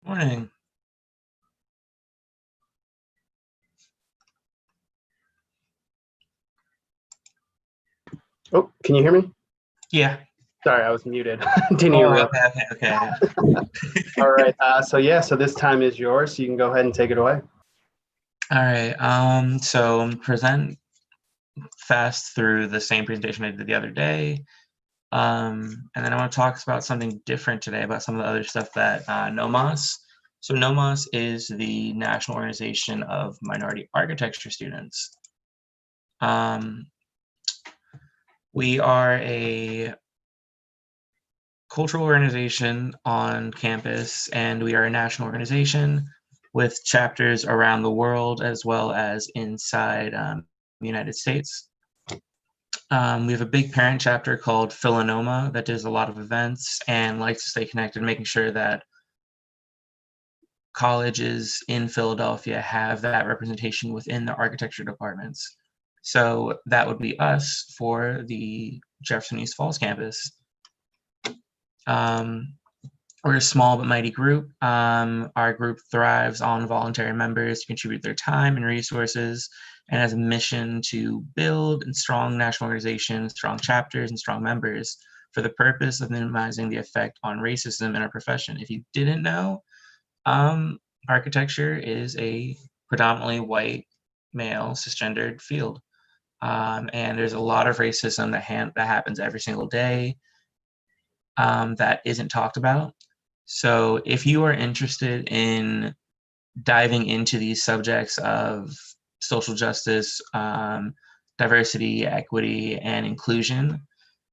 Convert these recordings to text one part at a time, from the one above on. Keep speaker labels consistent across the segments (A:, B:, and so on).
A: Morning.
B: Oh, can you hear me?
A: Yeah.
B: Sorry, I was muted. Didn't even
A: Oh,
B: realize.
A: okay.
B: All right. So this time is yours. So you can go ahead and take it away.
A: All right. So present fast through the same presentation I did the other day. And then I want to talk about something different today about some of the other stuff that NOMAS. So NOMAS is the National Organization of Minority Architecture Students. We are a cultural organization on campus, and we are a national organization with chapters around the world as well as inside the United States. We have a big parent chapter called Philanoma that does a lot of events and likes to stay connected, making sure that colleges in Philadelphia have that representation within the architecture departments. So that would be us for the Jefferson East Falls campus. We're a small but mighty group. Our group thrives on voluntary members to contribute their time and resources and has a mission to build a strong national organization, strong chapters, and strong members for the purpose of minimizing the effect on racism in our profession. If you didn't know, architecture is a predominantly white, male, cisgendered field. And there's a lot of racism that happens every single day that isn't talked about. So if you are interested in diving into these subjects of social justice, diversity, equity, and inclusion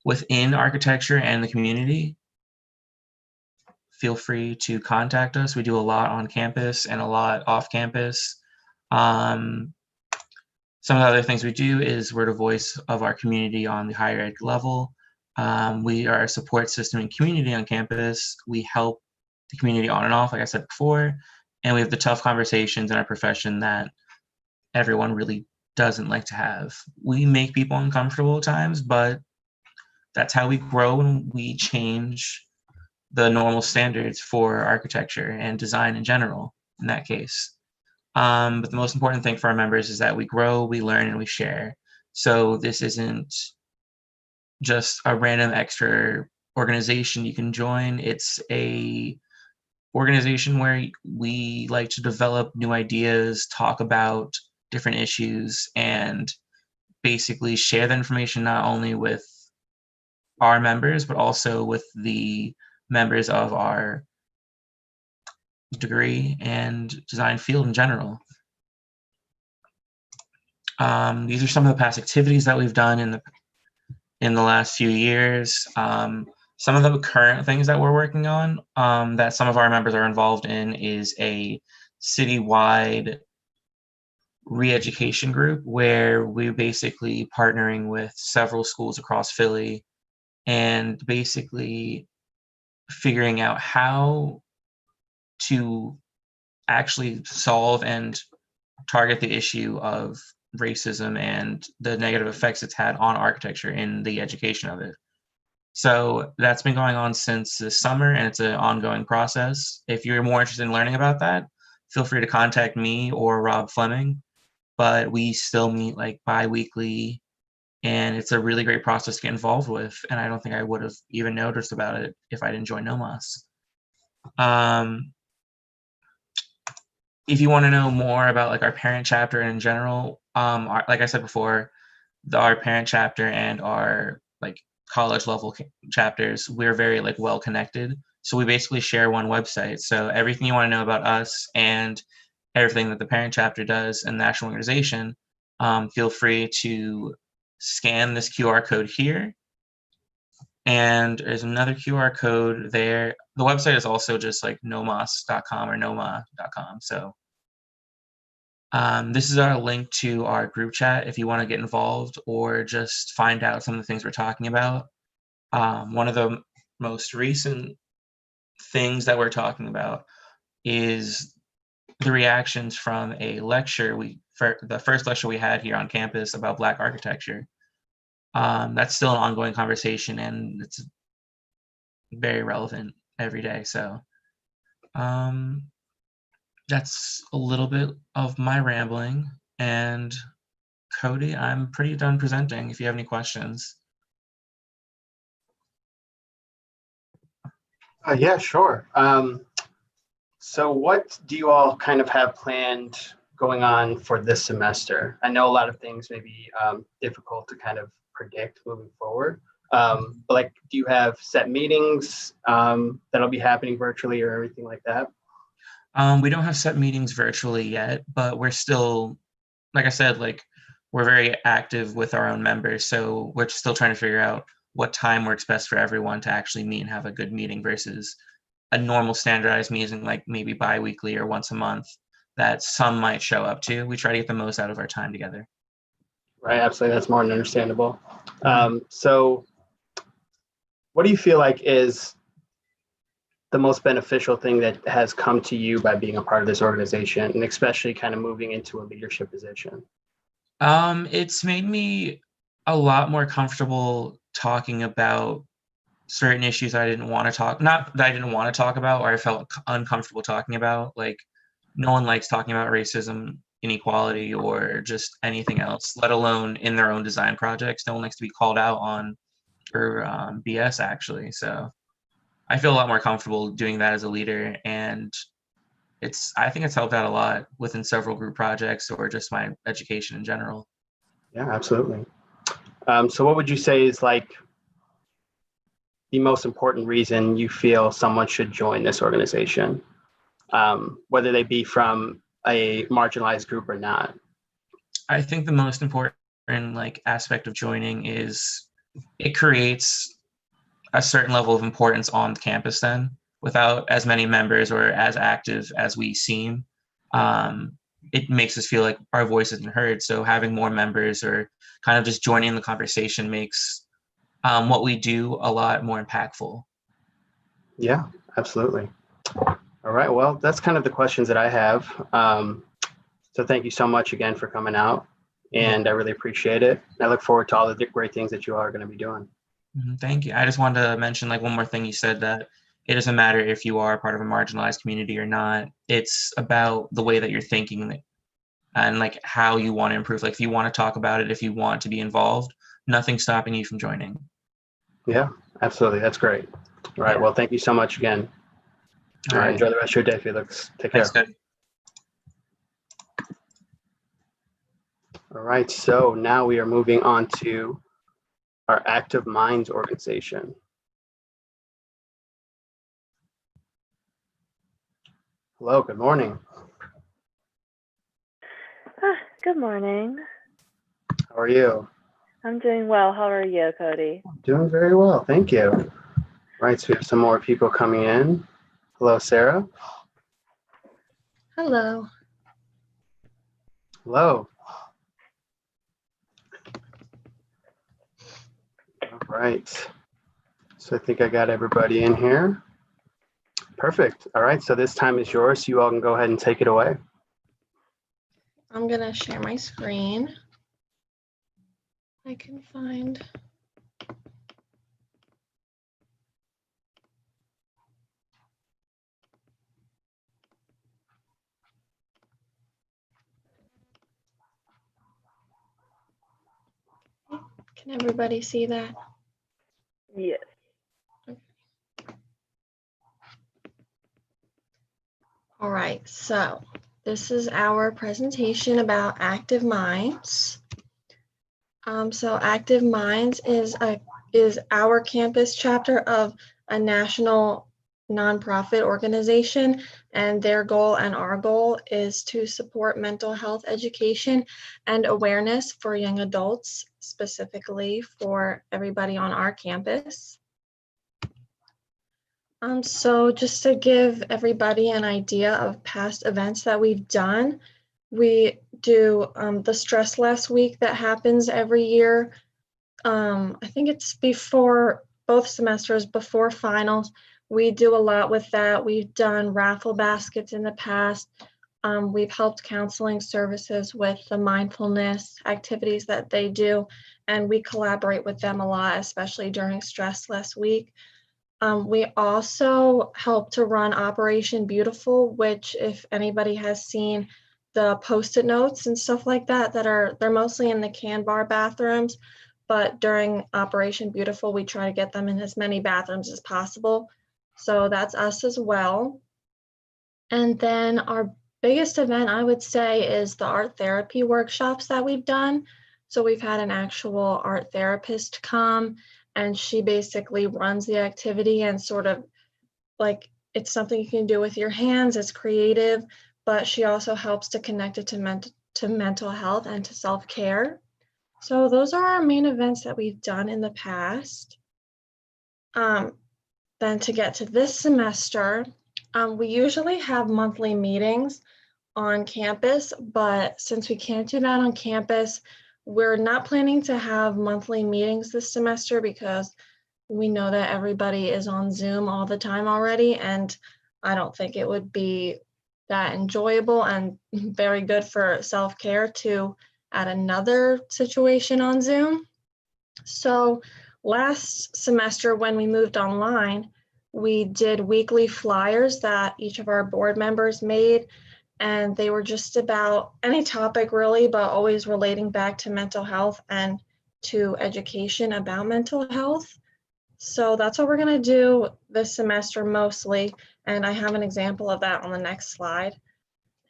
A: within architecture and the community, feel free to contact us. We do a lot on campus and a lot off campus. Some of the other things we do is we're the voice of our community on the higher ed level. We are a support system and community on campus. We help the community on and off, like I said before, and we have the tough conversations in our profession that everyone really doesn't like to have. We make people uncomfortable at times, but that's how we grow and we change the normal standards for architecture and design in general in that case. But the most important thing for our members is that we grow, we learn, and we share. So this isn't just a random extra organization you can join. It's a organization where we like to develop new ideas, talk about different issues, and basically share the information not only with our members, but also with the members of our degree and design field in general. These are some of the past activities that we've done in the last few years. Some of the current things that we're working on that some of our members are involved in is a citywide re-education group where we're basically partnering with several schools across Philly and basically figuring out how to actually solve and target the issue of racism and the negative effects it's had on architecture in the education of it. So that's been going on since the summer, and it's an ongoing process. If you're more interested in learning about that, feel free to contact me or Rob Fleming. But we still meet like bi-weekly, and it's a really great process to get involved with. And I don't think I would have even noticed about it if I didn't join NOMAS. If you want to know more about like our parent chapter in general, like I said before, our parent chapter and our like college level chapters, we're very like well connected. So we basically share one website. So everything you want to know about us and everything that the parent chapter does and the national organization, feel free to scan this QR code here. And there's another QR code there. The website is also just like nomas.com or noma.com. So this is our link to our group chat if you want to get involved or just find out some of the things we're talking about. One of the most recent things that we're talking about is the reactions from a lecture the first lecture we had here on campus about Black architecture. That's still an ongoing conversation and it's very relevant every day. So Um, that's a little bit of my rambling. And Cody, I'm pretty done presenting if you have any questions.
B: Yeah, sure. So what do you all kind of have planned going on for this semester? I know a lot of things may be difficult to kind of predict moving forward. But like, do you have set meetings that'll be happening virtually or everything like that?
A: We don't have set meetings virtually yet, but we're still, like I said, like we're very active with our own members. So we're still trying to figure out what time works best for everyone to actually meet and have a good meeting versus a normal standardized meeting, like maybe bi-weekly or once a month that some might show up to. We try to get the most out of our time together.
B: Right, absolutely. That's more than understandable. So what do you feel like is the most beneficial thing that has come to you by being a part of this organization, and especially kind of moving into a leadership position?
A: It's made me a lot more comfortable talking about certain issues I didn't want to talk, not that I didn't want to talk about or I felt uncomfortable talking about. Like, no one likes talking about racism, inequality, or just anything else, let alone in their own design projects. No one likes to be called out on for BS, actually. So I feel a lot more comfortable doing that as a leader, and I think it's helped out a lot within several group projects or just my education in general.
B: Yeah, absolutely. So what would you say is like the most important reason you feel someone should join this organization, whether they be from a marginalized group or not?
A: I think the most important like aspect of joining is it creates a certain level of importance on campus then without as many members or as active as we seem. It makes us feel like our voice isn't heard. So having more members or kind of just joining the conversation makes what we do a lot more impactful.
B: Yeah, absolutely. All right. Well, that's kind of the questions that I have. So thank you so much again for coming out, and I really appreciate it. I look forward to all the great things that you are going to be doing.
A: Thank you. I just wanted to mention like one more thing. You said that it doesn't matter if you are part of a marginalized community or not. It's about the way that you're thinking and like how you want to improve. Like if you want to talk about it, if you want to be involved, nothing's stopping you from joining.
B: Yeah, absolutely. That's great. All right.
A: Yeah.
B: Well, thank you so much again.
A: All right.
B: Enjoy the rest of your day, Felix. Take
A: Thanks,
B: care.
A: good.
B: All right. So now we are moving on to our Active Minds organization. Hello. Good morning.
C: Good morning.
B: How are you?
C: I'm doing well. How are you, Cody?
B: Doing very well. Thank you. All right. So we have some more people coming in. Hello, Sarah.
D: Hello.
B: Hello. All right. So I think I got everybody in here. Perfect. All right. So this time is yours. You all can go ahead and take it away.
D: I'm going to share my screen. I can find. Can everybody see that?
C: Yes.
D: Okay. All right. So this is our presentation about Active Minds. So Active Minds is our campus chapter of a national nonprofit organization, and their goal and our goal is to support mental health education and awareness for young adults, specifically for everybody on our campus. So just to give everybody an idea of past events that we've done, we do the Stress Less Week that happens every year. I think it's before both semesters, before finals. We do a lot with that. We've done raffle baskets in the past. We've helped counseling services with the mindfulness activities that they do, and we collaborate with them a lot, especially during Stress Less Week. We also help to run Operation Beautiful, which if anybody has seen the Post-it notes and stuff like that, they're mostly in the can bar bathrooms, but during Operation Beautiful, we try to get them in as many bathrooms as possible. So that's us as well. And then our biggest event, I would say, is the art therapy workshops that we've done. So we've had an actual art therapist come, and she basically runs the activity and sort of like it's something you can do with your hands. It's creative, but she also helps to connect it to mental health and to self-care. So those are our main events that we've done in the past. Then to get to this semester, we usually have monthly meetings on campus, but since we can't do that on campus, we're not planning to have monthly meetings this semester because we know that everybody is on Zoom all the time already, and I don't think it would be that enjoyable and very good for self-care to add another situation on Zoom. So last semester when we moved online, we did weekly flyers that each of our board members made, and they were just about any topic really, but always relating back to mental health and to education about mental health. So that's what we're going to do this semester mostly, and I have an example of that on the next slide.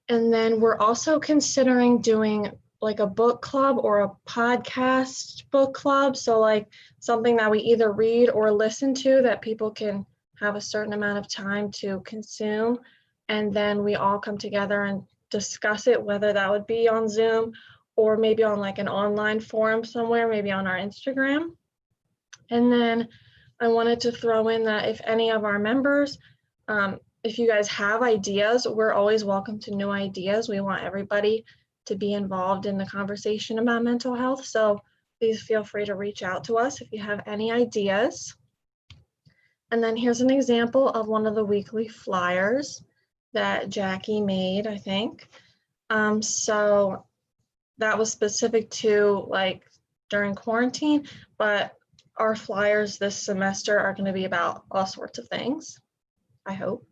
D: And then we're also considering doing like a book club or a podcast book club. So like something that we either read or listen to that people can have a certain amount of time to consume. And then we all come together and discuss it, whether that would be on Zoom or maybe on like an online forum somewhere, maybe on our Instagram. And then I wanted to throw in that if any of our members, if you guys have ideas, we're always welcome to new ideas. We want everybody to be involved in the conversation about mental health. So please feel free to reach out to us if you have any ideas. And then here's an example of one of the weekly flyers that Jackie made, I think. So that was specific to like during quarantine, but our flyers this semester are going to be about all sorts of things, I hope.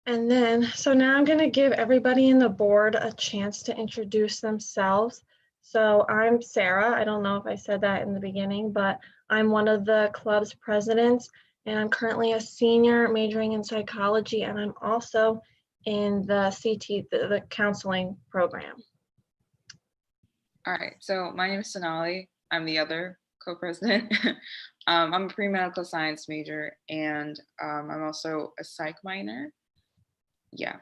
D: And then, so now I'm going to give everybody in the board a chance to introduce themselves. So I'm Sarah. I don't know if I said that in the beginning, but I'm one of the club's presidents, and I'm currently a senior majoring in psychology, and I'm also in the CT, the counseling program.
E: All right, so my name is Sonali. I'm the other co-president. I'm a pre-medical science major, and I'm also a psych minor. Yeah.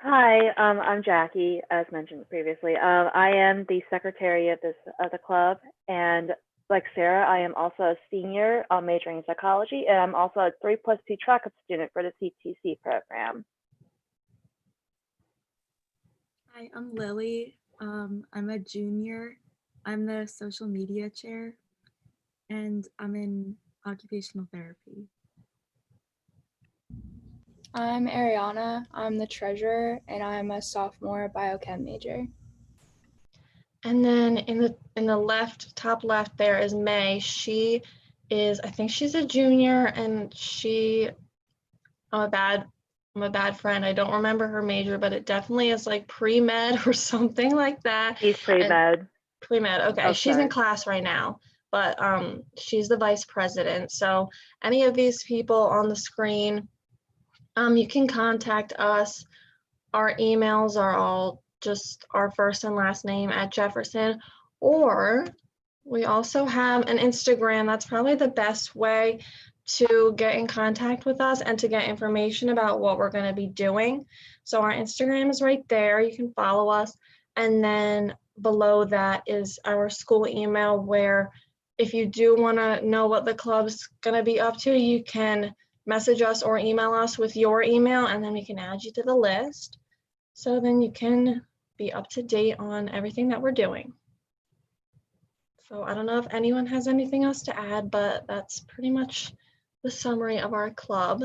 C: Hi, I'm Jackie, as mentioned previously. I am the secretary of the club, and like Sarah, I am also a senior majoring in psychology, and I'm also a 3+2 track-up student for the CTC program.
F: Hi, I'm Lily. I'm a junior. I'm the social media chair, and I'm in occupational therapy.
G: I'm Ariana. I'm the treasurer, and I'm a sophomore biochem major.
D: And then in the left, top left, there is May. She is, I think she's a junior, and I'm a bad friend. I don't remember her major, but it definitely is like pre-med or something like that.
C: He's pre-med.
D: Pre-med, okay.
C: Oh,
D: she's
C: sorry.
D: in class right now, but she's the vice president. So any of these people on the screen, you can contact us. Our emails are all just our first and last name at Jefferson, or we also have an Instagram. That's probably the best way to get in contact with us and to get information about what we're going to be doing. So our Instagram is right there. You can follow us. And then below that is our school email, where if you do want to know what the club's going to be up to, you can message us or email us with your email, and then we can add you to the list. So then you can be up to date on everything that we're doing. So I don't know if anyone has anything else to add, but that's pretty much the summary of our club.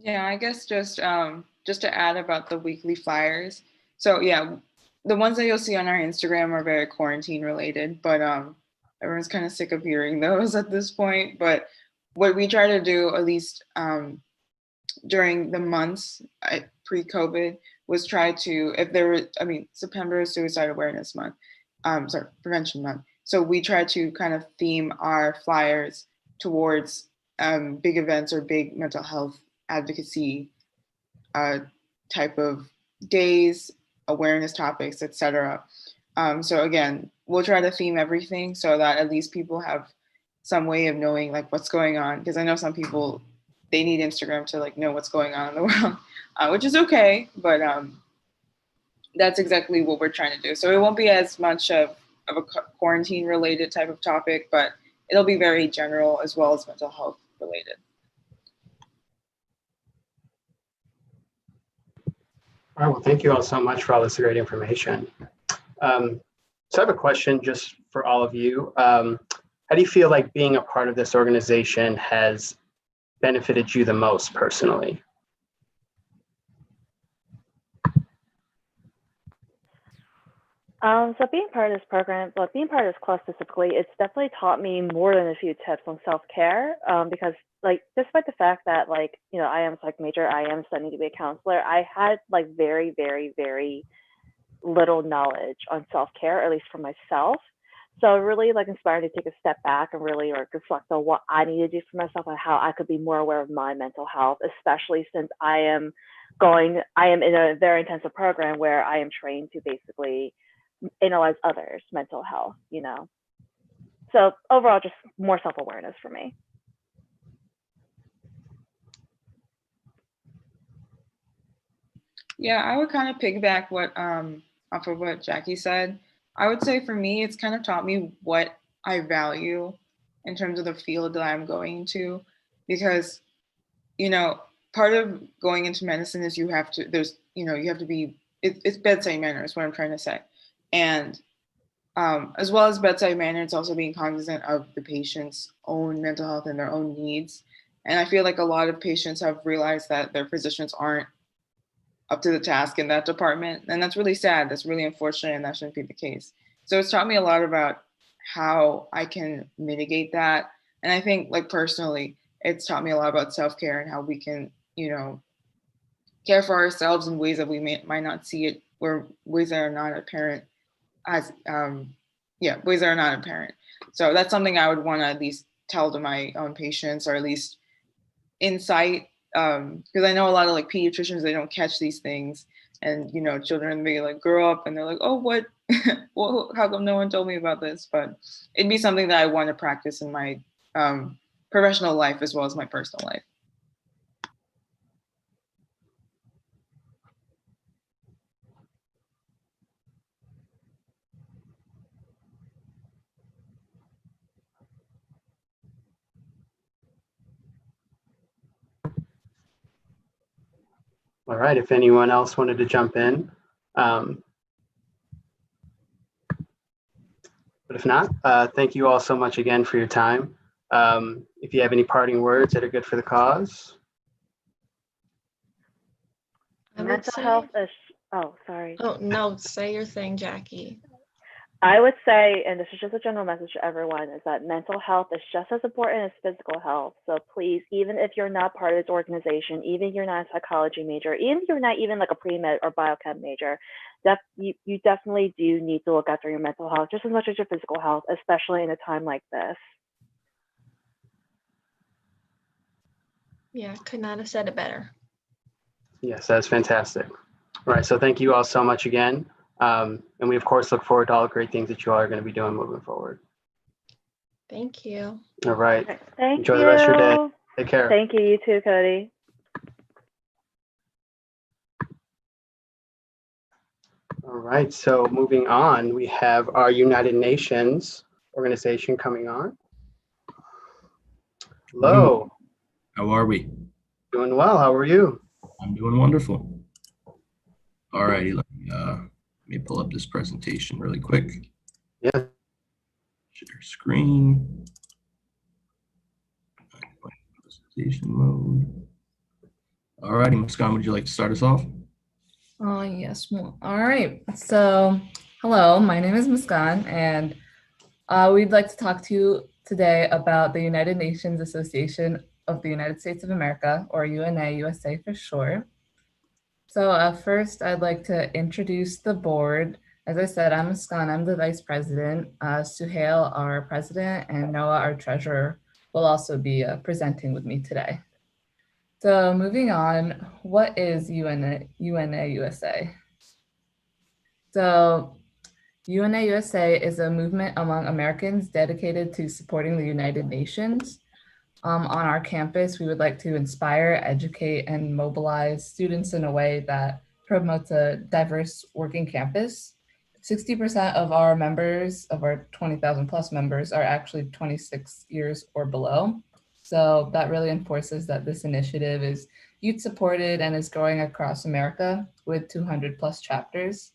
E: Yeah, I guess just to add about the weekly flyers. So yeah, the ones that you'll see on our Instagram are very quarantine related, but everyone's kind of sick of hearing those at this point. But what we try to do, at least during the months pre-COVID, was try to, if there were, I mean, September is Suicide Awareness Month, sorry, Prevention Month. So we try to kind of theme our flyers towards big events or big mental health advocacy type of days, awareness topics, etc. So again, we'll try to theme everything so that at least people have some way of knowing like what's going on. Because I know some people, they need Instagram to like know what's going on in the world, which is okay. But that's exactly what we're trying to do. So it won't be as much of a quarantine related type of topic, but it'll be very general as well as mental health related.
B: All right, well, thank you all so much for all this great information. So I have a question just for all of you. How do you feel like being a part of this organization has benefited you the most personally?
C: So being part of this program, well, being part of this class specifically, it's definitely taught me more than a few tips on self-care. Because like, despite the fact that like, you know, I am a psych major, I am studying to be a counselor, I had like very, very, very little knowledge on self-care, at least for myself. So it really like inspired me to take a step back and really like reflect on what I need to do for myself and how I could be more aware of my mental health, especially since I am in a very intensive program where I am trained to basically analyze others' mental health, you know. So overall, just more self-awareness for me.
E: Yeah, I would kind of piggyback off of what Jackie said. I would say for me, it's kind of taught me what I value in terms of the field that I'm going into, because, you know, part of going into medicine is you have to be, it's bedside manner is what I'm trying to say. And as well as bedside manner, it's also being cognizant of the patient's own mental health and their own needs. And I feel like a lot of patients have realized that their physicians aren't up to the task in that department. And that's really sad. That's really unfortunate, and that shouldn't be the case. So it's taught me a lot about how I can mitigate that. And I think, like, personally, it's taught me a lot about self-care and how we can, you know, care for ourselves in ways that we might not see it, or ways that are not apparent as, ways that are not apparent. So that's something I would want to at least tell to my own patients, or at least insight, because I know a lot of like pediatricians, they don't catch these things, and you know, children may like grow up and they're like, oh, what well, how come no one told me about this? But it'd be something that I want to practice in my professional life as well as my personal life.
B: All right, if anyone else wanted to jump in. But if not, thank you all so much again for your time. If you have any parting words that are good for the cause.
C: Mental health is, oh, sorry.
D: Oh, no, say your thing, Jackie.
C: I would say, and this is just a general message to everyone, is that mental health is just as important as physical health. So please, even if you're not part of this organization, even if you're not a psychology major, even if you're not even like a pre-med or biochem major, you definitely do need to look after your mental health just as much as your physical health, especially in a time like this.
D: Yeah, could not have said it better.
B: Yes, that's fantastic. All right, so thank you all so much again. And we, of course, look forward to all the great things that you all are going to be doing moving forward.
D: Thank you.
B: All right.
C: Thank
B: Enjoy
C: you.
B: the rest of your day. Take care.
C: Thank you. You too, Cody.
B: All right, so moving on, we have our United Nations organization coming on. Hello.
H: How are we?
B: Doing well. How are you?
H: I'm doing wonderful. All righty, let me pull up this presentation really quick.
B: Yeah.
H: Share screen. Presentation mode. All righty, Muskan, would you like to start us off?
I: Yes. Well, all right. So, hello, my name is Muskan, and we'd like to talk to you today about the United Nations Association of the United States of America, or UNA USA for short. So, first, I'd like to introduce the board. As I said, I'm Muskan, I'm the vice president. Suhail, our president, and Noah, our treasurer, will also be presenting with me today. So moving on, what is UNA USA? So UNA USA is a movement among Americans dedicated to supporting the United Nations. On our campus, we would like to inspire, educate, and mobilize students in a way that promotes a diverse working campus. 60% of our members, of our 20,000 plus members, are actually 26 years or below. So that really enforces that this initiative is youth supported and is growing across America with 200 plus chapters.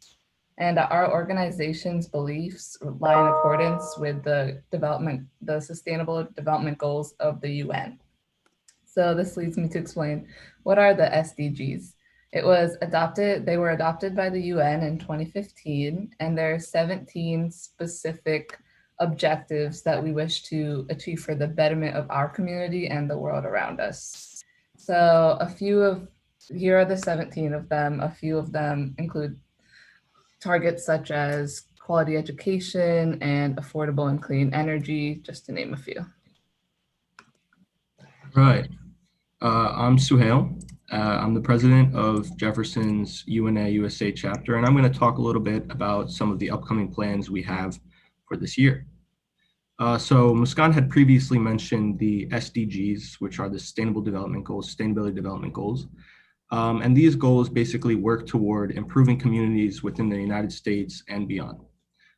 I: And our organization's beliefs lie in accordance with the Sustainable Development Goals of the UN. So this leads me to explain what are the SDGs. They were adopted by the UN in 2015, and there are 17 specific objectives that we wish to achieve for the betterment of our community and the world around us. So here are the 17 of them. A few of them include targets such as quality education and affordable and clean energy, just to name a few.
H: Right. I'm Suhail. I'm the president of Jefferson's UNA USA chapter, and I'm going to talk a little bit about some of the upcoming plans we have for this year. So Muskan had previously mentioned the SDGs, which are the Sustainability Development Goals. And these goals basically work toward improving communities within the United States and beyond.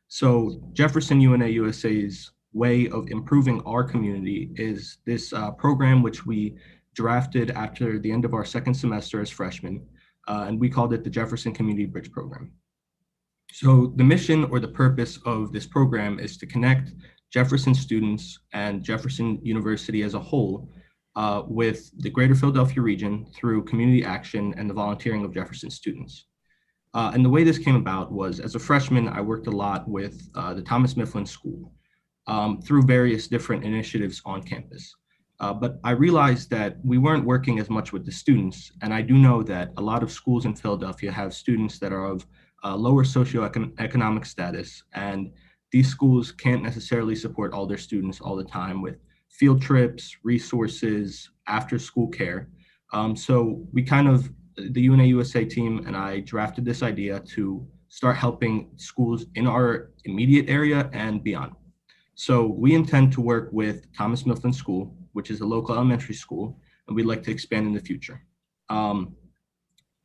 H: So Jefferson UNA USA's way of improving our community is this program which we drafted after the end of our second semester as freshmen, and we called it the Jefferson Community Bridge Program. So the mission or the purpose of this program is to connect Jefferson students and Jefferson University as a whole with the greater Philadelphia region through community action and the volunteering of Jefferson students. And the way this came about was, as a freshman, I worked a lot with the Thomas Mifflin School through various different initiatives on campus. But I realized that we weren't working as much with the students. And I do know that a lot of schools in Philadelphia have students that are of lower socioeconomic status. And these schools can't necessarily support all their students all the time with field trips, resources, after school care. So the UNA USA team and I drafted this idea to start helping schools in our immediate area and beyond. So we intend to work with Thomas Mifflin School, which is a local elementary school, and we'd like to expand in the future.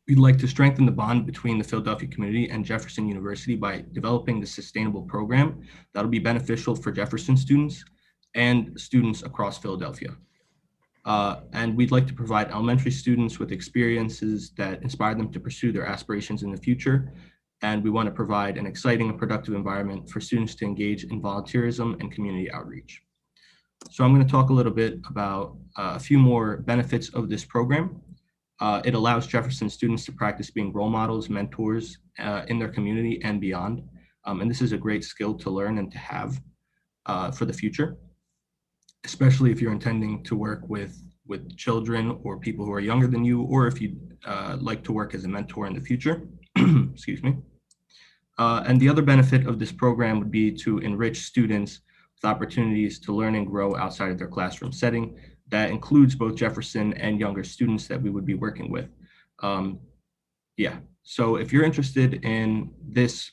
H: We'd like to strengthen the bond between the Philadelphia community and Jefferson University by developing the sustainable program that'll be beneficial for Jefferson students and students across Philadelphia. And we'd like to provide elementary students with experiences that inspire them to pursue their aspirations in the future. And we want to provide an exciting and productive environment for students to engage in volunteerism and community outreach. So I'm going to talk a little bit about a few more benefits of this program. It allows Jefferson students to practice being role models, mentors in their community and beyond. And this is a great skill to learn and to have for the future, especially if you're intending to work with children or people who are younger than you, or if you'd like to work as a mentor in the future. Excuse me. And the other benefit of this program would be to enrich students with opportunities to learn and grow outside of their classroom setting. That includes both Jefferson and younger students that we would be working with. So if you're interested in this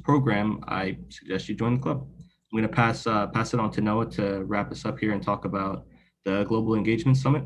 H: program, I suggest you join the club. I'm going to pass it on to Noah to wrap us up here and talk about the Global Engagement Summit.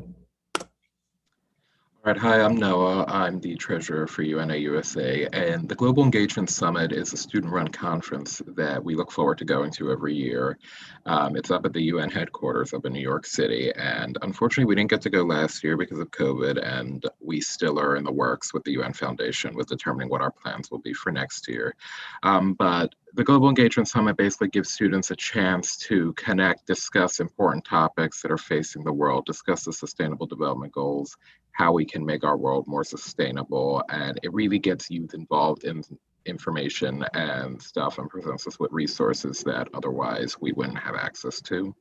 J: All right, hi, I'm Noah. I'm the treasurer for UNA USA, and the Global Engagement Summit is a student-run conference that we look forward to going to every year. It's up at the UN headquarters up in New York City, and unfortunately we didn't get to go last year because of COVID, and we still are in the works with the UN Foundation with determining what our plans will be for next year. But the Global Engagement Summit basically gives students a chance to connect, discuss important topics that are facing the world, discuss the Sustainable Development Goals, how we can make our world more sustainable, and it really gets youth involved in information and stuff and presents us with resources that otherwise we wouldn't have access to.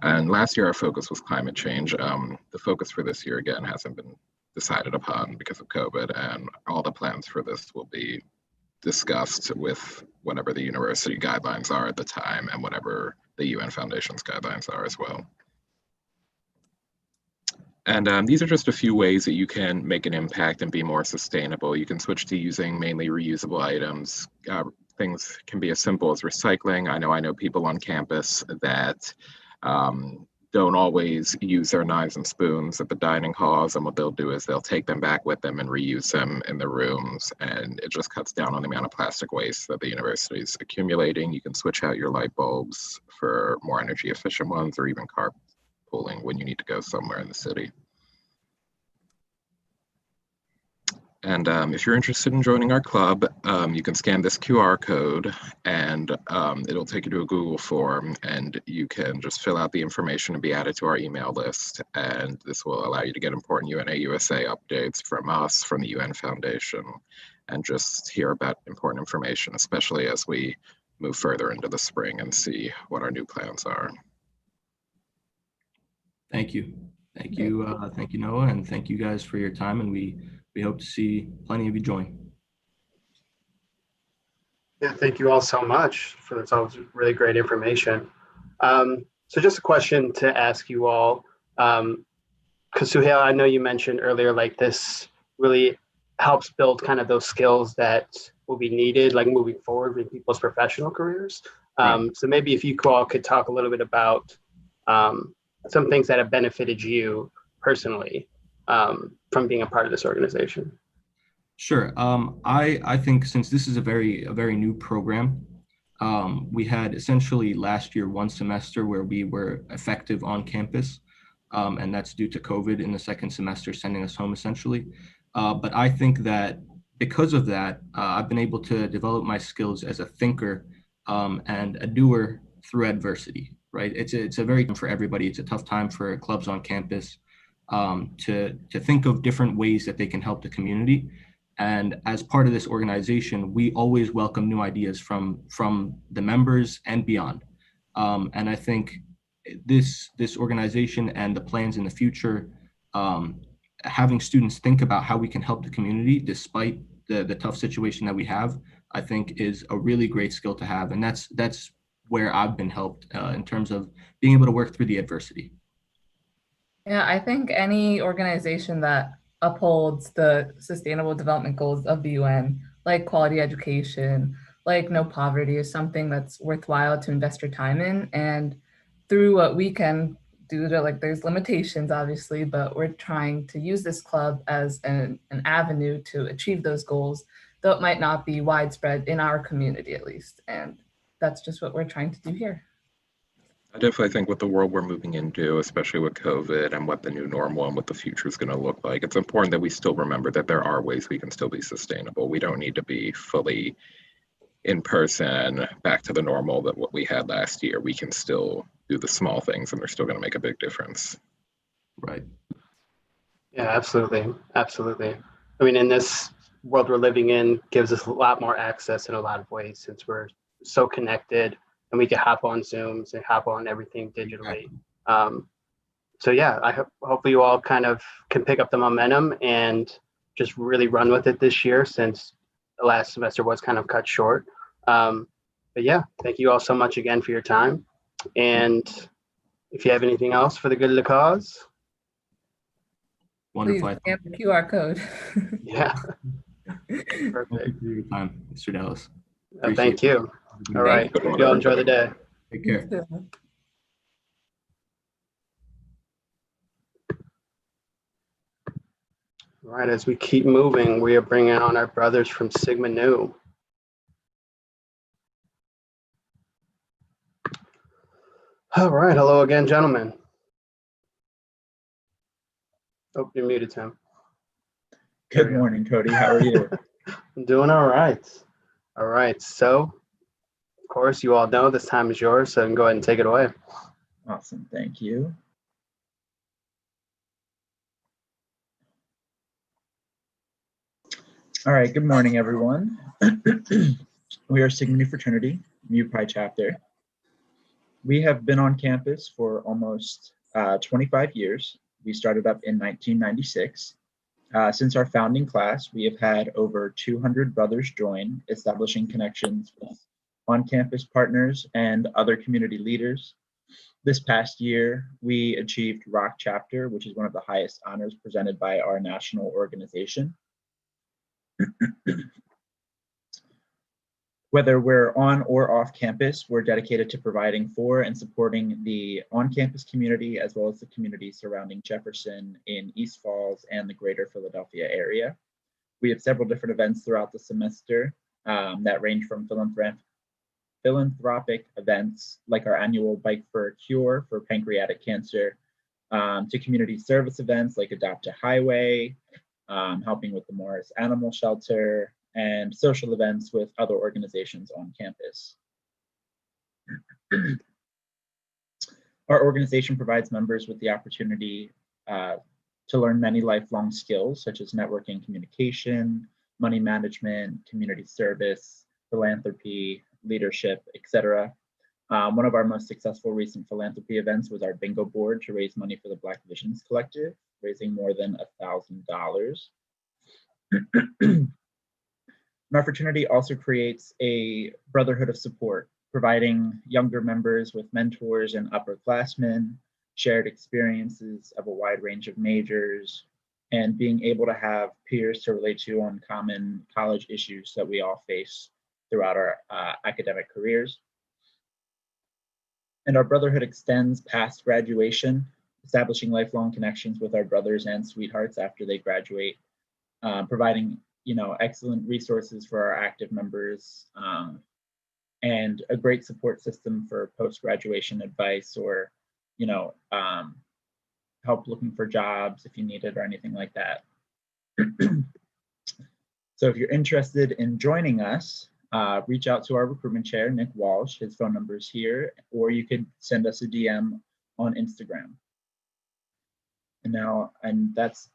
J: And last year our focus was climate change. The focus for this year, again, hasn't been decided upon because of COVID, and all the plans for this will be discussed with whatever the university guidelines are at the time and whatever the UN Foundation's guidelines are as well. And these are just a few ways that you can make an impact and be more sustainable. You can switch to using mainly reusable items. Things can be as simple as recycling. I know people on campus that don't always use their knives and spoons at the dining halls, and what they'll do is they'll take them back with them and reuse them in the rooms, and it just cuts down on the amount of plastic waste that the university is accumulating. You can switch out your light bulbs for more energy efficient ones, or even carpooling when you need to go somewhere in the city. And if you're interested in joining our club, you can scan this QR code, and it'll take you to a Google form, and you can just fill out the information and be added to our email list. And this will allow you to get important UNA USA updates from us, from the UN Foundation, and just hear about important information, especially as we move further into the spring and see what our new plans are.
H: Thank you. Thank you, Noah, and thank you guys for your time, and we hope to see plenty of you join.
B: Yeah, thank you all so much for this. All really great information. So just a question to ask you all, because Suhail, I know you mentioned earlier, like this really helps build kind of those skills that will be needed, like moving forward in people's professional careers. So maybe if you all could talk a little bit about some things that have benefited you personally from being a part of this organization.
H: Sure. I think since this is a very new program, we had essentially last year one semester where we were effective on campus, and that's due to COVID in the second semester sending us home essentially. But I think that because of that, I've been able to develop my skills as a thinker and a doer through adversity. Right? It's a very for everybody. It's a tough time for clubs on campus to think of different ways that they can help the community. And as part of this organization, we always welcome new ideas from the members and beyond. And I think this organization and the plans in the future, having students think about how we can help the community despite the tough situation that we have, I think is a really great skill to have. And that's where I've been helped in terms of being able to work through the adversity.
I: Yeah, I think any organization that upholds the Sustainable Development Goals of the UN, like quality education, like no poverty, is something that's worthwhile to invest your time in. And through what we can do to, like, there's limitations obviously, but we're trying to use this club as an avenue to achieve those goals, though it might not be widespread in our community at least. And that's just what we're trying to do here.
J: I definitely think with the world we're moving into, especially with COVID and what the new normal and what the future is going to look like, it's important that we still remember that there are ways we can still be sustainable. We don't need to be fully in person back to the normal that what we had last year. We can still do the small things and they're still going to make a big difference.
H: Right.
B: Yeah, absolutely. Absolutely. I mean, in this world we're living in gives us a lot more access in a lot of ways since we're so connected and we can hop on Zooms and hop on everything digitally. So yeah, I hopefully you all kind of can pick up the momentum and just really run with it this year since the last semester was kind of cut short. But yeah, thank you all so much again for your time. And if you have anything else for the good of the cause.
H: Wonderful.
I: Please scan the QR code.
B: Yeah.
H: Perfect. Thank you for your time, Mr. Dallas.
B: Thank you. All right. You all enjoy the day.
H: Take care.
B: All right, as we keep moving, we are bringing on our brothers from Sigma Nu. All right, hello again, gentlemen. Oh, you're muted, Tim.
K: Good morning, Cody. How are you?
B: I'm doing all right. All right, so of course, you all know this time is yours, so go ahead and take it away.
K: Awesome, thank you. All right, good morning, everyone. We are Sigma Nu Fraternity, Mu Pi chapter. We have been on campus for almost 25 years. We started up in 1996. Since our founding class, we have had over 200 brothers join, establishing connections with on-campus partners and other community leaders. This past year, we achieved Rock Chapter, which is one of the highest honors presented by our national organization. Whether we're on or off campus, we're dedicated to providing for and supporting the on-campus community as well as the community surrounding Jefferson in East Falls and the greater Philadelphia area. We have several different events throughout the semester that range from philanthropic events like our annual Bike for a Cure for pancreatic cancer, to community service events like Adopt a Highway, helping with the Morris Animal Shelter, and social events with other organizations on campus. Our organization provides members with the opportunity to learn many lifelong skills such as networking, communication, money management, community service, philanthropy, leadership, etc. One of our most successful recent philanthropy events was our bingo board to raise money for the Black Visions Collective, raising more than $1,000. Our fraternity also creates a brotherhood of support, providing younger members with mentors and upperclassmen, shared experiences of a wide range of majors, and being able to have peers to relate to on common college issues that we all face throughout our academic careers. And our brotherhood extends past graduation, establishing lifelong connections with our brothers and sweethearts after they graduate, providing excellent resources for our active members, and a great support system for post-graduation advice or, help looking for jobs if you need it or anything like that. So if you're interested in joining us, reach out to our recruitment chair, Nick Walsh. His phone number is here, or you could send us a DM on Instagram. And that's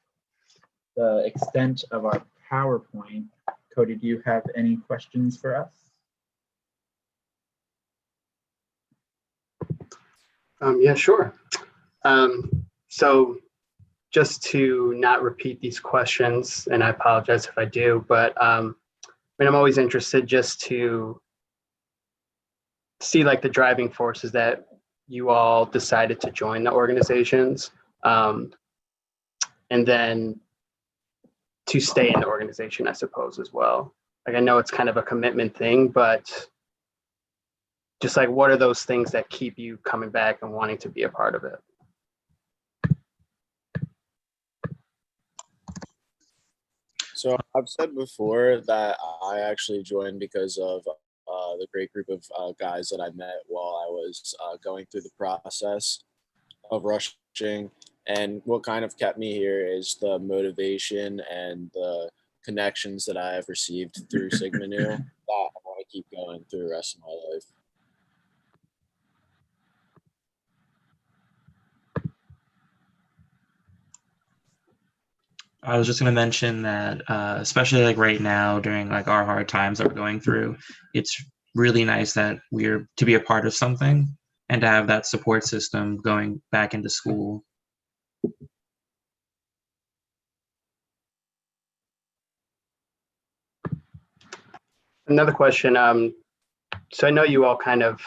K: the extent of our PowerPoint. Cody, do you have any questions for us?
B: Yeah, sure. So just to not repeat these questions, and I apologize if I do, but I'm always interested just to see like the driving forces that you all decided to join the organizations, and then to stay in the organization, I suppose, as well. Like, I know it's kind of a commitment thing, but just like, what are those things that keep you coming back and wanting to be a part of it?
L: So I've said before that I actually joined because of the great group of guys that I met while I was going through the process of rushing. And what kind of kept me here is the motivation and the connections that I have received through Sigma Nu that I want to keep going through the rest of my life.
A: I was just going to mention that, especially like right now during like our hard times that we're going through, it's really nice that we're to be a part of something and to have that support system going back into school.
B: Another question. So I know you all kind of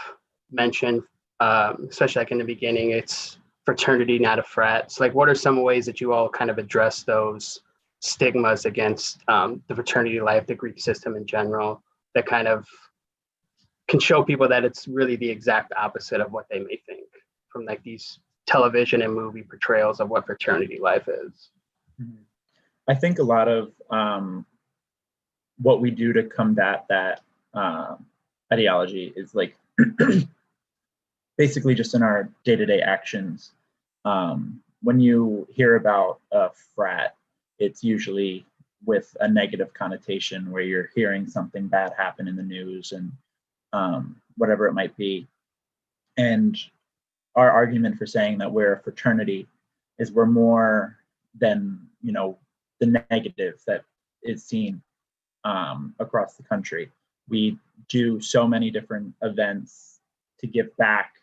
B: mentioned, especially like in the beginning, it's fraternity, not a frat. So like, what are some ways that you all kind of address those stigmas against the fraternity life, the Greek system in general, that kind of can show people that it's really the exact opposite of what they may think from like these television and movie portrayals of what fraternity life is?
K: I think a lot of what we do to combat that ideology is like basically just in our day-to-day actions. When you hear about a frat, it's usually with a negative connotation where you're hearing something bad happen in the news and whatever it might be. And our argument for saying that we're a fraternity is we're more than, the negative that is seen across the country. We do so many different events to give back,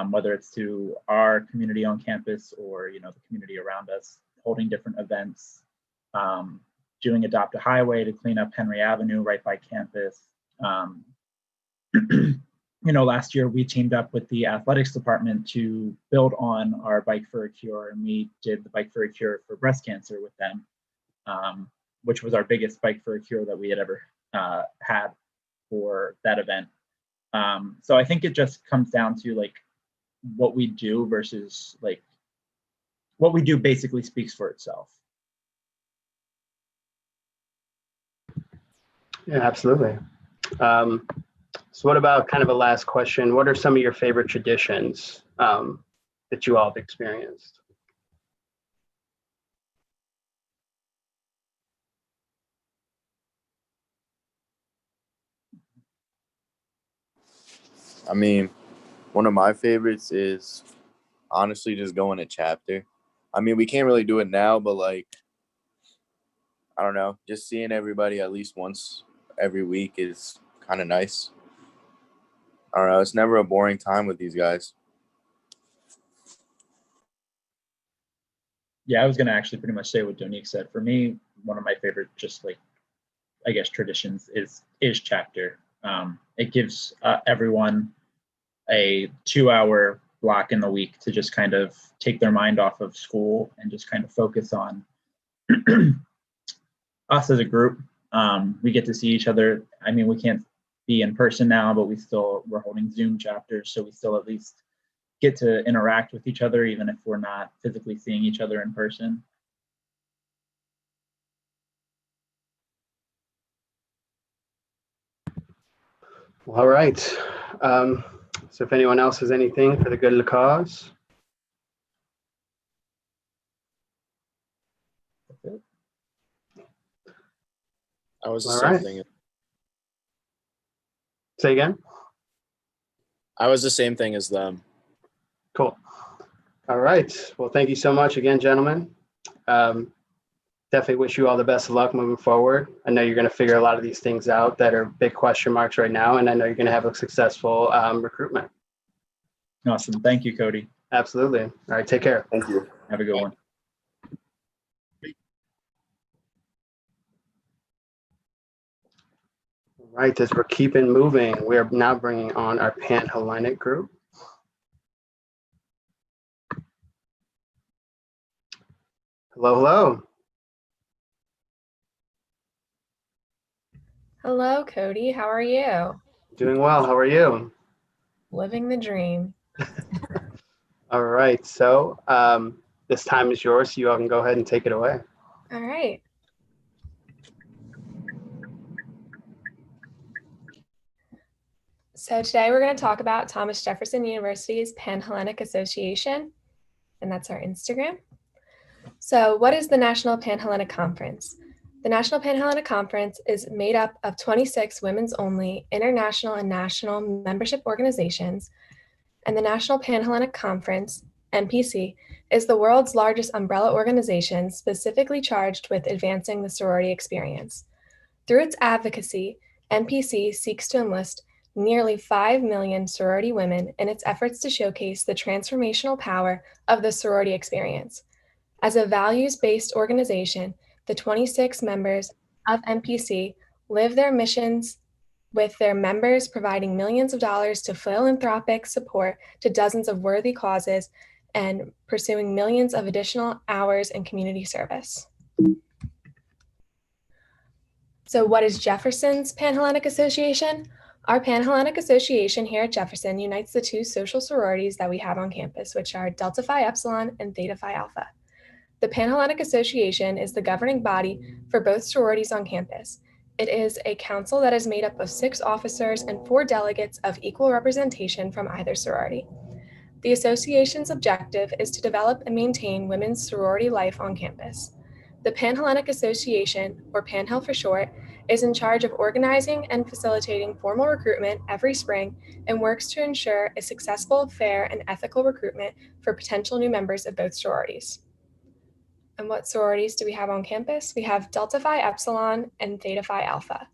K: whether it's to our community on campus or, the community around us, holding different events, doing Adopt a Highway to clean up Henry Avenue right by campus. Last year we teamed up with the athletics department to build on our Bike for a Cure, and we did the Bike for a Cure for breast cancer with them, which was our biggest Bike for a Cure that we had ever had for that event. So I think it just comes down to like what we do versus like what we do basically speaks for itself.
B: Yeah, absolutely. So what about kind of a last question? What are some of your favorite traditions that you all have experienced?
L: I mean, one of my favorites is honestly just going to chapter. I mean, we can't really do it now, but like, I don't know, just seeing everybody at least once every week is kind of nice. I don't know, it's never a boring time with these guys.
K: Yeah, I was going to actually pretty much say what Donique said. For me, one of my favorite, just like, I guess, traditions is chapter. It gives everyone a 2-hour block in the week to just kind of take their mind off of school and just kind of focus on us as a group. We get to see each other. I mean, we can't be in person now, but we're holding Zoom chapters, so we still at least get to interact with each other, even if we're not physically seeing each other in person.
B: All right. So if anyone else has anything for the good of the cause.
L: I was the
B: All
L: same
B: right.
L: thing.
B: Say again?
L: I was the same thing as them.
B: Cool. All right. Well, thank you so much again, gentlemen. Definitely wish you all the best of luck moving forward. I know you're going to figure a lot of these things out that are big question marks right now, and I know you're going to have a successful recruitment.
K: Awesome. Thank you, Cody.
B: Absolutely. All right. Take care.
L: Thank you.
K: Have a good one.
B: All right. As we're keeping moving, we are now bringing on our Pan-Hellenic group. Hello, hello.
G: Hello, Cody. How are you?
B: Doing well. How are you?
G: Living the dream.
B: All right. So this time is yours. So you all can go ahead and take it away.
G: All right. So today we're going to talk about Thomas Jefferson University's Pan-Hellenic Association, and that's our Instagram. So what is the National Pan-Hellenic Conference? The National Pan-Hellenic Conference is made up of 26 women's-only international and national membership organizations, and the National Pan-Hellenic Conference, NPC, is the world's largest umbrella organization specifically charged with advancing the sorority experience. Through its advocacy, NPC seeks to enlist nearly 5 million sorority women in its efforts to showcase the transformational power of the sorority experience. As a values-based organization, the 26 members of NPC live their missions with their members providing millions of dollars to philanthropic support to dozens of worthy causes and pursuing millions of additional hours in community service. So what is Jefferson's Pan-Hellenic Association? Our Pan-Hellenic Association here at Jefferson unites the two social sororities that we have on campus, which are Delta Phi Epsilon and Theta Phi Alpha. The Pan-Hellenic Association is the governing body for both sororities on campus. It is a council that is made up of 6 officers and 4 delegates of equal representation from either sorority. The association's objective is to develop and maintain women's sorority life on campus. The Pan-Hellenic Association, or Pan-Hell for short, is in charge of organizing and facilitating formal recruitment every spring and works to ensure a successful, fair, and ethical recruitment for potential new members of both sororities. And what sororities do we have on campus? We have Delta Phi Epsilon and Theta Phi Alpha.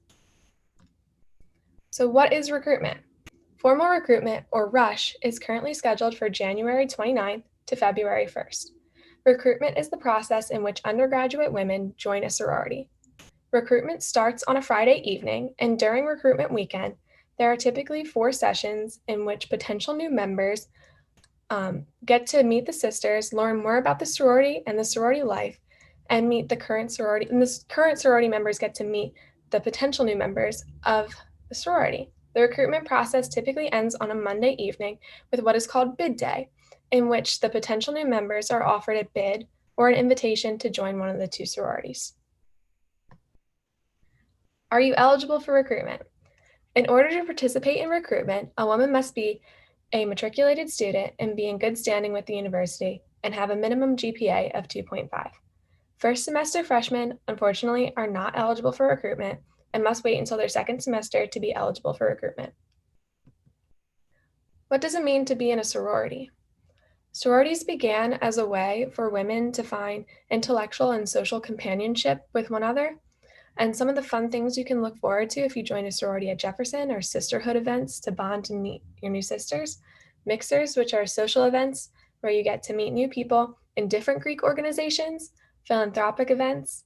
G: So what is recruitment? Formal recruitment, or RUSH, is currently scheduled for January 29th to February 1st. Recruitment is the process in which undergraduate women join a sorority. Recruitment starts on a Friday evening, and during recruitment weekend, there are typically 4 sessions in which potential new members get to meet the sisters, learn more about the sorority and the sorority life, and meet the current sorority. And the current sorority members get to meet the potential new members of the sorority. The recruitment process typically ends on a Monday evening with what is called bid day, in which the potential new members are offered a bid or an invitation to join one of the 2 sororities. Are you eligible for recruitment? In order to participate in recruitment, a woman must be a matriculated student and be in good standing with the university and have a minimum GPA of 2.5. First semester freshmen, unfortunately, are not eligible for recruitment and must wait until their second semester to be eligible for recruitment. What does it mean to be in a sorority? Sororities began as a way for women to find intellectual and social companionship with one another. And some of the fun things you can look forward to if you join a sorority at Jefferson are sisterhood events to bond and meet your new sisters, mixers, which are social events where you get to meet new people in different Greek organizations, philanthropic events,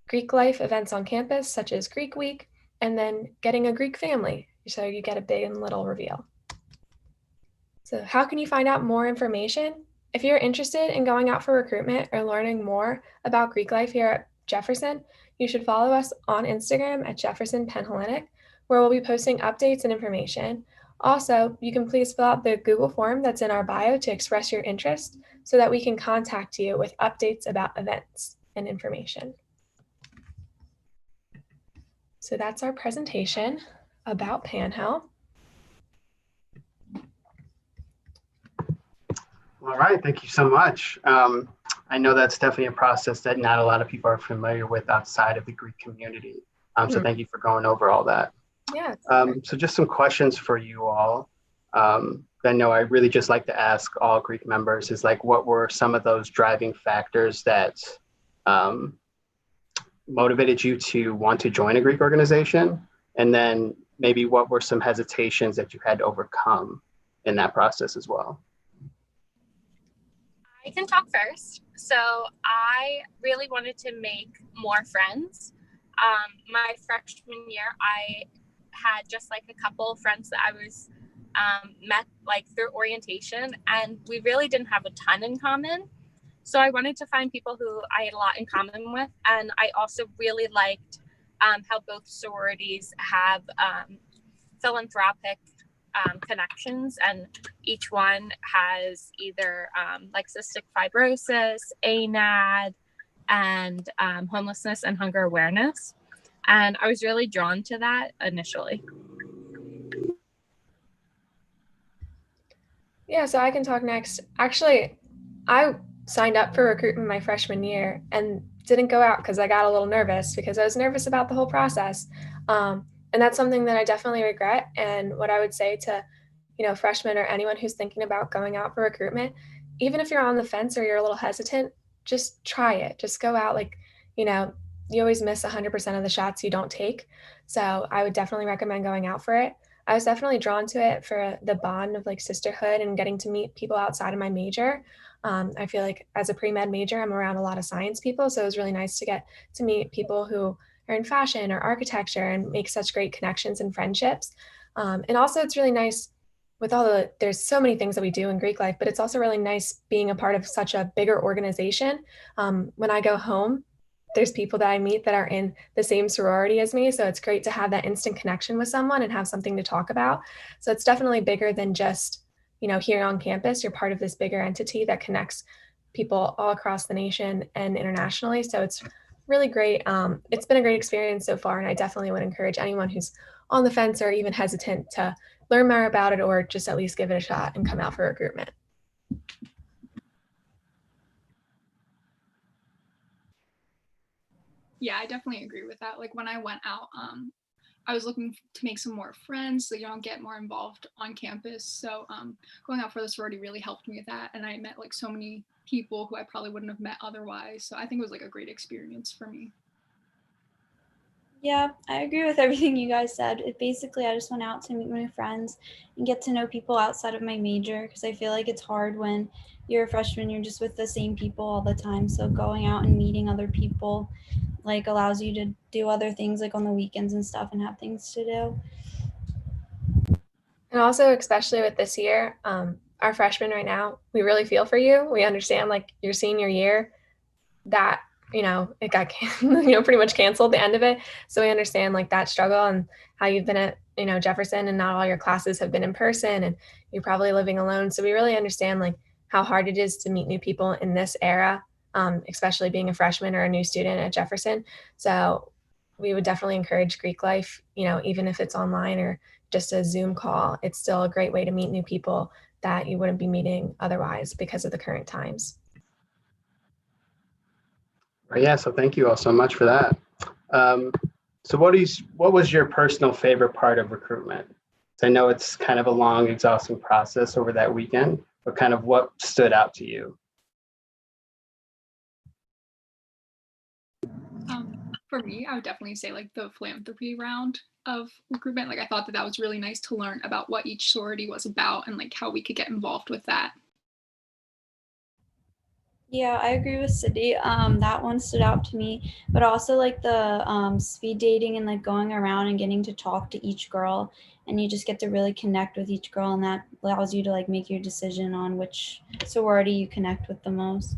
G: Greek life events on campus, such as Greek Week, and then getting a Greek family, so you get a big and little reveal. So how can you find out more information? If you're interested in going out for recruitment or learning more about Greek life here at Jefferson, you should follow us on Instagram at Jefferson Penn Hellenic, where we'll be posting updates and information. Also, you can please fill out the Google form that's in our bio to express your interest so that we can contact you with updates about events and information. So that's our presentation about PanHel.
B: All right, thank you so much. I know that's definitely a process that not a lot of people are familiar with outside of the Greek community. So thank you for going over all that.
G: Yeah.
B: So just some questions for you all. I know I really just like to ask all Greek members is like, what were some of those driving factors that motivated you to want to join a Greek organization? And then maybe what were some hesitations that you had to overcome in that process as well?
M: I can talk first. So I really wanted to make more friends. My freshman year, I had just like a couple of friends that I was met like through orientation, and we really didn't have a ton in common. So I wanted to find people who I had a lot in common with. And I also really liked how both sororities have philanthropic connections, and each one has either like cystic fibrosis, ANAD, and homelessness and hunger awareness. And I was really drawn to that initially.
G: Yeah, so I can talk next. Actually, I signed up for recruitment my freshman year and didn't go out because I got a little nervous because I was nervous about the whole process. And that's something that I definitely regret. And what I would say to, freshmen or anyone who's thinking about going out for recruitment, even if you're on the fence or you're a little hesitant, just try it. Just go out. You always miss 100% of the shots you don't take. So I would definitely recommend going out for it. I was definitely drawn to it for the bond of like sisterhood and getting to meet people outside of my major. I feel like as a pre-med major, I'm around a lot of science people. So it was really nice to get to meet people who are in fashion or architecture and make such great connections and friendships. And also it's really nice with there's so many things that we do in Greek life, but it's also really nice being a part of such a bigger organization. When I go home, there's people that I meet that are in the same sorority as me. So it's great to have that instant connection with someone and have something to talk about. So it's definitely bigger than just, here on campus. You're part of this bigger entity that connects people all across the nation and internationally. So it's really great. It's been a great experience so far. And I definitely would encourage anyone who's on the fence or even hesitant to learn more about it or just at least give it a shot and come out for recruitment.
N: Yeah, I definitely agree with that. Like when I went out, I was looking to make some more friends, so get more involved on campus. So going out for the sorority really helped me with that, and I met like so many people who I probably wouldn't have met otherwise. So I think it was like a great experience for me.
O: Yeah, I agree with everything you guys said. Basically, I just went out to meet my friends and get to know people outside of my major, because I feel like it's hard when you're a freshman, you're just with the same people all the time. So going out and meeting other people like allows you to do other things like on the weekends and stuff and have things to do.
G: And also, especially with this year, our freshmen right now, we really feel for you. We understand like your senior year that, it got, pretty much canceled the end of it. So we understand like that struggle and how you've been at, Jefferson, and not all your classes have been in person and you're probably living alone. So we really understand like how hard it is to meet new people in this era, especially being a freshman or a new student at Jefferson. So we would definitely encourage Greek life, even if it's online or just a Zoom call. It's still a great way to meet new people that you wouldn't be meeting otherwise because of the current times.
B: Yeah, so thank you all so much for that. So what was your personal favorite part of recruitment? I know it's kind of a long, exhausting process over that weekend, but kind of what stood out to you?
N: For me, I would definitely say like the philanthropy round of recruitment. Like I thought that was really nice to learn about what each sorority was about and like how we could get involved with that.
O: Yeah, I agree with Cindy. That one stood out to me, but also like the speed dating and like going around and getting to talk to each girl, and you just get to really connect with each girl, and that allows you to like make your decision on which sorority you connect with the most.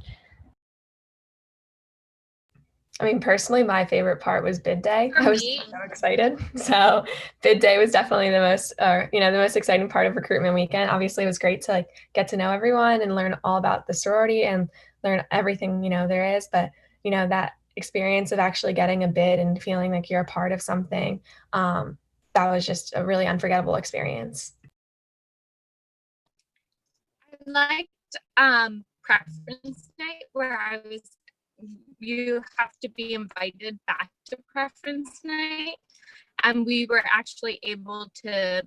G: I mean, personally, my favorite part was bid day. I was so excited. So bid day was definitely the most exciting part of recruitment weekend. Obviously, it was great to like get to know everyone and learn all about the sorority and learn everything, there is. But, that experience of actually getting a bid and feeling like you're a part of something, that was just a really unforgettable experience.
M: I liked preference night, where you have to be invited back to preference night, and we were actually able to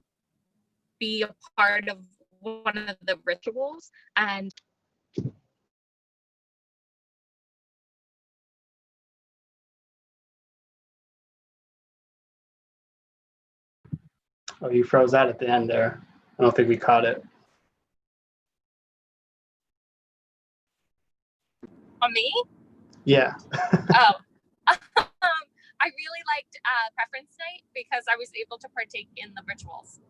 M: be a part of one of the rituals. And
B: Oh, you froze out at the end there. I don't think we caught it.
M: on me?
B: Yeah.
M: Oh. I really liked preference night because I was able to partake in the rituals.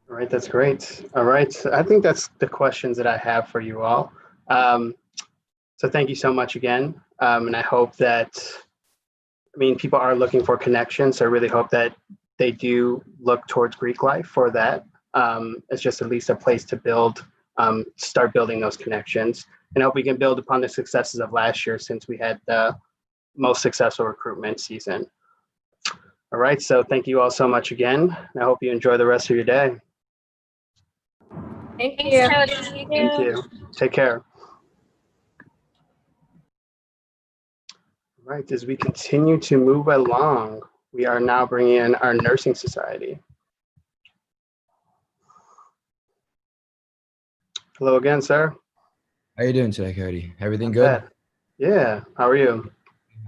B: All right, that's great. All right, so I think that's the questions that I have for you all. So thank you so much again. And I hope that, people are looking for connections. So I really hope that they do look towards Greek life for that. It's just at least a place to build, start building those connections. And I hope we can build upon the successes of last year, since we had the most successful recruitment season. All right, so thank you all so much again. I hope you enjoy the rest of your day.
G: Thank you.
O: Thank
B: Thank you. Take care. All right, as we continue to move along, we are now bringing in our nursing society. Hello again, sir.
P: How you doing today, Cody? Everything
B: Not
P: good?
B: bad. Yeah, how are you?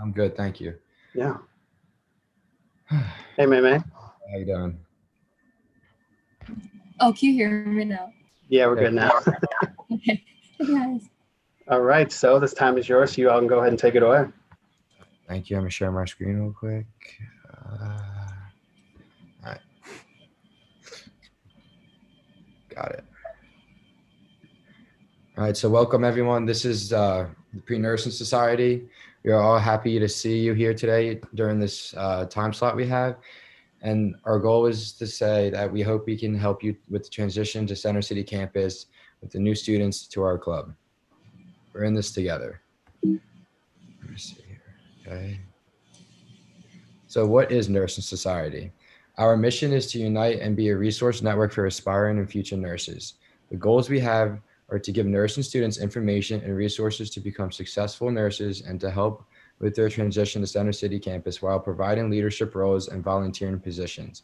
P: I'm good, thank you.
B: Yeah. Hey, May.
P: How you doing?
Q: Oh, can you hear me now?
B: Yeah, we're good now.
Q: Okay. Hey, guys.
B: All right, so this time is yours. So you all can go ahead and take it away.
P: Thank you. I'm gonna share my screen real quick. All right. Got it. All right, so welcome everyone. This is the Pre-Nursing Society. We are all happy to see you here today during this time slot we have. And our goal is to say that we hope we can help you with the transition to Center City campus with the new students to our club. We're in this together. Let me see here, okay. So what is Nursing Society? Our mission is to unite and be a resource network for aspiring and future nurses. The goals we have are to give nursing students information and resources to become successful nurses and to help with their transition to Center City campus while providing leadership roles and volunteering positions.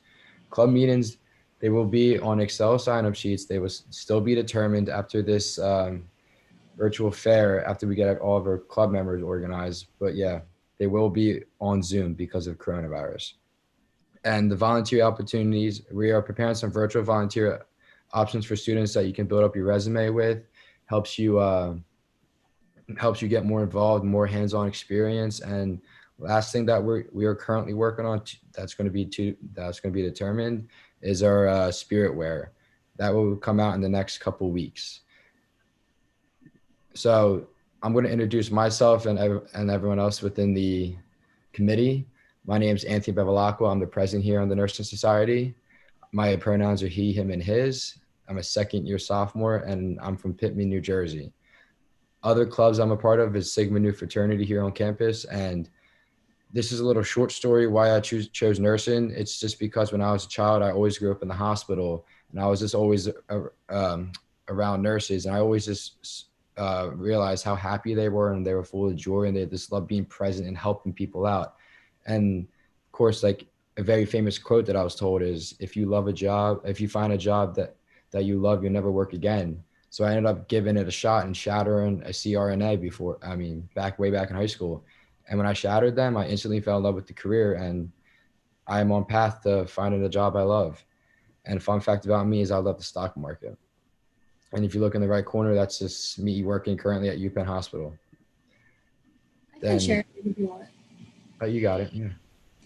P: Club meetings, they will be on Excel sign-up sheets. They will still be determined after this virtual fair, after we get all of our club members organized. But yeah, they will be on Zoom because of coronavirus. And the volunteer opportunities, we are preparing some virtual volunteer options for students that you can build up your resume with, helps you get more involved, more hands-on experience. And last thing that we are currently working on that's going to be determined is our spirit wear that will come out in the next couple weeks. So I'm going to introduce myself and everyone else within the committee. My name is Anthony Bevilacqua. I'm the president here on the Nursing Society. My pronouns are he, him, and his. I'm a second-year sophomore, and I'm from Pitman, New Jersey. Other clubs I'm a part of is Sigma Nu fraternity here on campus. And this is a little short story why I chose nursing. It's just because when I was a child, I always grew up in the hospital, and I was just always around nurses. And I always just realized how happy they were, and they were full of joy, and they just loved being present and helping people out. And of course, like a very famous quote that I was told is, if you find a job that you love, you'll never work again. So I ended up giving it a shot and shattering a CRNA way back in high school. And when I shattered them, I instantly fell in love with the career, and I am on path to finding a job I love. And fun fact about me is I love the stock market. And if you look in the right corner, that's just me working currently at UPenn Hospital.
Q: I can share if you want.
P: Oh, you got it. Yeah.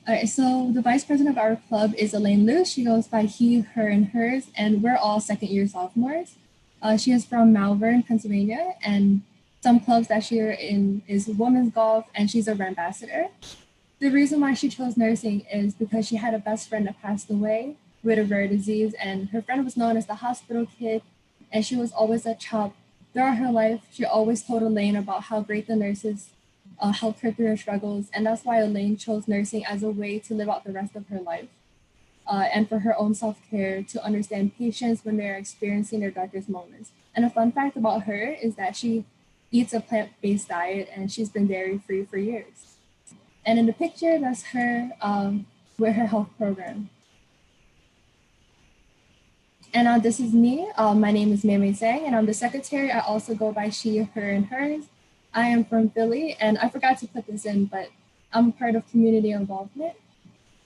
Q: All right, so the vice president of our club is Elaine Liu. She goes by he, her, and hers, and we're all second-year sophomores. She is from Malvern, Pennsylvania, and some clubs that she's in is women's golf, and she's a ambassador. The reason why she chose nursing is because she had a best friend that passed away with a rare disease, and her friend was known as the hospital kid, and she was always a child. Throughout her life, she always told Elaine about how great the nurses helped her through her struggles, and that's why Elaine chose nursing as a way to live out the rest of her life. And for her own self-care, to understand patients when they're experiencing their darkest moments. And a fun fact about her is that she eats a plant-based diet, and she's been dairy-free for years. And in the picture, that's her with her health program. And this is me. My name is Mei Zhang, and I'm the secretary. I also go by she, her, and hers. I am from Philly, and I forgot to put this in, but I'm part of community involvement.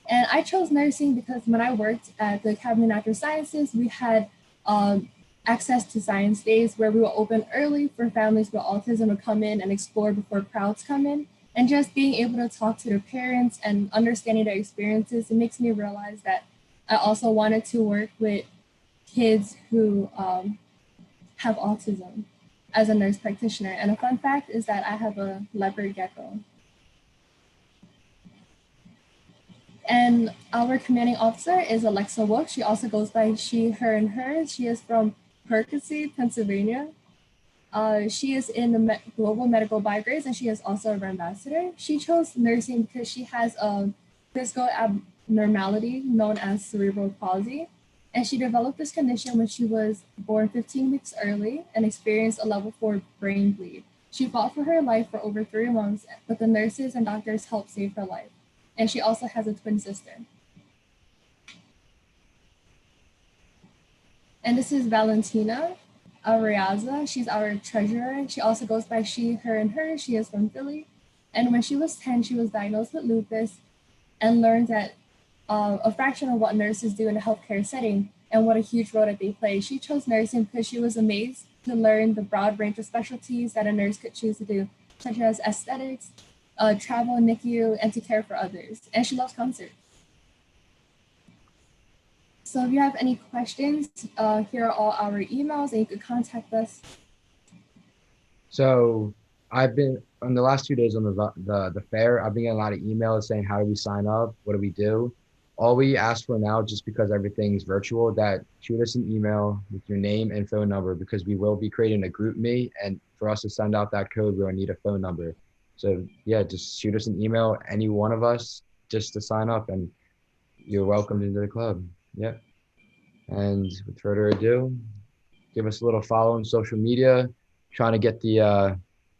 Q: And I chose nursing because when I worked at the Academy of Natural Sciences, we had access to science days where we were open early for families with autism to come in and explore before crowds come in. And just being able to talk to their parents and understanding their experiences, it makes me realize that I also wanted to work with kids who have autism as a nurse practitioner. And a fun fact is that I have a leopard gecko. And our commanding officer is Alexa Wolf. She also goes by she, her, and hers. She is from Percy, Pennsylvania. She is in the Global Medical Biographs, and she is also an ambassador. She chose nursing because she has a physical abnormality known as cerebral palsy. And she developed this condition when she was born 15 weeks early and experienced a level 4 brain bleed. She fought for her life for over 3 months, but the nurses and doctors helped save her life. And she also has a twin sister. And this is Valentina Ariaza. She's our treasurer. She also goes by she, her, and her. She is from Philly. And when she was 10, she was diagnosed with lupus and learned that a fraction of what nurses do in a healthcare setting and what a huge role that they play. She chose nursing because she was amazed to learn the broad range of specialties that a nurse could choose to do, such as aesthetics, travel in NICU, and to care for others. And she loves concerts. So if you have any questions, here are all our emails, and you could contact us.
P: So I've been, on the last 2 days on the fair, I've been getting a lot of emails saying, how do we sign up? What do we do? All we ask for now, just because everything's virtual, that shoot us an email with your name and phone number, because we will be creating a group me, and for us to send out that code, we'll need a phone number. So yeah, just shoot us an email, any one of us, just to sign up, and you're welcomed into the club. Yep. And with further ado, give us a little follow on social media. Trying to get the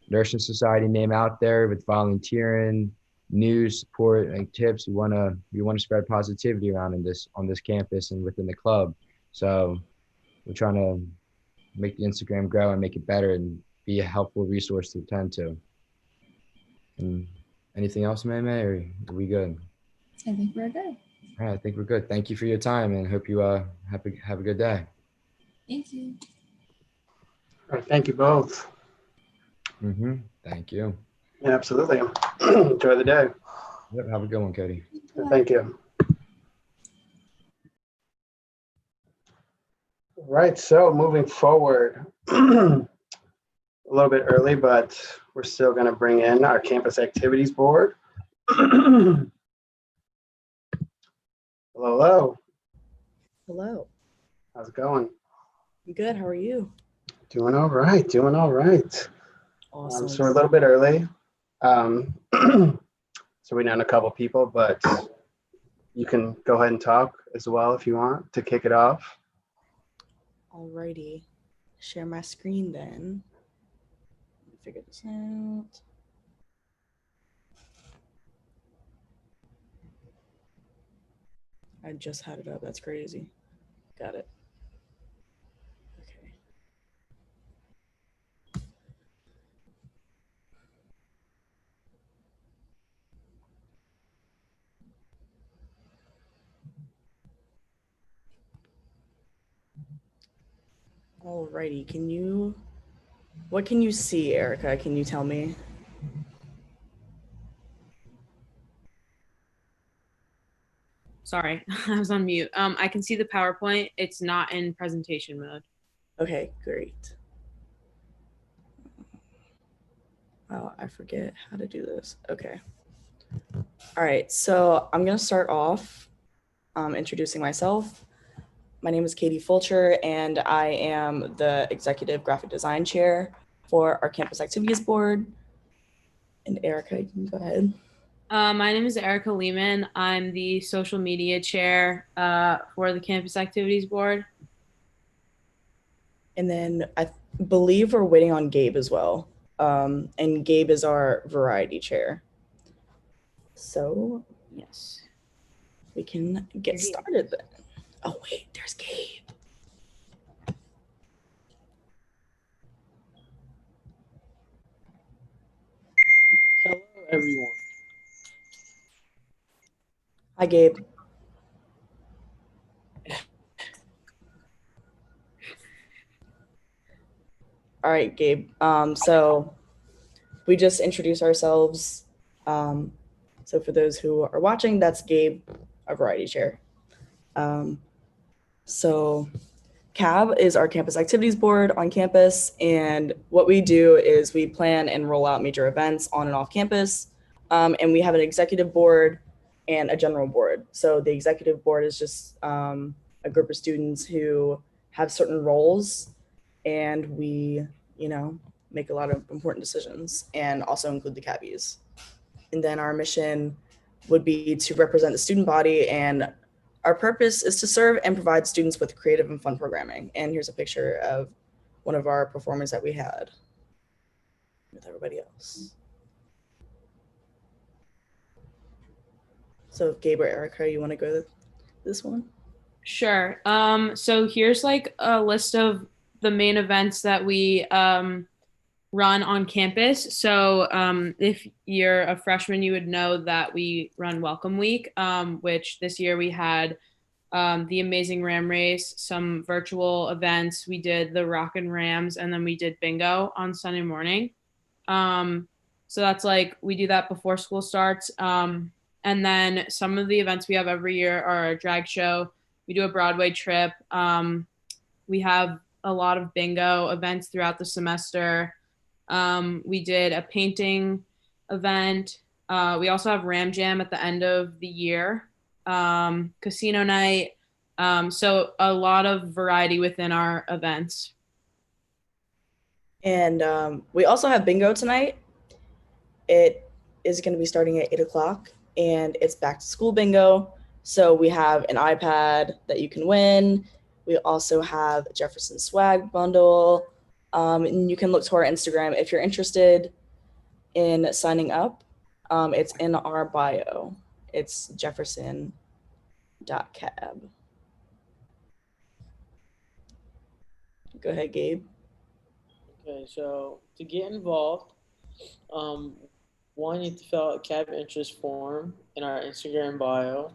P: Nursing Society name out there with volunteering, news, support, and tips. We want to spread positivity around on this campus and within the club. So we're trying to make the Instagram grow and make it better and be a helpful resource to attend to. And anything else, May, or are we good?
Q: I think we're good.
P: All right, I think we're good. Thank you for your time and hope you have a good day.
Q: Thank you.
B: All right, thank you both.
P: Thank you.
B: Yeah, absolutely. Enjoy the day.
P: Yep, have a good one, Cody.
B: Thank you. Right, so moving forward, a little bit early, but we're still going to bring in our campus activities board. Hello, hello.
R: Hello.
B: How's it going?
R: Good. How are you?
B: Doing all right. Doing all right.
R: Awesome.
B: So we're a little bit early. So we know a couple people, but you can go ahead and talk as well if you want to kick it off.
R: Alrighty. Share my screen then. Let me figure this out. I just had it up. That's crazy. Got it. Okay. Alrighty. What can you see, Erica? Can you tell me?
S: Sorry, I was on mute. I can see the PowerPoint. It's not in presentation mode.
R: Okay, great. Oh, I forget how to do this. Okay. All right, so I'm gonna start off introducing myself. My name is Katie Fulcher, and I am the Executive Graphic Design Chair for our Campus Activities Board. And Erica, you can go ahead.
S: My name is Erica Lehman. I'm the Social Media Chair for the Campus Activities Board.
R: And then I believe we're waiting on Gabe as well. And Gabe is our Variety Chair. So, yes, we can get started then. Oh, wait, there's Gabe.
B: Hello, everyone.
R: Hi, Gabe. All right, Gabe. So we just introduced ourselves. So for those who are watching, that's Gabe, our Variety Chair. So CAB is our Campus Activities Board on campus, and what we do is we plan and roll out major events on and off campus, and we have an executive board and a general board. So the executive board is just a group of students who have certain roles, and we, make a lot of important decisions and also include the cabbies. And then our mission would be to represent the student body, and our purpose is to serve and provide students with creative and fun programming. And here's a picture of one of our performers that we had with everybody else. So Gabe or Erica, you want to go to this one?
S: Sure. So here's like a list of the main events that we run on campus. So if you're a freshman, you would know that we run Welcome Week, which this year we had the Amazing Ram Race, some virtual events. We did the Rockin' Rams, and then we did bingo on Sunday morning. So that's like, we do that before school starts. And then some of the events we have every year are a drag show. We do a Broadway trip. We have a lot of bingo events throughout the semester. We did a painting event. We also have Ram Jam at the end of the year, casino night. So a lot of variety within our events.
R: And we also have bingo tonight. It is going to be starting at 8 o'clock, and it's back to school bingo. So we have an iPad that you can win. We also have Jefferson swag bundle. And you can look to our Instagram if you're interested in signing up. It's in our bio. It's jefferson.cab. Go ahead, Gabe.
T: Okay, so to get involved, one, you have to fill out a CAB interest form in our Instagram bio.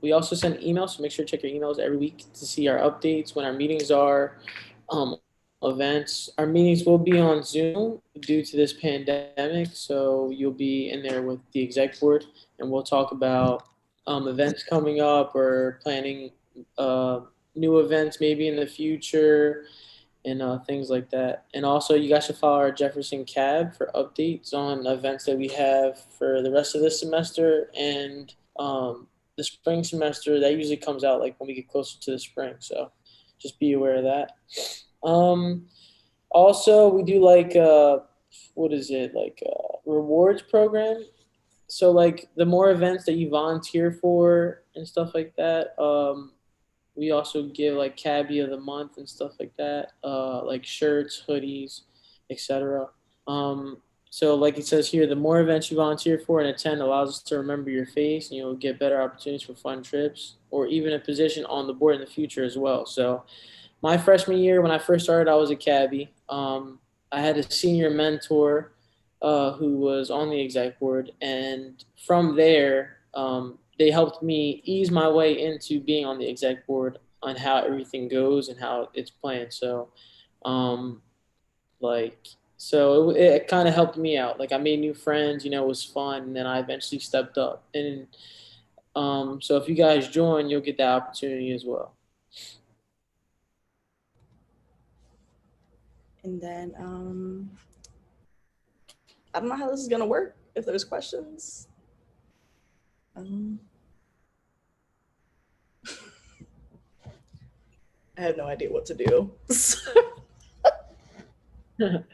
T: We also send emails, so make sure to check your emails every week to see our updates, when our meetings are, um, events. Our meetings will be on Zoom due to this pandemic, so you'll be in there with the exec board, and we'll talk about events coming up or planning new events maybe in the future and things like that. And also, you guys should follow our Jefferson Cab for updates on events that we have for the rest of this semester and the spring semester. That usually comes out like when we get closer to the spring. So just be aware of that. Also, we do like what is it like rewards program. So like the more events that you volunteer for and stuff like that. We also give like cabbie of the month and stuff like that, like shirts, hoodies, etc. So like it says here, the more events you volunteer for and attend allows us to remember your face, and you'll get better opportunities for fun trips or even a position on the board in the future as well. So my freshman year, when I first started, I was a cabbie. I had a senior mentor who was on the exec board, and from there, they helped me ease my way into being on the exec board on how everything goes and how it's planned. So, um, like, so it kind of helped me out. Like, I made new friends, it was fun, and then I eventually stepped up. And so if you guys join, you'll get that opportunity as well.
R: And then I don't know how this is gonna work. If there's questions. I have no idea what to do.
T: If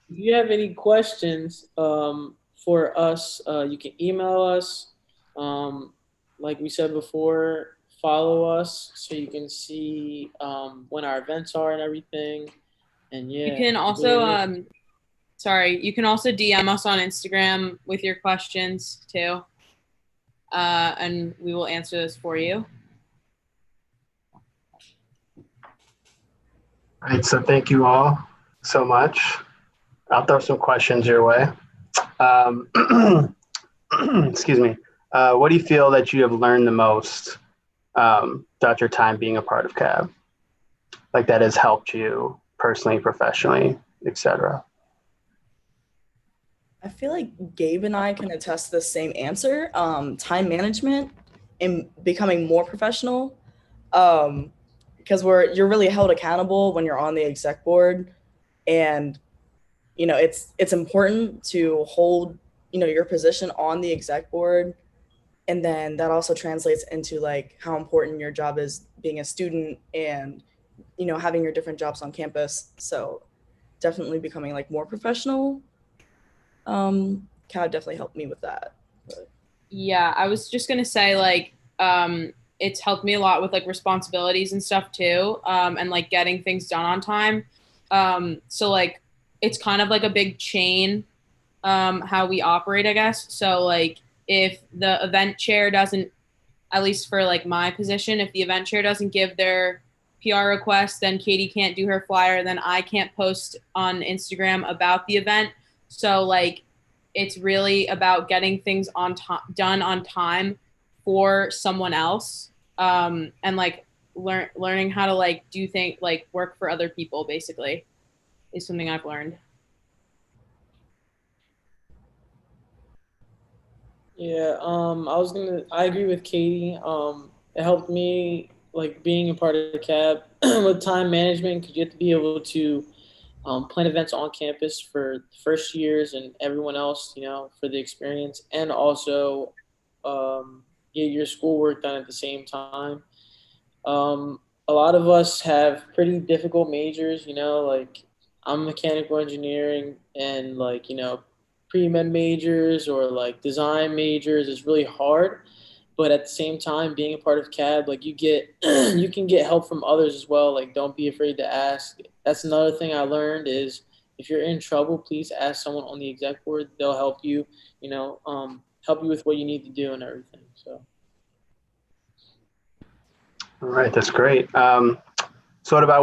T: you have any questions for us, you can email us. Like we said before, follow us so you can see when our events are and everything. And yeah.
S: You can also, you can also DM us on Instagram with your questions too. And we will answer those for you.
B: All right, so thank you all so much. I'll throw some questions your way. Excuse me. What do you feel that you have learned the most throughout your time being a part of CAB? Like that has helped you personally, professionally, etc.
R: I feel like Gabe and I can attest to the same answer. Time management and becoming more professional. Because you're really held accountable when you're on the exec board, and it's important to hold your position on the exec board, and then that also translates into like how important your job is being a student and having your different jobs on campus. So definitely becoming like more professional. CAD definitely helped me with that. But.
S: Yeah, I was just gonna say like it's helped me a lot with like responsibilities and stuff too, and like getting things done on time. So like it's kind of like a big chain how we operate, I guess. So like if the event chair doesn't, at least for like my position, if the event chair doesn't give their PR request, then Katie can't do her flyer, then I can't post on Instagram about the event. So like it's really about getting things done on time for someone else, and like learning how to like do things like work for other people basically is something I've learned.
T: Yeah, I agree with Katie. It helped me like being a part of the CAB with time management, because you have to be able to plan events on campus for first years and everyone else, for the experience, and also get your schoolwork done at the same time. A lot of us have pretty difficult majors, like I'm mechanical engineering, and like, pre-med majors or like design majors is really hard. but at the same time, being a part of CAB, like you get you can get help from others as well. Like don't be afraid to ask. That's another thing I learned is if you're in trouble, please ask someone on the exec board. They'll help you, help you with what you need to do and everything. So.
B: All right, that's great. So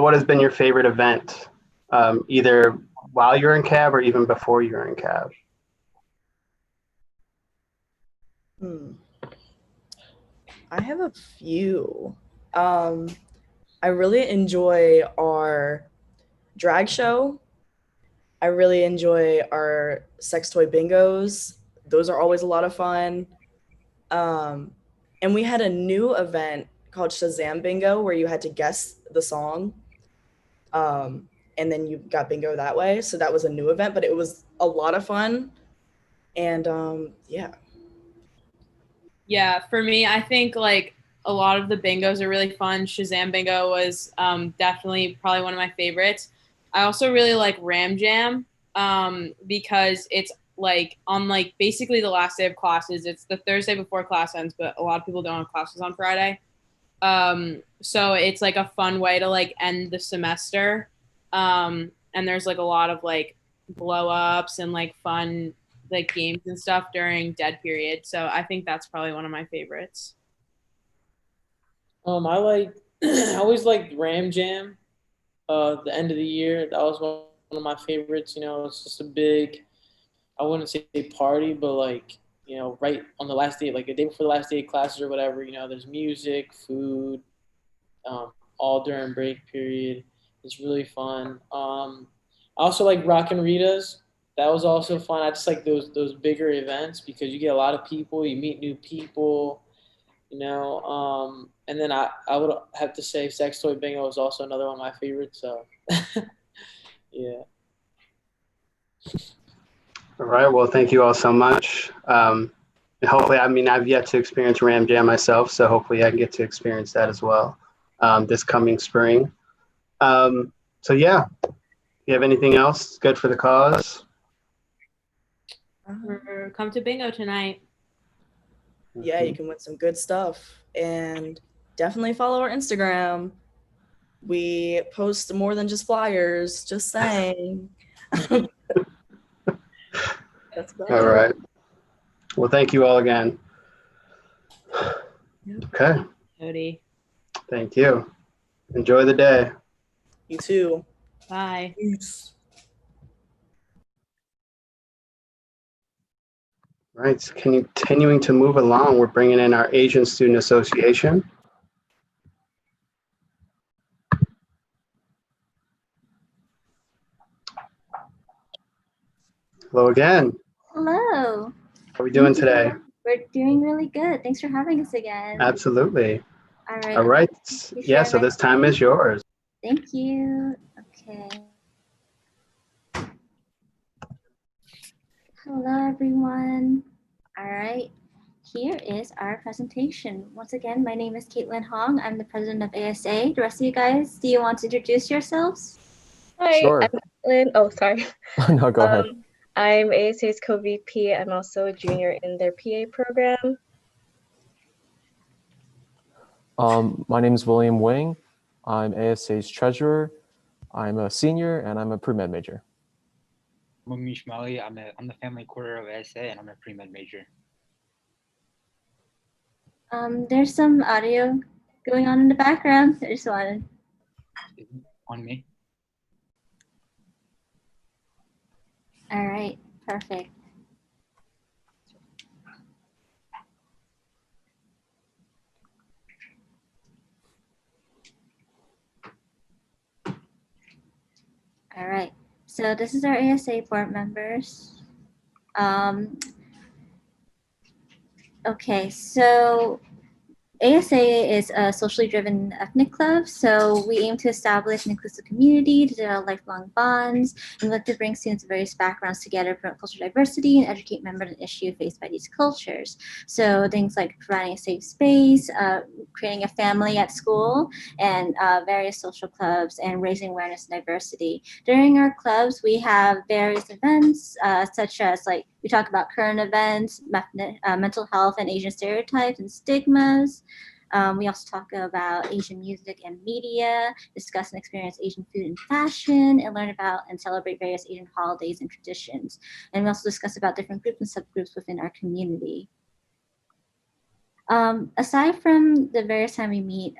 B: what has been your favorite event, either while you're in CAB or even before you're in CAB?
R: I have a few. I really enjoy our drag show. I really enjoy our sex toy bingos. Those are always a lot of fun. And we had a new event called Shazam Bingo where you had to guess the song. And then you got bingo that way. So that was a new event, but it was a lot of fun. And yeah.
S: Yeah, for me, I think like a lot of the bingos are really fun. Shazam Bingo was definitely probably one of my favorites. I also really like Ram Jam because it's like on like basically the last day of classes. It's the Thursday before class ends, but a lot of people don't have classes on Friday. So it's like a fun way to like end the semester. And there's like a lot of like blow ups and like fun like games and stuff during dead period. So I think that's probably one of my favorites.
T: I like I always liked Ram Jam. The end of the year, that was one of my favorites. It's just a big, I wouldn't say party, but like right on the last day, like the day before the last day of classes or whatever. There's music, food, all during break period. It's really fun. I also like Rockin' Rita's. That was also fun. I just like those bigger events because you get a lot of people, you meet new people, and then I would have to say Sex Toy Bingo was also another one of my favorites. So yeah.
B: All right, well, thank you all so much. And hopefully, I've yet to experience Ram Jam myself, so hopefully I can get to experience that as well this coming spring. So yeah, you have anything else good for the cause?
S: Come to bingo tonight.
R: Yeah, you can win some good stuff. And definitely follow our Instagram. We post more than just flyers, just saying. That's about
B: All
R: it.
B: right. Well, thank you all again. Okay.
S: Cody.
B: Thank you. Enjoy the day.
R: You too.
S: Bye.
R: Peace.
B: Right, so continuing to move along, we're bringing in our Asian Student Association. Hello again.
U: Hello.
B: How are we doing today?
U: We're doing really good. Thanks for having us again.
B: Absolutely.
U: All right.
B: All right.
U: You
B: Yeah,
U: share
B: so
U: my
B: this time is yours.
U: Thank you. Okay. Hello, everyone. All right. Here is our presentation. Once again, my name is Caitlin Hong. I'm the president of ASA. The rest of you guys, do you want to introduce yourselves?
V: Hi,
W: Sure.
V: I'm Lynn. Oh, sorry.
W: No, go ahead.
V: I'm ASA's co-VP. I'm also a junior in their PA program.
W: My name is William Wing. I'm ASA's treasurer. I'm a senior and I'm a pre-med major.
X: I'm Amish Mali. I'm the family quarter of ASA and I'm a pre-med major.
U: There's some audio going on in the background. I just wanted.
X: On me.
U: All right, perfect. All right, so this is our ASA board members. Okay, so ASA is a socially driven ethnic club, so we aim to establish an inclusive community to develop lifelong bonds, and look to bring students of various backgrounds together, promote cultural diversity, and educate members on issues faced by these cultures. So things like providing a safe space, creating a family at school, and various social clubs, and raising awareness and diversity. During our clubs, we have various events, such as We talk about current events, mental health and Asian stereotypes and stigmas. We also talk about Asian music and media, discuss and experience Asian food and fashion, and learn about and celebrate various Asian holidays and traditions. And we also discuss about different groups and subgroups within our community. Aside from the various time we meet,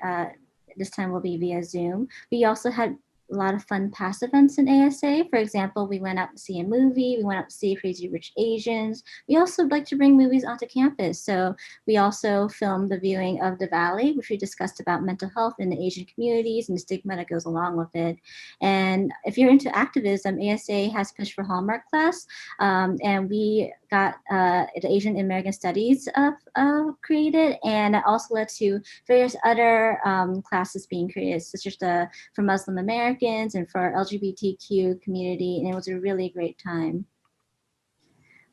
U: this time will be via Zoom, we also had a lot of fun past events in ASA. For example, we went out to see a movie, we went out to see Crazy Rich Asians. We also like to bring movies onto campus. So we also filmed the viewing of The Valley, which we discussed about mental health in the Asian communities and the stigma that goes along with it. And if you're into activism, ASA has Push for Hallmark class, and we got the Asian American Studies created, and it also led to various other classes being created, such as for Muslim Americans and for our LGBTQ community, and it was a really great time.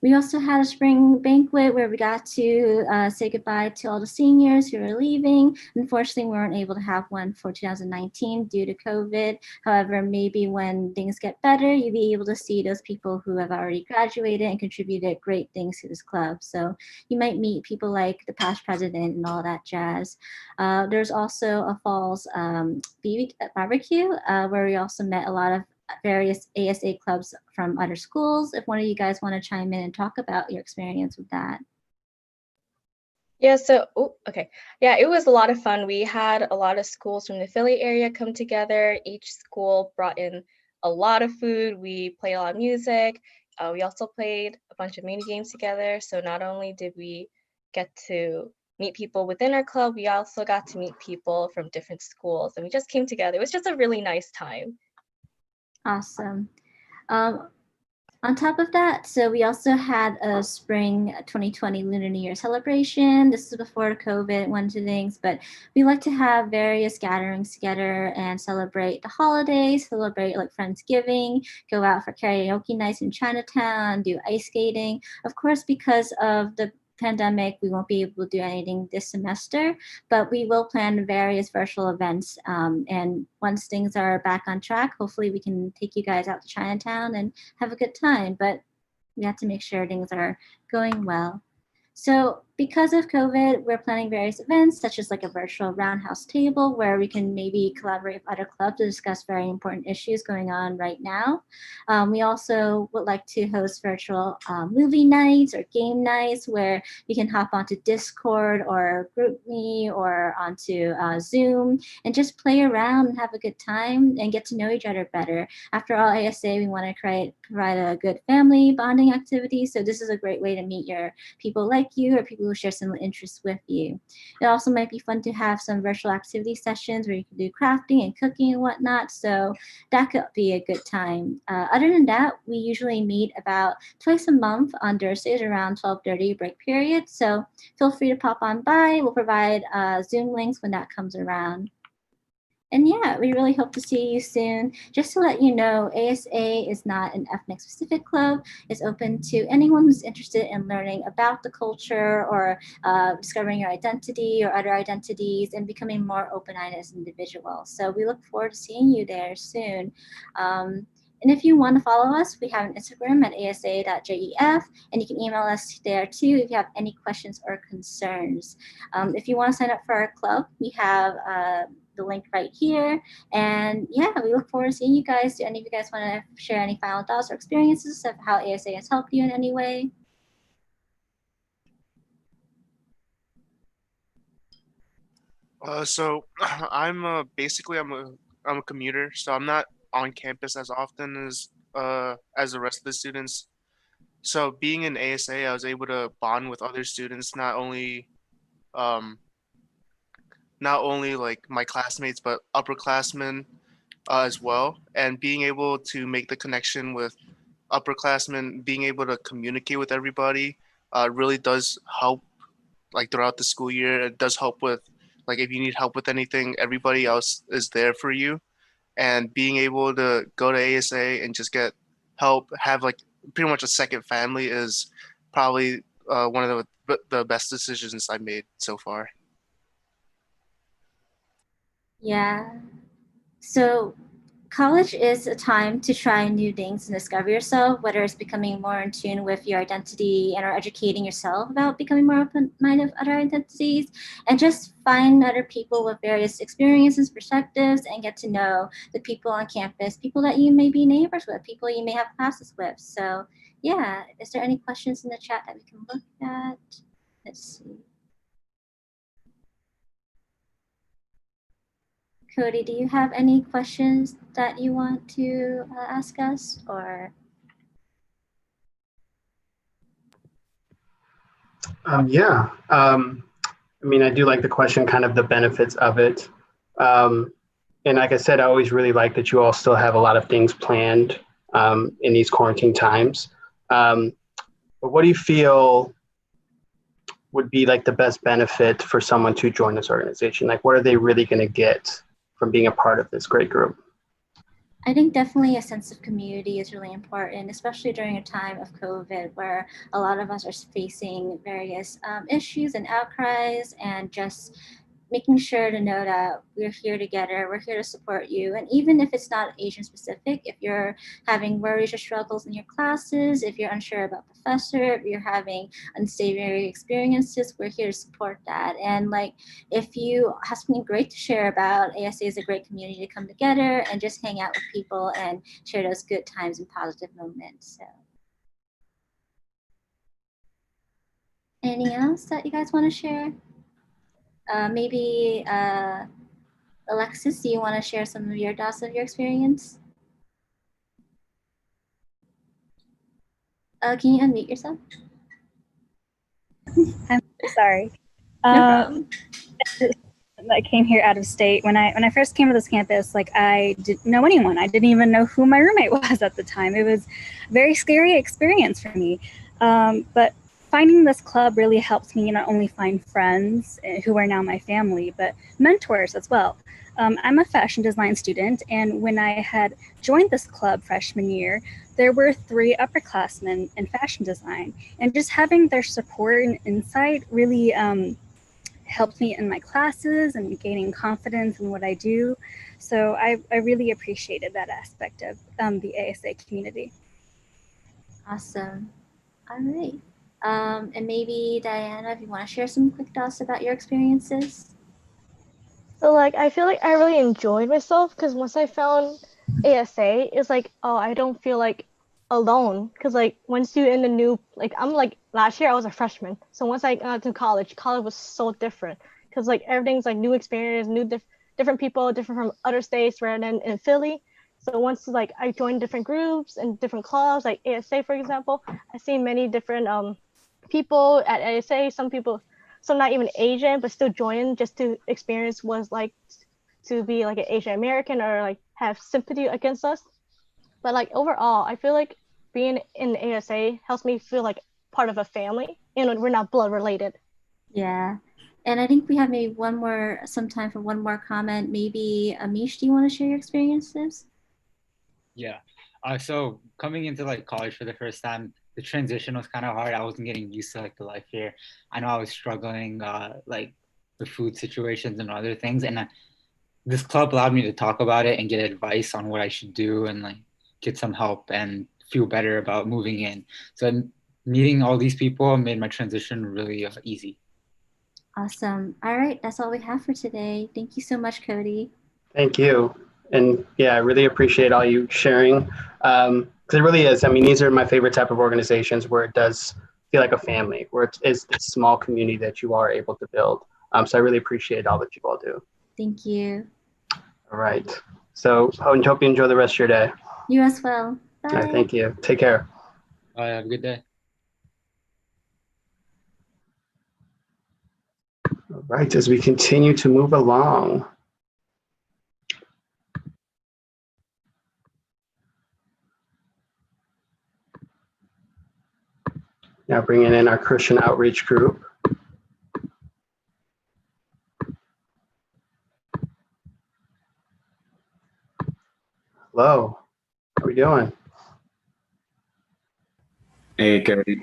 U: We also had a spring banquet where we got to say goodbye to all the seniors who were leaving. Unfortunately, we weren't able to have one for 2019 due to COVID. However, maybe when things get better, you'll be able to see those people who have already graduated and contributed great things to this club. So you might meet people like the past president and all that jazz. There's also a Falls barbecue where we also met a lot of various ASA clubs from other schools. If one of you guys want to chime in and talk about your experience with that.
V: Yeah, Yeah, it was a lot of fun. We had a lot of schools from the Philly area come together. Each school brought in a lot of food. We played a lot of music. We also played a bunch of mini games together. So not only did we get to meet people within our club, we also got to meet people from different schools, and we just came together. It was just a really nice time.
U: Awesome. On top of that, so we also had a spring 2020 Lunar New Year celebration. This is before COVID went to things, but we like to have various gatherings together and celebrate the holidays, celebrate like Friendsgiving, go out for karaoke nights in Chinatown, do ice skating. Of course, because of the pandemic, we won't be able to do anything this semester, but we will plan various virtual events. And once things are back on track, hopefully we can take you guys out to Chinatown and have a good time. But we have to make sure things are going well. So because of COVID, we're planning various events, such as like a virtual roundhouse table where we can maybe collaborate with other clubs to discuss very important issues going on right now. We also would like to host virtual movie nights or game nights where we can hop onto Discord or GroupMe or onto Zoom and just play around and have a good time and get to know each other better. After all, ASA, we want to provide a good family bonding activity. So this is a great way to meet your people like you or people who share similar interests with you. It also might be fun to have some virtual activity sessions where you can do crafting and cooking and whatnot. So that could be a good time. Other than that, we usually meet about twice a month on Thursdays around 12:30 break period. So feel free to pop on by. We'll provide Zoom links when that comes around. And yeah, we really hope to see you soon. Just to let you know, ASA is not an ethnic specific club. It's open to anyone who's interested in learning about the culture or discovering your identity or other identities and becoming more open-minded as individuals. So we look forward to seeing you there soon. And if you want to follow us, we have an Instagram at asa.jef, and you can email us there too if you have any questions or concerns. If you want to sign up for our club, we have the link right here. And yeah, we look forward to seeing you guys. Do any of you guys want to share any final thoughts or experiences of how ASA has helped you in any way?
C: So I'm basically I'm a commuter, so I'm not on campus as often as the rest of the students. So being in ASA, I was able to bond with other students, um not only like my classmates, but upperclassmen as well. And being able to make the connection with upperclassmen, being able to communicate with everybody, really does help. Like throughout the school year, it does help with like if you need help with anything, everybody else is there for you. And being able to go to ASA and just get help, have like pretty much a second family is probably one of the best decisions I made so far.
U: Yeah. So college is a time to try new things and discover yourself, whether it's becoming more in tune with your identity and or educating yourself about becoming more open-minded of other identities, and just find other people with various experiences, perspectives, and get to know the people on campus, people that you may be neighbors with, people you may have classes with. So yeah, is there any questions in the chat that we can look at? Let's see. Cody, do you have any questions that you want to ask us, or?
B: Yeah. I mean, I do like the question, kind of the benefits of it. And like I said, I always really like that you all still have a lot of things planned in these quarantine times. But what do you feel would be like the best benefit for someone to join this organization? Like, what are they really going to get from being a part of this great group?
U: I think definitely a sense of community is really important, especially during a time of COVID where a lot of us are facing various issues and outcries, and just making sure to know that we're here together, we're here to support you. And even if it's not Asian specific, if you're having worries or struggles in your classes, if you're unsure about professor, if you're having unsavory experiences, we're here to support that. And like, if you have something great to share about, ASA is a great community to come together and just hang out with people and share those good times and positive moments. So anything else that you guys want to share? Maybe Alexis, do you want to share some of your thoughts of your experience? Can you unmute yourself?
D: I'm sorry.
U: No
D: I came here out of state. When I first came to this campus, like I didn't know anyone. I didn't even know who my roommate was at the time. It was a very scary experience for me. But finding this club really helped me not only find friends who are now my family, but mentors as well. I'm a fashion design student, and when I had joined this club freshman year, there were 3 upperclassmen in fashion design, and just having their support and insight really helped me in my classes and gaining confidence in what I do. So I really appreciated that aspect of the ASA community.
U: Awesome. All right. And maybe Diana, if you want to share some quick thoughts about your experiences.
E: So like I feel like I really enjoyed myself because once I found ASA, it's like, oh, I don't feel like alone, because like once you're in the new, like I'm like last year I was a freshman, so once I got to college was so different because like everything's like new experience, new different people, different from other states rather than in Philly. So once like I joined different groups and different clubs, like ASA for example, I see many different people at ASA, some not even Asian, but still join just to experience what it's like to be like an Asian American or like have sympathy against us. But like overall, I feel like being in ASA helps me feel like part of a family, and we're not blood related.
U: Yeah. And I think we have maybe some time for one more comment. Maybe Amish, do you want to share your experiences?
X: Yeah. So coming into like college for the first time, the transition was kind of hard. I wasn't getting used to like the life here. I know I was struggling like the food situations and other things, and this club allowed me to talk about it and get advice on what I should do and like get some help and feel better about moving in. So meeting all these people made my transition really easy.
U: Awesome. All right, that's all we have for today. Thank you so much, Cody.
B: Thank you. And yeah, I really appreciate all you sharing. Because it really is. I mean, these are my favorite type of organizations where it does feel like a family, where it's this small community that you are able to build. So I really appreciate all that you all do.
U: Thank you.
B: All right. So I hope you enjoy the rest of your day.
U: You as well. Bye.
B: All right, thank you. Take care.
X: Bye. Have a good day.
B: All right, as we continue to move along. Now bringing in our Christian outreach group. Hello, how are we doing?
F: Hey, Cody.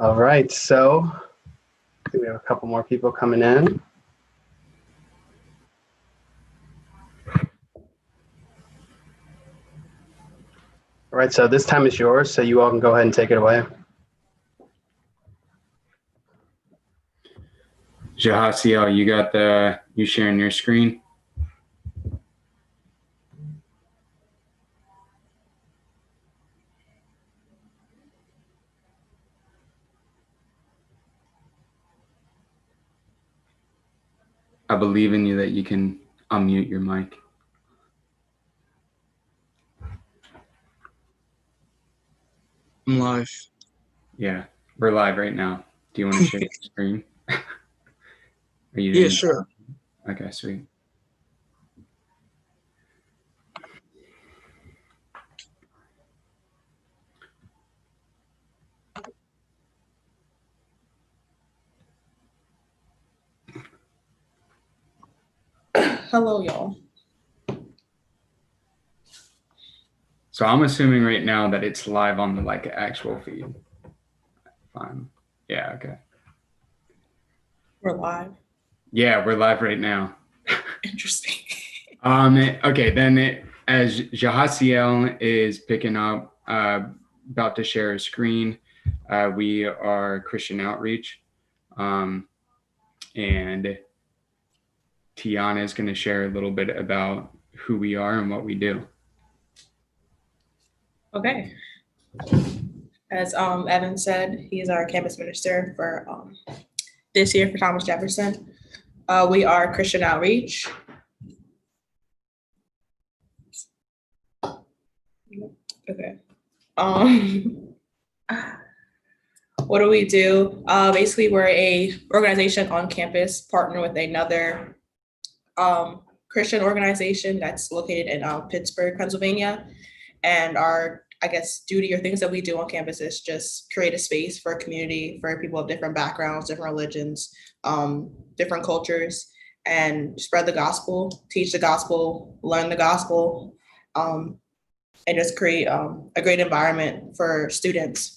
B: All right, so I think we have a couple more people coming in. All right, so this time is yours, so you all can go ahead and take it away.
F: Jahasiel, you sharing your screen? I believe in you that you can unmute your mic.
H: I'm live.
F: Yeah, we're live right now. Do you want to share your screen? Are you
H: Yeah, sure.
F: Okay, sweet.
R: Hello, y'all.
F: So I'm assuming right now that it's live on the actual feed. Fine. Yeah, okay.
R: We're live.
F: Yeah, we're live right now.
R: Interesting.
F: Okay, then as Jahasiel is picking up, about to share a screen, we are Christian Outreach, and Tiana is going to share a little bit about who we are and what we do.
R: Okay. As Evan said, he's our campus minister for this year for Thomas Jefferson. We are Christian Outreach. Okay. What do we do? Basically, we're a organization on campus, partner with another Christian organization that's located in Pittsburgh, Pennsylvania. And our, I guess, duty or things that we do on campus is just create a space for a community for people of different backgrounds, different religions, different cultures, and spread the gospel, teach the gospel, learn the gospel, and just create a great environment for students.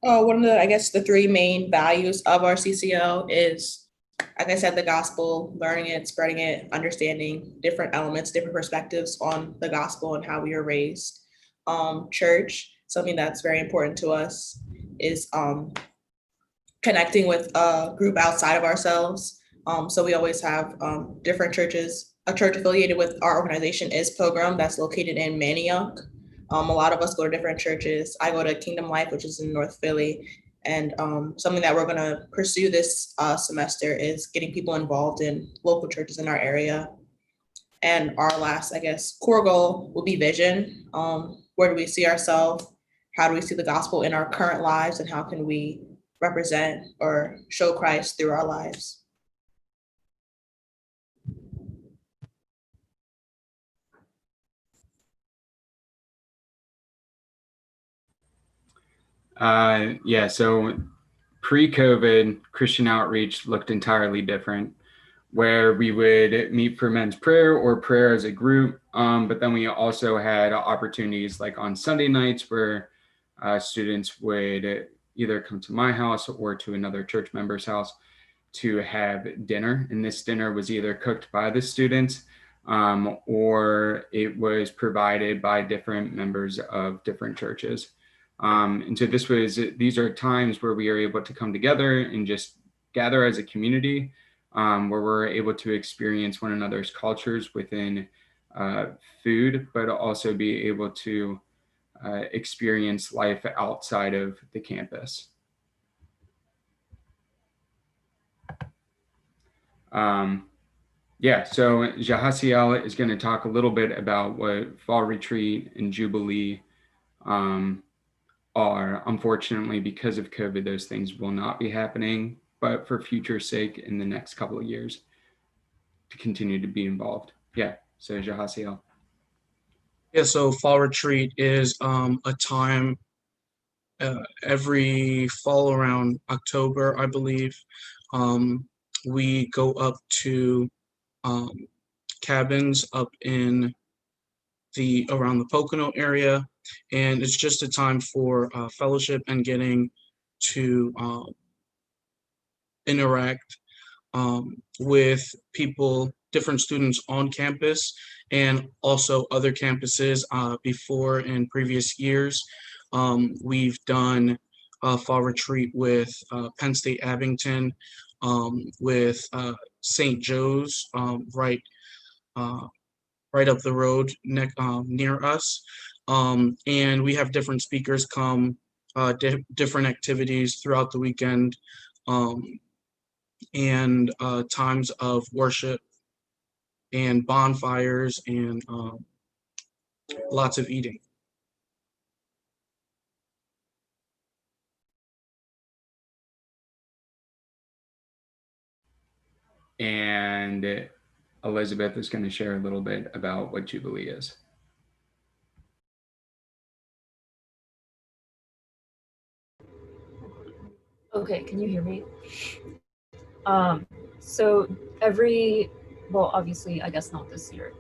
R: One of the, I guess, the three main values of our CCO is, like I said, the gospel, learning it, spreading it, understanding different elements, different perspectives on the gospel and how we are raised. Church, something that's very important to us is connecting with a group outside of ourselves. So we always have different churches. A church affiliated with our organization is Pilgrim, that's located in Manioc. A lot of us go to different churches. I go to Kingdom Life, which is in North Philly. And something that we're gonna pursue this semester is getting people involved in local churches in our area. And our last, I guess, core goal will be vision. Where do we see ourselves? How do we see the gospel in our current lives? And how can we represent or show Christ through our lives?
F: Yeah, so pre-COVID, Christian Outreach looked entirely different, where we would meet for men's prayer or prayer as a group. But then we also had opportunities like on Sunday nights where students would either come to my house or to another church member's house to have dinner. And this dinner was either cooked by the students or it was provided by different members of different churches. And so these are times where we are able to come together and just gather as a community, where we're able to experience one another's cultures within food, but also be able to experience life outside of the campus. Yeah, so Jahasiel is going to talk a little bit about what Fall Retreat and Jubilee are. Unfortunately, because of COVID, those things will not be happening, but for future sake in the next couple of years to continue to be involved. Yeah, so Jahasiel.
H: Yeah, so Fall Retreat is a time every fall around October, I believe. We go up to cabins up in around the Pocono area, and it's just a time for fellowship and getting to interact with people, different students on campus, and also other campuses. Before in previous years, we've done a fall retreat with Penn State Abington, with St. Joe's, right up the road near us. And we have different speakers come, different activities throughout the weekend, and times of worship and bonfires and lots of eating.
F: And Elizabeth is going to share a little bit about what Jubilee is.
A: Okay, can you hear me? So well, obviously, I guess not this year,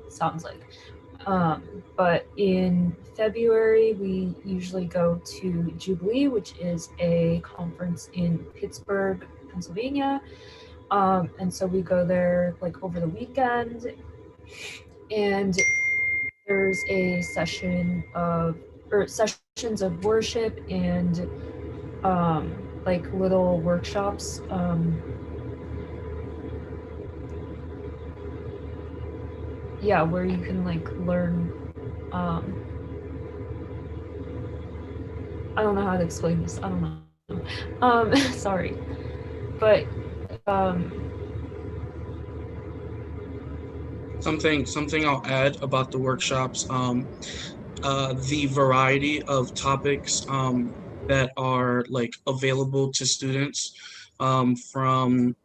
A: sounds like. But in February, we usually go to Jubilee, which is a conference in Pittsburgh, Pennsylvania. And so we go there like over the weekend, and there's a sessions of worship and like little workshops. Yeah, where you can like learn. I don't know how to explain this. I don't know. Sorry, but
H: Something I'll add about the workshops, the variety of topics that are like available to students, from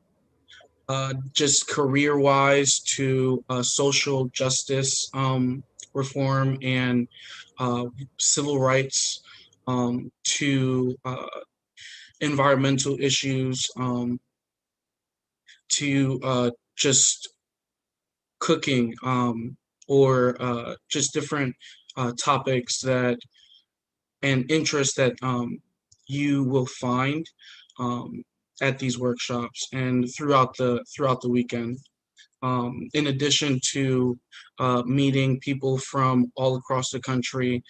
H: just career-wise to social justice reform and civil rights, to environmental issues, to just cooking, or just different topics that and interests that you will find at these workshops and throughout the weekend. In addition to meeting people from all across the country,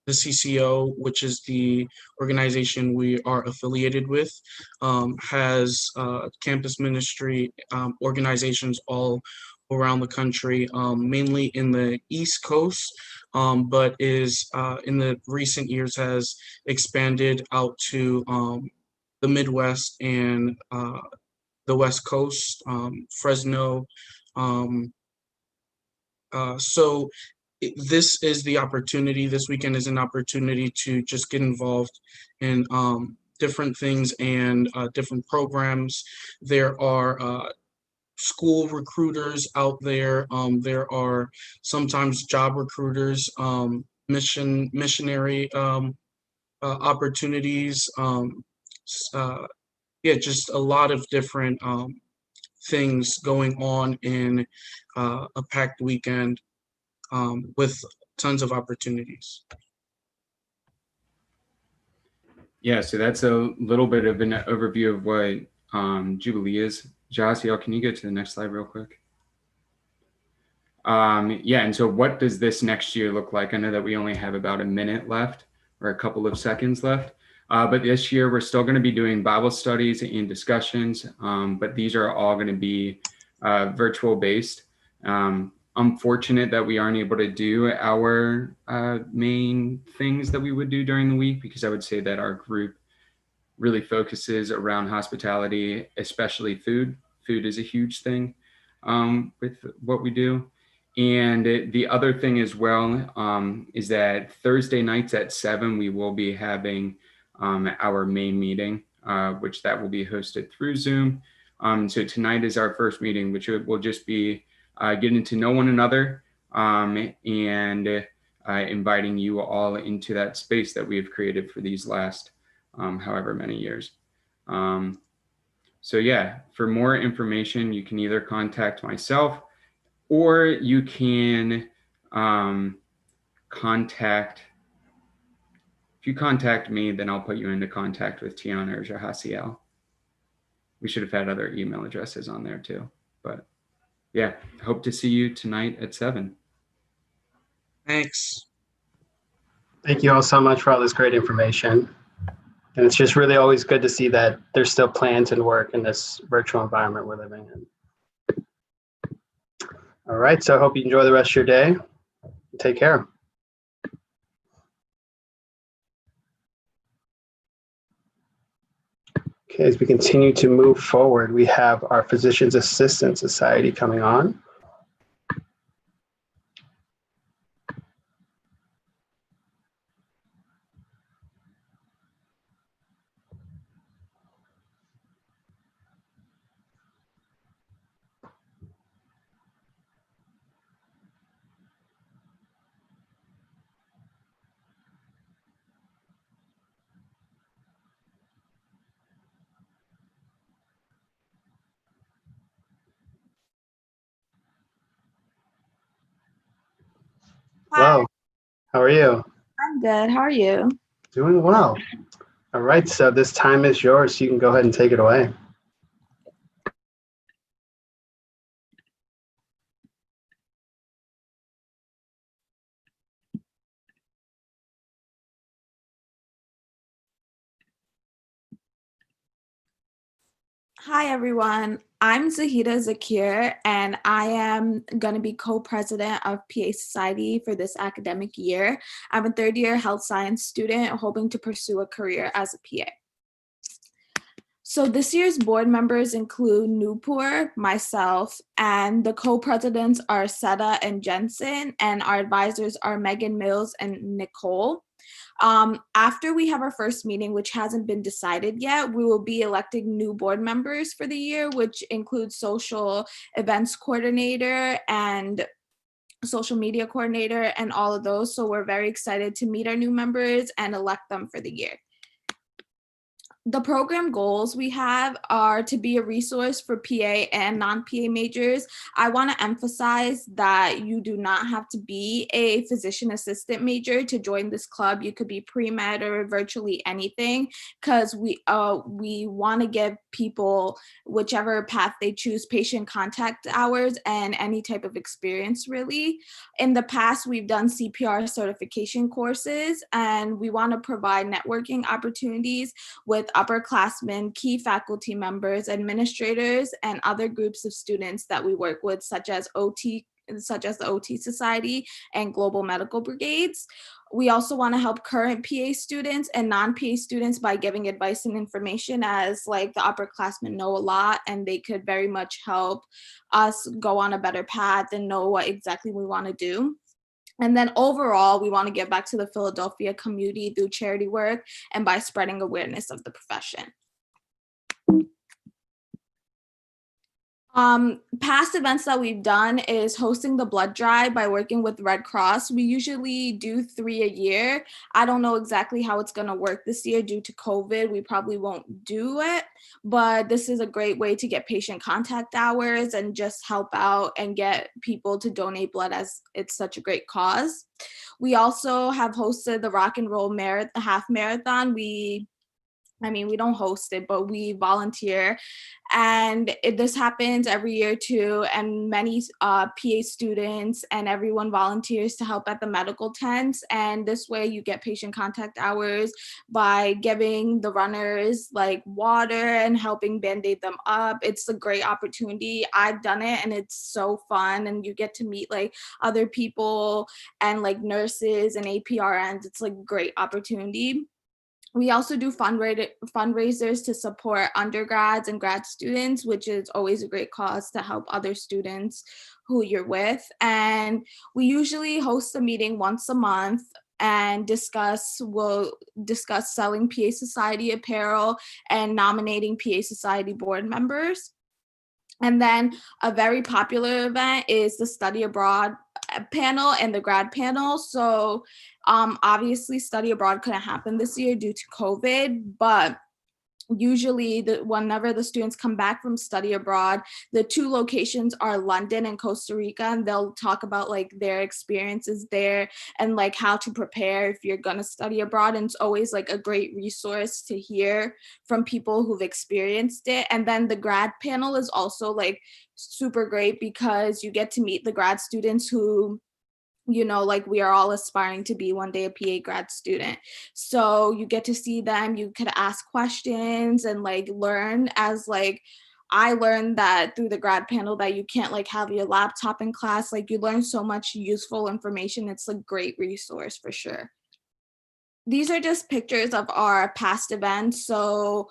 H: the CCO, which is the organization we are affiliated with, has campus ministry organizations all around the country, mainly in the East Coast, but is in the recent years has expanded out to the Midwest and the West Coast, Fresno. So this is the opportunity. This weekend is an opportunity to just get involved in different things and different programs. There are school recruiters out there. There are sometimes job recruiters, missionary opportunities. Yeah, just a lot of different things going on in a packed weekend, with tons of opportunities.
F: Yeah, so that's a little bit of an overview of what Jubilee is. Jasiel, can you go to the next slide real quick? Yeah, and so what does this next year look like? I know that we only have about a minute left or a couple of seconds left, but this year we're still going to be doing Bible studies and discussions, but these are all going to be virtual based. I'm fortunate that we aren't able to do our main things that we would do during the week, because I would say that our group really focuses around hospitality, especially food. Food is a huge thing with what we do. And the other thing as well is that Thursday nights at 7, we will be having our main meeting, which that will be hosted through Zoom. So tonight is our first meeting, which will just be getting to know one another, and inviting you all into that space that we have created for these last however many years. So yeah, for more information, you can either contact myself, or you can contact If you contact me, then I'll put you into contact with Tiana or Jahasiel. We should have had other email addresses on there too. But yeah, hope to see you tonight at 7.
H: Thanks.
B: Thank you all so much for all this great information. And it's just really always good to see that there's still plans and work in this virtual environment we're living in. All right, so I hope you enjoy the rest of your day. Take care. Okay, as we continue to move forward, we have our Physicians Assistant Society coming on. Hello, how are you?
I: I'm good. How are you?
B: Doing well. All right, so this time is yours. You can go ahead and take it away.
I: Hi, everyone. I'm Zahida Zakir, and I am going to be co-president of PA Society for this academic year. I'm a third-year health science student hoping to pursue a career as a PA. So this year's board members include Nupur, myself, and the co-presidents are Seta and Jensen, and our advisors are Megan Mills and Nicole. After we have our first meeting, which hasn't been decided yet, we will be electing new board members for the year, which includes social events coordinator and social media coordinator and all of those. So we're very excited to meet our new members and elect them for the year. The program goals we have are to be a resource for PA and non-PA majors. I want to emphasize that you do not have to be a physician assistant major to join this club. You could be pre-med or virtually anything, because we want to give people, whichever path they choose, patient contact hours and any type of experience, really. In the past, we've done CPR certification courses, and we want to provide networking opportunities with upperclassmen, key faculty members, administrators, and other groups of students that we work with, such as the OT Society and Global Medical Brigades. We also want to help current PA students and non-PA students by giving advice and information, as like the upperclassmen know a lot and they could very much help us go on a better path and know what exactly we want to do. And then overall, we want to give back to the Philadelphia community through charity work and by spreading awareness of the profession. Past events that we've done is hosting the blood drive by working with Red Cross. We usually do 3 a year. I don't know exactly how it's going to work this year due to COVID. We probably won't do it, but this is a great way to get patient contact hours and just help out and get people to donate blood, as it's such a great cause. We also have hosted the Rock and Roll half marathon. We don't host it, but we volunteer. And this happens every year too. And many PA students and everyone volunteers to help at the medical tents. And this way you get patient contact hours by giving the runners like water and helping band-aid them up. It's a great opportunity. I've done it and it's so fun. And you get to meet like other people and like nurses and APRNs. It's like a great opportunity. We also do fundraisers to support undergrads and grad students, which is always a great cause to help other students who you're with. And we usually host a meeting once a month and we'll discuss selling PA Society apparel and nominating PA Society board members. And then a very popular event is the study abroad panel and the grad panel. So obviously study abroad couldn't happen this year due to COVID, but usually whenever the students come back from study abroad, the two locations are London and Costa Rica, and they'll talk about like their experiences there and like how to prepare if you're gonna study abroad. And it's always like a great resource to hear from people who've experienced it. And then the grad panel is also like super great because you get to meet the grad students who, you know, like we are all aspiring to be one day a PA grad student. So you get to see them, you could ask questions and like learn. As like I learned that through the grad panel that you can't like have your laptop in class. Like you learn so much useful information. It's a great resource for sure. These are just pictures of our past events. So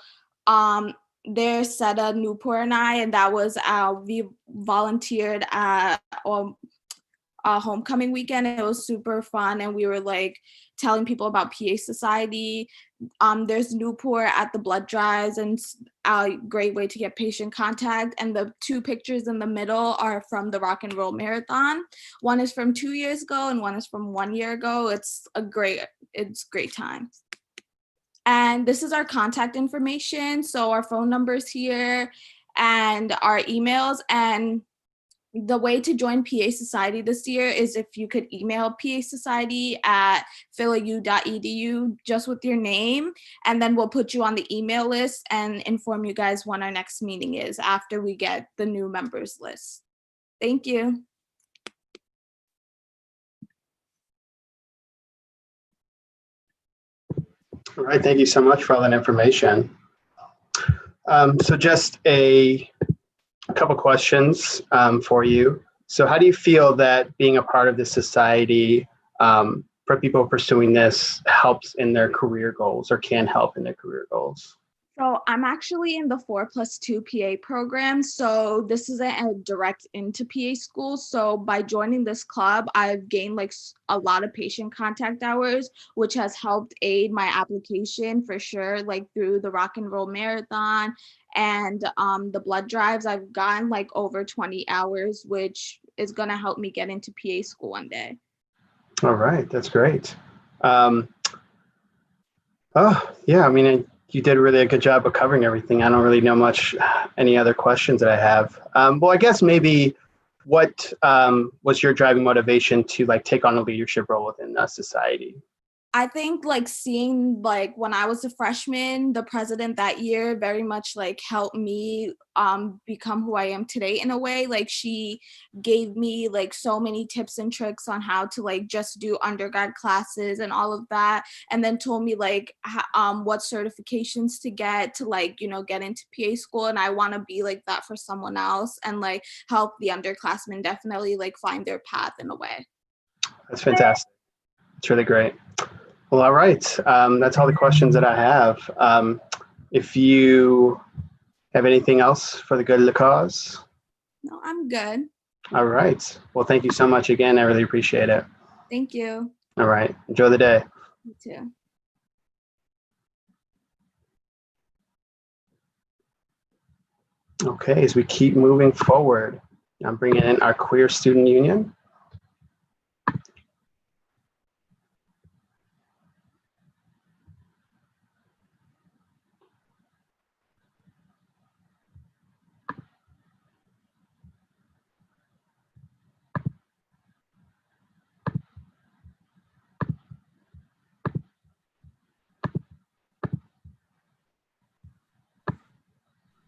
I: there's Seta, Newport, and I, and that was we volunteered at homecoming weekend. It was super fun, and we were like telling people about PA Society. There's Newport at the blood drives, and a great way to get patient contact. And the two pictures in the middle are from the Rock and Roll Marathon. One is from 2 years ago, and one is from 1 year ago. It's great time. And this is our contact information. So our phone numbers here and our emails. And the way to join PA Society this year is if you could email pasociety@philu.edu just with your name, and then we'll put you on the email list and inform you guys when our next meeting is after we get the new members list. Thank you.
B: All right, thank you so much for all that information. So just a couple questions for you. So how do you feel that being a part of this society for people pursuing this helps in their career goals or can help in their career goals?
I: So I'm actually in the 4+2 PA program. So this isn't a direct into PA school. So by joining this club, I've gained like a lot of patient contact hours, which has helped aid my application for sure, like through the Rock and Roll Marathon and the blood drives. I've gotten like over 20 hours, which is gonna help me get into PA school one day.
B: All right, that's great. Oh, yeah, I mean, you did really a good job of covering everything. I don't really know any other questions that I have. Well, I guess maybe what was your driving motivation to like take on a leadership role within society?
I: I think like seeing like when I was a freshman, the president that year very much like helped me become who I am today in a way. Like she gave me like so many tips and tricks on how to like just do undergrad classes and all of that, and then told me like what certifications to get to like, you know, get into PA school. And I want to be like that for someone else and like help the underclassmen definitely like find their path in a way.
B: That's fantastic. It's really great. Well, all right. That's all the questions that I have. If you have anything else for the good of the cause?
I: No, I'm good.
B: All right. Well, thank you so much again. I really appreciate it.
I: Thank you.
B: All right. Enjoy the day.
I: You too.
B: Okay, as we keep moving forward, I'm bringing in our Queer Student Union.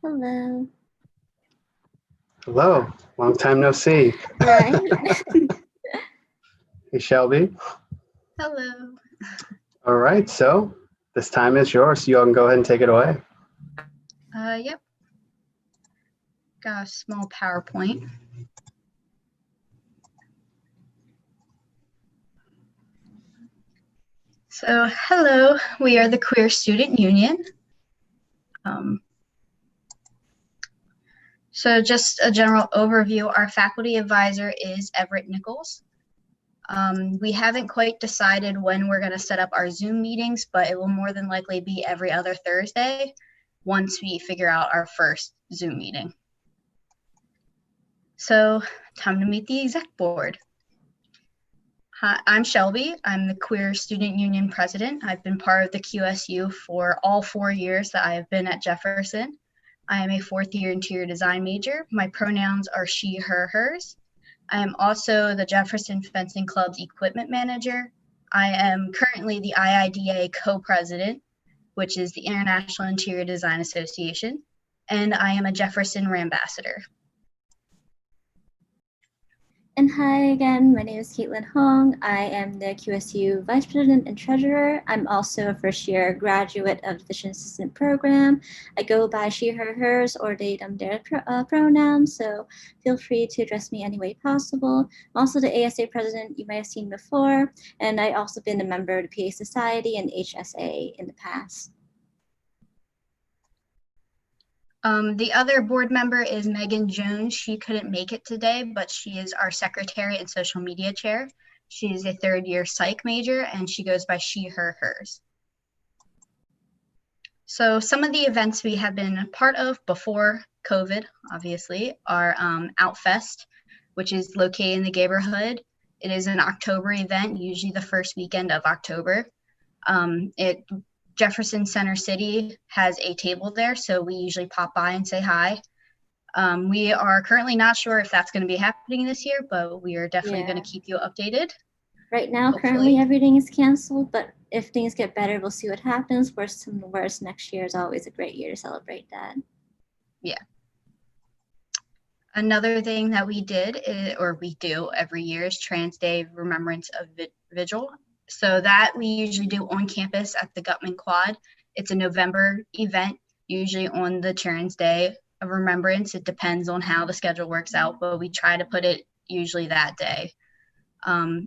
U: Hello.
B: Hello, long time no see.
U: Right.
B: Hey, Shelby.
J: Hello.
B: All right, so this time is yours. So you all can go ahead and take it away.
J: Yep. Got a small PowerPoint. So, hello, we are the Queer Student Union. So just a general overview, our faculty advisor is Everett Nichols. We haven't quite decided when we're going to set up our Zoom meetings, but it will more than likely be every other Thursday once we figure out our first Zoom meeting. So time to meet the exec board. Hi, I'm Shelby. I'm the Queer Student Union President. I've been part of the QSU for all 4 years that I have been at Jefferson. I am a fourth-year interior design major. My pronouns are she, her, hers. I am also the Jefferson Fencing Club's equipment manager. I am currently the IIDA co-president, which is the International Interior Design Association, and I am a Jefferson Rambassador.
U: And hi again, my name is Caitlin Hong. I am the QSU Vice President and Treasurer. I'm also a first-year graduate of the Vision Assistant Program. I go by she, her, hers, or they, them, their pronouns, so feel free to address me any way possible. I'm also the ASA President you might have seen before, and I've also been a member of the PA Society and HSA in the past.
J: The other board member is Megan Jones. She couldn't make it today, but she is our secretary and social media chair. She is a third-year psych major, and she goes by she, her, hers. So some of the events we have been a part of before COVID, obviously, are Outfest, which is located in the neighborhood. It is an October event, usually the first weekend of October. Jefferson Center City has a table there, so we usually pop by and say hi. We are currently not sure if that's going to be happening this year, but we are definitely going to keep you updated.
U: Right now, currently everything is canceled, but if things get better, we'll see what happens. Worst to worst, next year is always a great year to celebrate that.
J: Yeah. Another thing that we did, or we do every year, is Trans Day Remembrance of Vigil. So that we usually do on campus at the Gutman Quad. It's a November event, usually on the Trans Day of Remembrance. It depends on how the schedule works out, but we try to put it usually that day.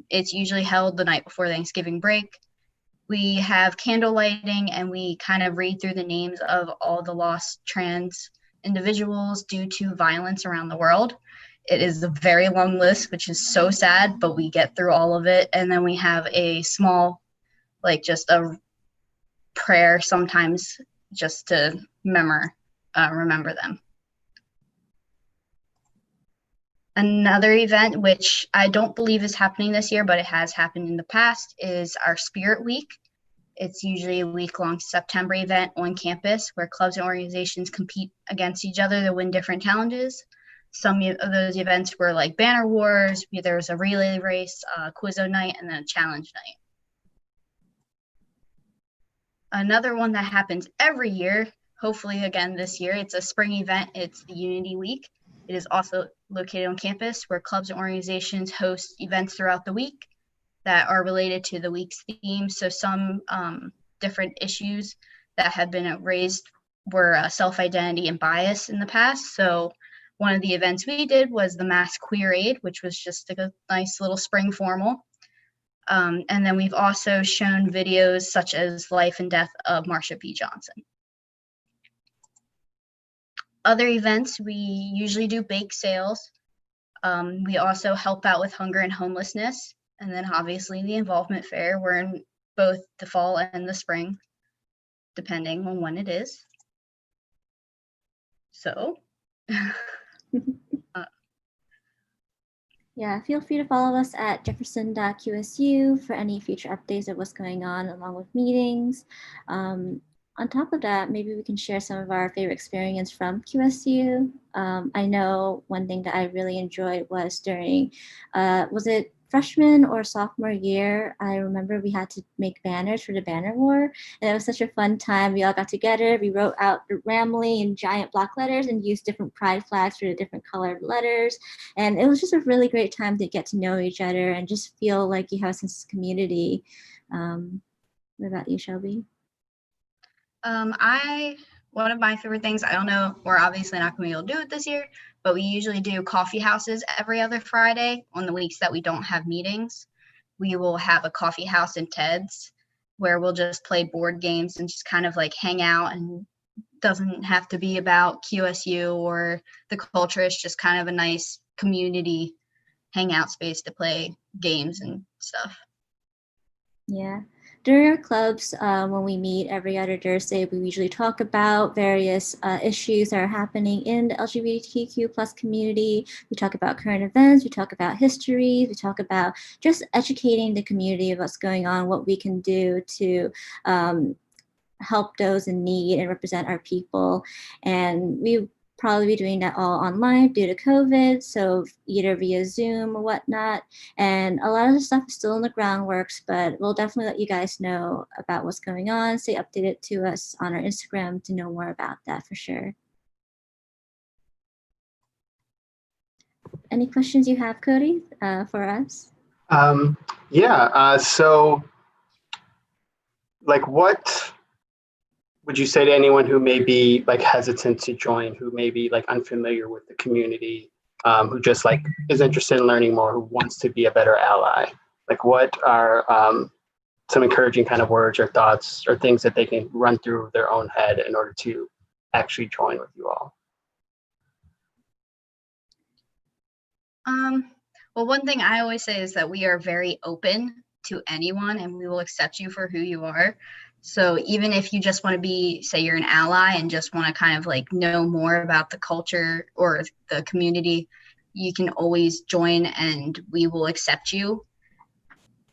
J: It's usually held the night before Thanksgiving break. We have candle lighting, and we kind of read through the names of all the lost trans individuals due to violence around the world. It is a very long list, which is so sad, but we get through all of it. And then we have a small, just a prayer sometimes just to remember them. Another event, which I don't believe is happening this year, but it has happened in the past, is our Spirit Week. It's usually a week-long September event on campus where clubs and organizations compete against each other to win different challenges. Some of those events were like banner wars, there was a relay race, quizzo night, and then a challenge night. Another one that happens every year, hopefully again this year, it's a spring event. It's the Unity Week. It is also located on campus where clubs and organizations host events throughout the week that are related to the week's theme. So some different issues that have been raised were self-identity and bias in the past. So one of the events we did was the Mass Queer Aid, which was just a nice little spring formal. And then we've also shown videos such as Life and Death of Marsha P. Johnson. Other events, we usually do bake sales. We also help out with hunger and homelessness. And then obviously the involvement fair, we're in both the fall and the spring, depending on when it is. So.
U: Yeah, feel free to follow us at jefferson.qsu for any future updates of what's going on along with meetings. On top of that, maybe we can share some of our favorite experience from QSU. I know one thing that I really enjoyed was during, was it freshman or sophomore year? I remember we had to make banners for the banner war, and it was such a fun time. We all got together, we wrote out Ramley in giant block letters and used different pride flags for the different colored letters. And it was just a really great time to get to know each other and just feel like you have a sense of community. What about you, Shelby?
J: One of my favorite things, I don't know, we're obviously not going to be able to do it this year, but we usually do coffee houses every other Friday on the weeks that we don't have meetings. We will have a coffee house in Ted's where we'll just play board games and just kind of like hang out, and doesn't have to be about QSU or the culture. It's just kind of a nice community hangout space to play games and stuff.
U: Yeah. During our clubs, when we meet every other Thursday, we usually talk about various issues that are happening in the LGBTQ plus community. We talk about current events, we talk about history, we talk about just educating the community of what's going on, what we can do to help those in need and represent our people. And we probably be doing that all online due to COVID, so either via Zoom or whatnot. And a lot of the stuff is still in the groundworks, but we'll definitely let you guys know about what's going on. Stay updated to us on our Instagram to know more about that for sure. Any questions you have, Cody, for us?
B: So like what would you say to anyone who may be like hesitant to join, who may be like unfamiliar with the community, who just like is interested in learning more, who wants to be a better ally? Like what are some encouraging kind of words or thoughts or things that they can run through their own head in order to actually join with you all?
J: Well, one thing I always say is that we are very open to anyone and we will accept you for who you are. So even if you just want to be, say you're an ally and just want to kind of like know more about the culture or the community, you can always join and we will accept you.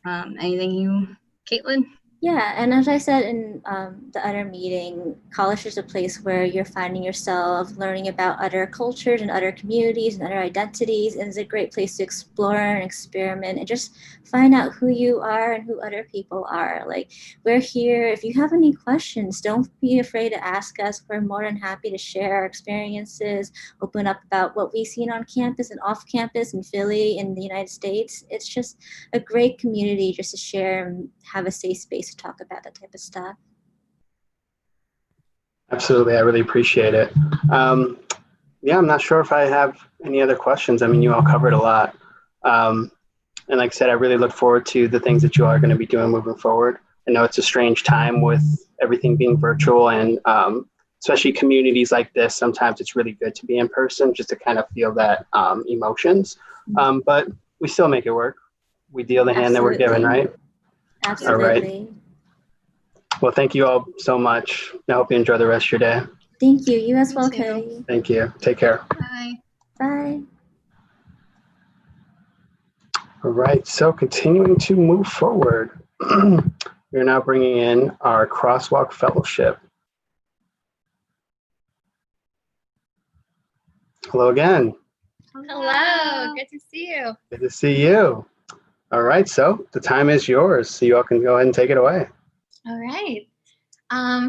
J: Anything you, Caitlin?
U: Yeah, and as I said in the other meeting, college is a place where you're finding yourself, learning about other cultures and other communities and other identities, and it's a great place to explore and experiment and just find out who you are and who other people are. Like, we're here. If you have any questions, don't be afraid to ask us. We're more than happy to share our experiences, open up about what we've seen on campus and off campus in Philly, in the United States. It's just a great community just to share and have a safe space to talk about that type of stuff.
B: Absolutely, I really appreciate it. Yeah, I'm not sure if I have any other questions. I mean, you all covered a lot. And like I said, I really look forward to the things that you all are going to be doing moving forward. I know it's a strange time with everything being virtual and especially communities like this, sometimes it's really good to be in person just to kind of feel that emotions. But we still make it work. We deal the hand that we're given, right?
U: Absolutely.
B: All right. Well, thank you all so much. I hope you enjoy the rest of your day.
U: Thank you. You as well, Cody.
B: Thank you. Take care.
U: Bye. Bye.
B: All right. So continuing to move forward, we're now bringing in our Crosswalk Fellowship. Hello again.
K: Hello. Good to see you.
B: Good to see you. All right. So the time is yours. So you all can go ahead and take it away.
K: All right.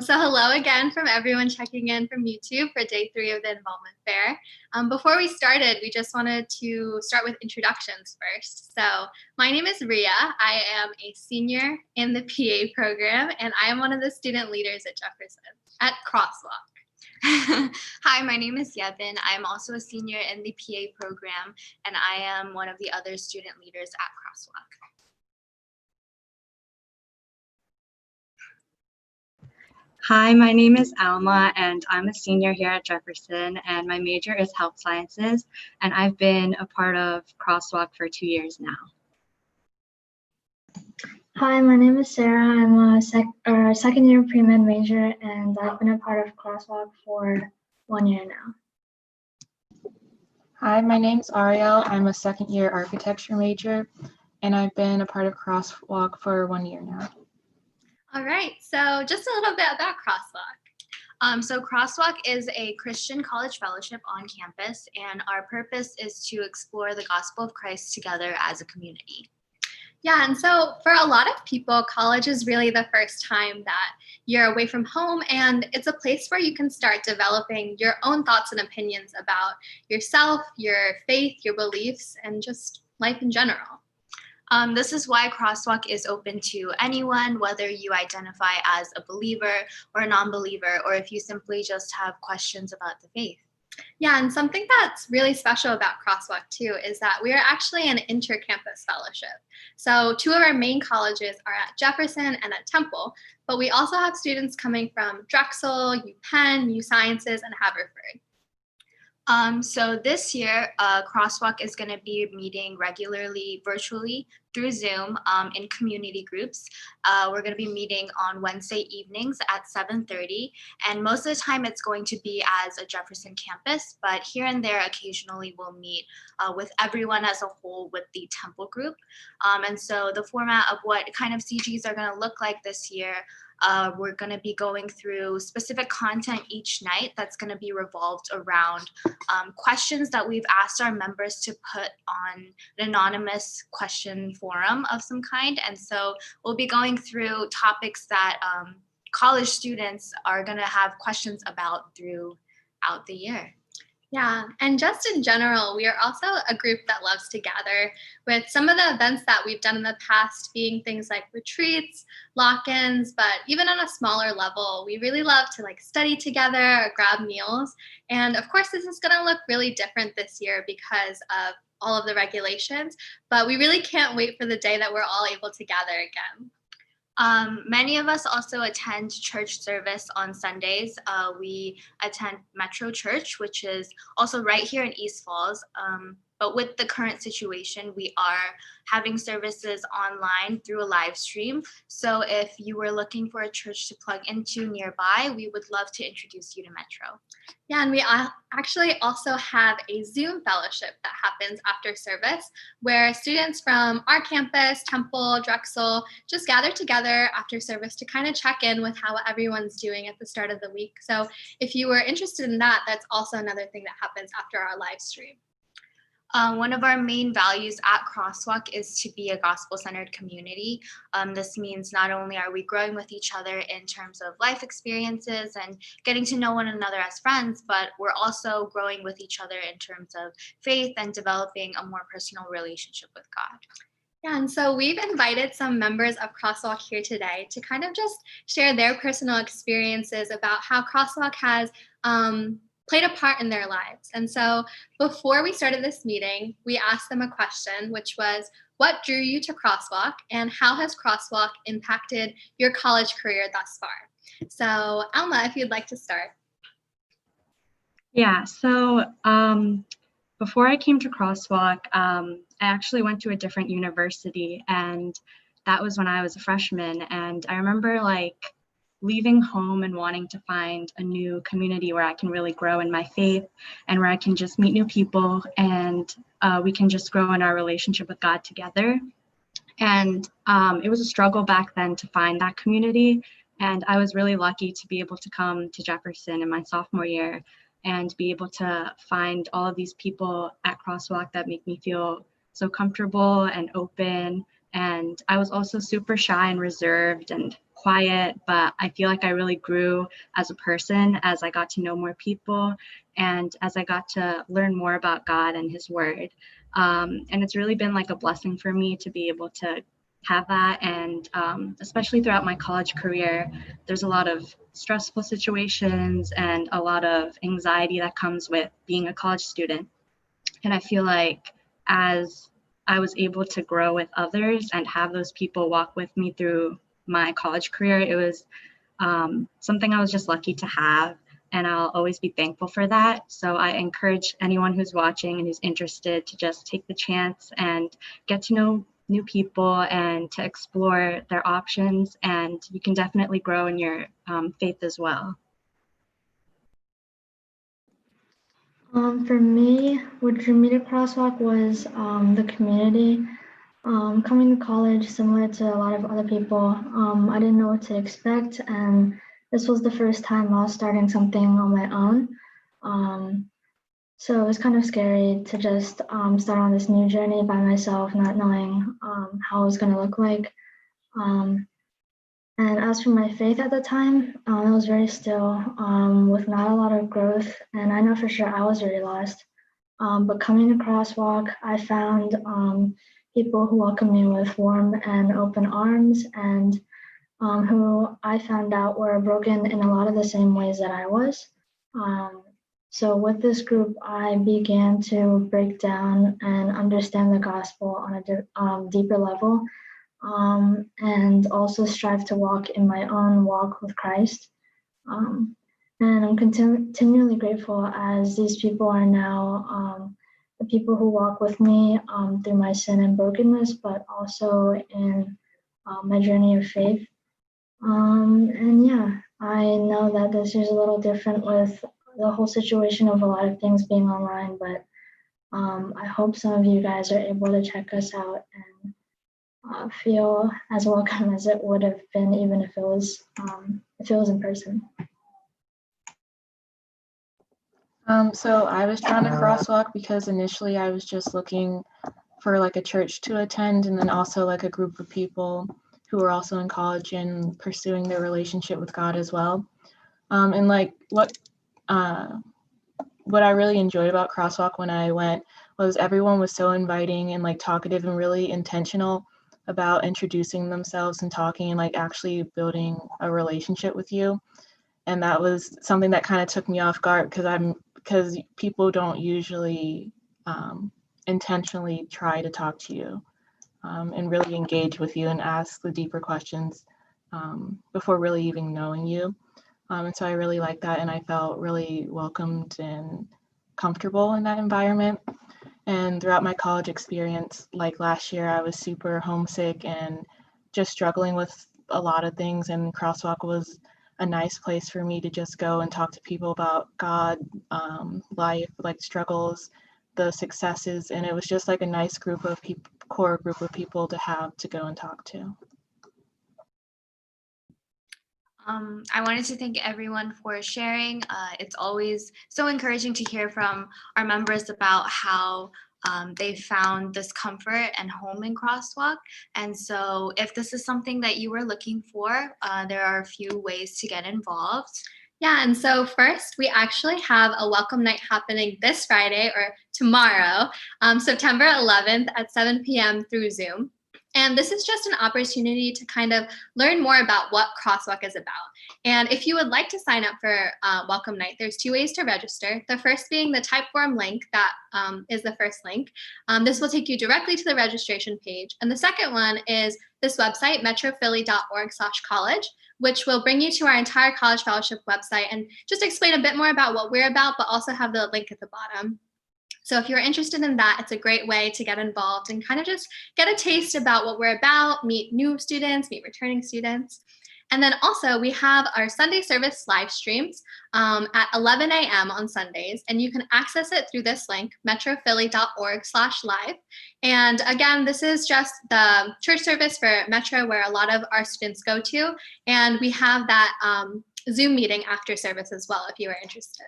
K: So hello again from everyone checking in from YouTube for day 3 of the Involvement Fair. Before we started, we just wanted to start with introductions first. So my name is Ria. I am a senior in the PA program, and I am one of the student leaders at Jefferson at Crosswalk.
L: Hi, my name is Yevin. I'm also a senior in the PA program, and I am one of the other student leaders at Crosswalk.
M: Hi, my name is Alma, and I'm a senior here at Jefferson, and my major is health sciences, and I've been a part of Crosswalk for 2 years now.
N: Hi, my name is Sarah. I'm a second year pre-med major, and I've been a part of Crosswalk for 1 year now.
Y: Hi, my name's Ariel. I'm a second year architecture major, and I've been a part of Crosswalk for 1 year now.
L: All right, so just a little bit about Crosswalk. So Crosswalk is a Christian college fellowship on campus, and our purpose is to explore the gospel of Christ together as a community.
K: Yeah, and so for a lot of people, college is really the first time that you're away from home, and it's a place where you can start developing your own thoughts and opinions about yourself, your faith, your beliefs, and just life in general.
L: This is why Crosswalk is open to anyone, whether you identify as a believer or a non-believer, or if you simply just have questions about the faith.
K: Yeah, and something that's really special about Crosswalk too is that we are actually an inter-campus fellowship. So 2 of our main colleges are at Jefferson and at Temple, but we also have students coming from Drexel, UPenn, U Sciences, and Haverford.
L: So this year, Crosswalk is going to be meeting regularly virtually through Zoom in community groups. We're going to be meeting on Wednesday evenings at 7:30, and most of the time it's going to be as a Jefferson campus, but here and there occasionally we'll meet with everyone as a whole with the Temple group. And so the format of what kind of CGs are going to look like this year, we're going to be going through specific content each night that's going to be revolved around questions that we've asked our members to put on an anonymous question forum of some kind. And so we'll be going through topics that college students are going to have questions about throughout the year.
K: Yeah, and just in general, we are also a group that loves to gather, with some of the events that we've done in the past being things like retreats, lock-ins, but even on a smaller level, we really love to like study together or grab meals. And of course, this is going to look really different this year because of all of the regulations, but we really can't wait for the day that we're all able to gather again.
L: Many of us also attend church service on Sundays. We attend Metro Church, which is also right here in East Falls. But with the current situation, we are having services online through a live stream. So if you were looking for a church to plug into nearby, we would love to introduce you to Metro.
K: Yeah, and we actually also have a Zoom fellowship that happens after service where students from our campus, Temple, Drexel, just gather together after service to kind of check in with how everyone's doing at the start of the week. So if you were interested in that, that's also another thing that happens after our live stream.
L: One of our main values at Crosswalk is to be a gospel-centered community. This means not only are we growing with each other in terms of life experiences and getting to know one another as friends, but we're also growing with each other in terms of faith and developing a more personal relationship with God.
K: Yeah, and so we've invited some members of Crosswalk here today to kind of just share their personal experiences about how Crosswalk has played a part in their lives. And so before we started this meeting, we asked them a question, which was, what drew you to Crosswalk and how has Crosswalk impacted your college career thus far? So Alma, if you'd like to start.
M: Yeah, so before I came to Crosswalk, I actually went to a different university, and that was when I was a freshman. And I remember like leaving home and wanting to find a new community where I can really grow in my faith and where I can just meet new people and we can just grow in our relationship with God together. And it was a struggle back then to find that community. And I was really lucky to be able to come to Jefferson in my sophomore year and be able to find all of these people at Crosswalk that make me feel so comfortable and open. And I was also super shy and reserved and quiet, but I feel like I really grew as a person as I got to know more people and as I got to learn more about God and His Word. And it's really been like a blessing for me to be able to have that. And especially throughout my college career, there's a lot of stressful situations and a lot of anxiety that comes with being a college student. And I feel like as I was able to grow with others and have those people walk with me through my college career, it was something I was just lucky to have, and I'll always be thankful for that. So I encourage anyone who's watching and who's interested to just take the chance and get to know new people and to explore their options, and you can definitely grow in your faith as well.
N: For me, what drew me to Crosswalk was the community. Coming to college, similar to a lot of other people, I didn't know what to expect, and this was the first time I was starting something on my own. So it was kind of scary to just start on this new journey by myself, not knowing how it was going to look like. And as for my faith at the time, it was very still, with not a lot of growth, and I know for sure I was very lost. But coming to Crosswalk, I found people who welcomed me with warm and open arms, and who I found out were broken in a lot of the same ways that I was. So with this group, I began to break down and understand the gospel on a deeper level, and also strive to walk in my own walk with Christ. And And I'm continually grateful as these people are now the people who walk with me through my sin and brokenness, but also in my journey of faith. And yeah, I know that this year's a little different with the whole situation of a lot of things being online, but I hope some of you guys are able to check us out and feel as welcome as it would have been even if it was in person.
Y: So I was drawn to Crosswalk because initially I was just looking for like a church to attend, and then also like a group of people who are also in college and pursuing their relationship with God as well. And like what I really enjoyed about Crosswalk when I went was everyone was so inviting and like talkative and really intentional about introducing themselves and talking and like actually building a relationship with you. And that was something that kind of took me off guard because people don't usually intentionally try to talk to you and really engage with you and ask the deeper questions before really even knowing you. And so I really liked that, and I felt really welcomed and comfortable in that environment. And throughout my college experience, like last year, I was super homesick and just struggling with a lot of things, and Crosswalk was a nice place for me to just go and talk to people about God, life, like struggles, the successes, and it was just like a nice group of people, core group of people to have to go and talk to.
L: I wanted to thank everyone for sharing. It's always so encouraging to hear from our members about how they found this comfort and home in Crosswalk. And so if this is something that you were looking for, there are a few ways to get involved.
K: Yeah, and so first, we actually have a welcome night happening this Friday or tomorrow, September 11th at 7 p.m. through Zoom. And this is just an opportunity to kind of learn more about what Crosswalk is about. And if you would like to sign up for Welcome Night, there's two ways to register. The first being the Typeform link that is the first link. This will take you directly to the registration page. And the second one is this website, metrophilly.org/college, which will bring you to our entire College Fellowship website and just explain a bit more about what we're about, but also have the link at the bottom. So if you're interested in that, it's a great way to get involved and kind of just get a taste about what we're about, meet new students, meet returning students. And then also we have our Sunday service live streams at 11 a.m. on Sundays, and you can access it through this link, metrophilly.org/live. And again, this is just the church service for Metro where a lot of our students go to. And we have that Zoom meeting after service as well, if you are interested.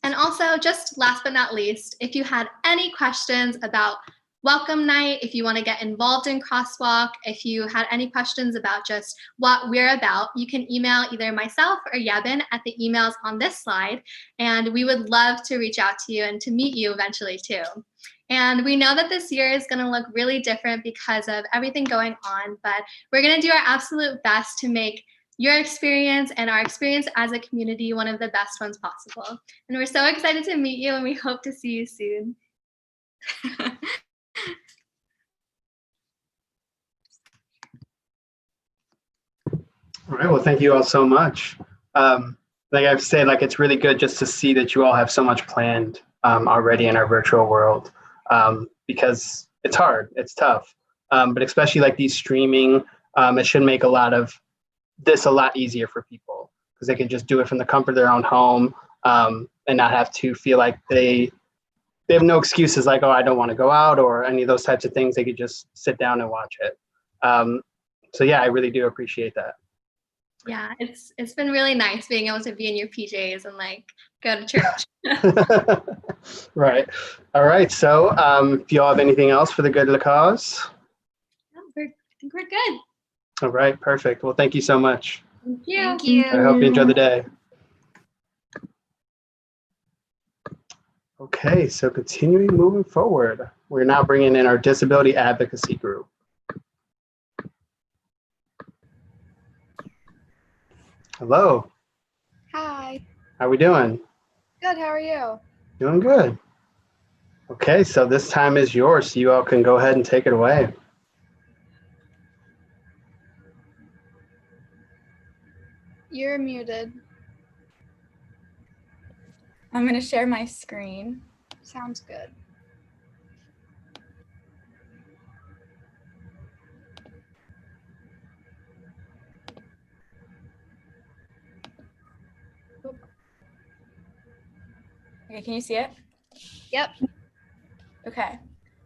K: And also, just last but not least, if you had any questions about Welcome Night, if you want to get involved in Crosswalk, if you had any questions about just what we're about, you can email either myself or Yebin at the emails on this slide, and we would love to reach out to you and to meet you eventually too. And we know that this year is going to look really different because of everything going on, but we're going to do our absolute best to make your experience and our experience as a community one of the best ones possible. And we're so excited to meet you, and we hope to see you soon.
B: All right, well, thank you all so much. Like I've said, like it's really good just to see that you all have so much planned already in our virtual world, because it's hard, it's tough, but especially like these streaming, it should make a lot easier for people because they can just do it from the comfort of their own home and not have to feel like they have no excuses like, oh, I don't want to go out or any of those types of things. They could just sit down and watch it. So yeah, I really do appreciate that.
K: Yeah, it's been really nice being able to be in your PJs and like go to church.
B: Right. All right. So if you all have anything else for the good of the cause?
K: I think we're good.
B: All right. Perfect. Well, thank you so much.
K: Thank you.
L: Thank you.
B: I hope you enjoy the day. Okay, so continuing moving forward, we're now bringing in our disability advocacy group. Hello.
G: Hi.
B: How we doing?
G: Good, how are you?
B: Doing good. Okay, so this time is yours, so you all can go ahead and take it away.
G: You're muted.
O: I'm going to share my screen.
G: Sounds good.
O: Okay, can you see it?
G: Yep.
O: Okay.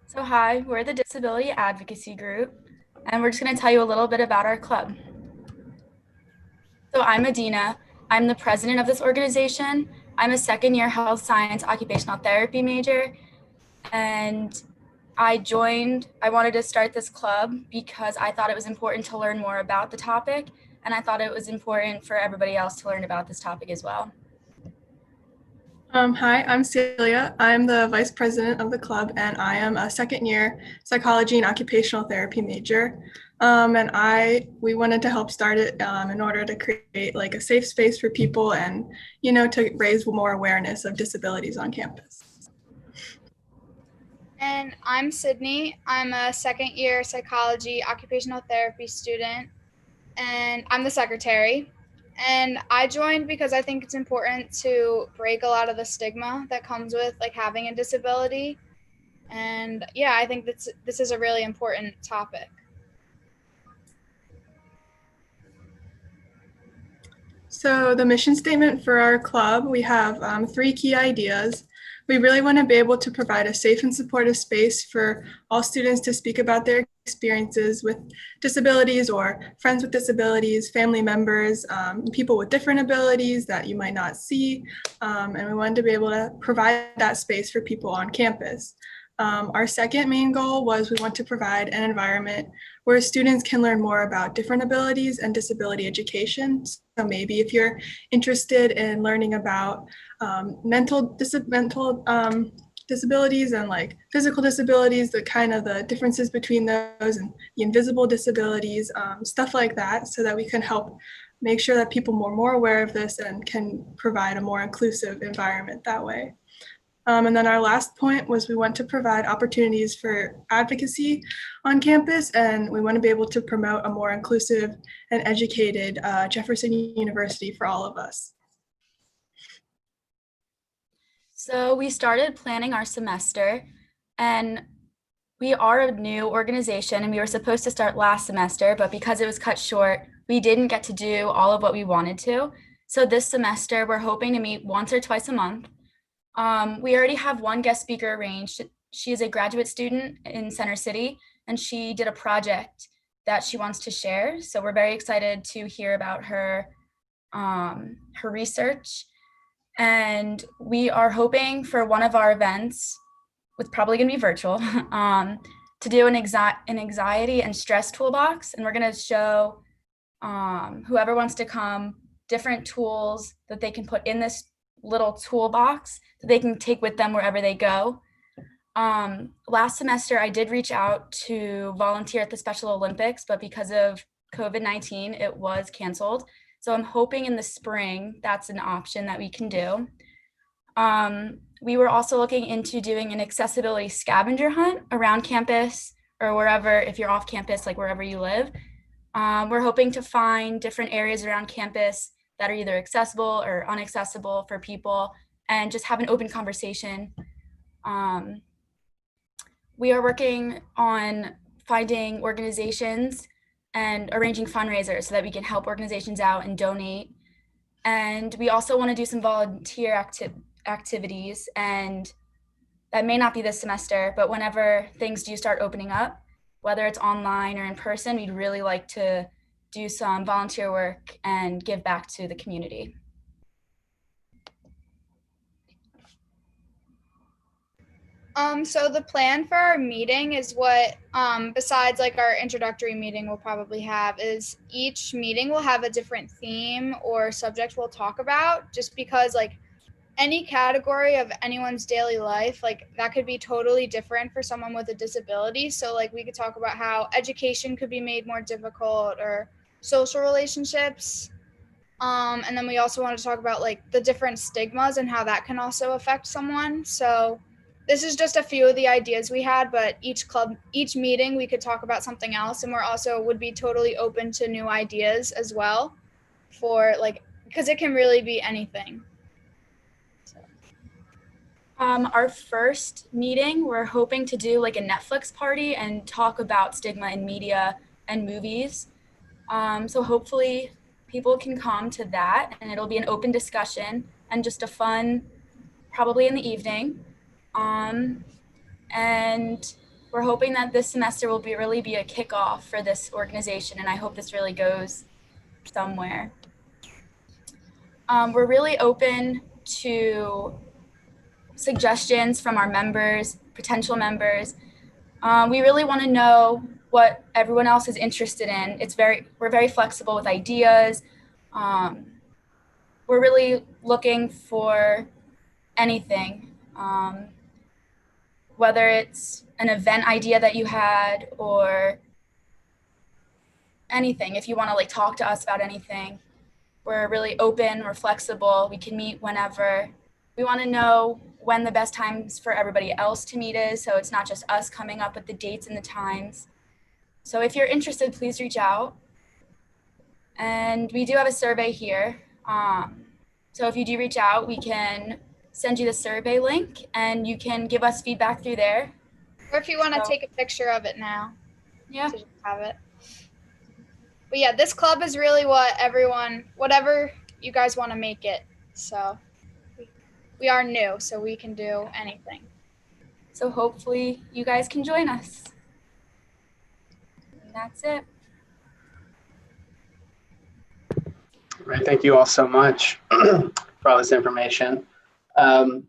O: So hi, we're the Disability Advocacy Group, and we're just going to tell you a little bit about our club. So I'm Adina. I'm the president of this organization. I'm a second-year health science occupational therapy major, and I wanted to start this club because I thought it was important to learn more about the topic, and I thought it was important for everybody else to learn about this topic as well.
P: Hi, I'm Celia. I'm the vice president of the club, and I am a second-year psychology and occupational therapy major. We wanted to help start it in order to create like a safe space for people and, to raise more awareness of disabilities on campus.
G: And I'm Sydney. I'm a second year psychology occupational therapy student, and I'm the secretary. And I joined because I think it's important to break a lot of the stigma that comes with like having a disability. And yeah, I think this is a really important topic.
P: So the mission statement for our club, we have 3 key ideas. We really want to be able to provide a safe and supportive space for all students to speak about their experiences with disabilities or friends with disabilities, family members, people with different abilities that you might not see. And we wanted to be able to provide that space for people on campus. Our second main goal was we want to provide an environment where students can learn more about different abilities and disability education. So maybe if you're interested in learning about mental disabilities and like physical disabilities, the differences between those and the invisible disabilities, stuff like that, so that we can help make sure that people are more aware of this and can provide a more inclusive environment that way. And then our last point was we want to provide opportunities for advocacy on campus, and we want to be able to promote a more inclusive and educated Jefferson University for all of us.
O: So we started planning our semester, and we are a new organization, and we were supposed to start last semester, but because it was cut short, we didn't get to do all of what we wanted to. So this semester, we're hoping to meet once or twice a month. We already have one guest speaker arranged. She is a graduate student in Center City, and she did a project that she wants to share. So we're very excited to hear about her research. And we are hoping for one of our events, it's probably gonna be virtual, to do an anxiety and stress toolbox. And we're gonna show whoever wants to come different tools that they can put in this little toolbox that they can take with them wherever they go. Last semester, I did reach out to volunteer at the Special Olympics, but because of COVID-19, it was canceled. So I'm hoping in the spring, that's an option that we can do. We were also looking into doing an accessibility scavenger hunt around campus or wherever, if you're off campus, like wherever you live. We're hoping to find different areas around campus that are either accessible or inaccessible for people and just have an open conversation. We are working on finding organizations and arranging fundraisers so that we can help organizations out and donate. And we also want to do some volunteer activities, and that may not be this semester, but whenever things do start opening up, whether it's online or in person, we'd really like to do some volunteer work and give back to the community.
G: So the plan for our meeting is what, besides like our introductory meeting we'll probably have, is each meeting will have a different theme or subject we'll talk about, just because like any category of anyone's daily life, like that could be totally different for someone with a disability. So like we could talk about how education could be made more difficult or social relationships. And then we also want to talk about like the different stigmas and how that can also affect someone. So this is just a few of the ideas we had, but each meeting we could talk about something else, and we're also would be totally open to new ideas as well for like, because it can really be anything. So.
O: Our first meeting, we're hoping to do like a Netflix party and talk about stigma in media and movies. So hopefully people can come to that, and it'll be an open discussion and just a fun, probably in the evening. And we're hoping that this semester will really be a kickoff for this organization, and I hope this really goes somewhere. We're really open to suggestions from our members, potential members. We really want to know what everyone else is interested in. We're very flexible with ideas. We're really looking for anything, whether it's an event idea that you had or anything. If you want to like talk to us about anything, we're really open, we're flexible, we can meet whenever. We want to know when the best times for everybody else to meet is, so it's not just us coming up with the dates and the times. So if you're interested, please reach out. And we do have a survey here. So if you do reach out, we can send you the survey link and you can give us feedback through there.
G: Or if you want to take a picture of it now.
O: Yeah.
G: To just have it. But yeah, this club is really whatever you guys want to make it. So we are new, so we can do anything.
O: So hopefully you guys can join us. And that's it.
B: All right, thank you all so much for all this information. And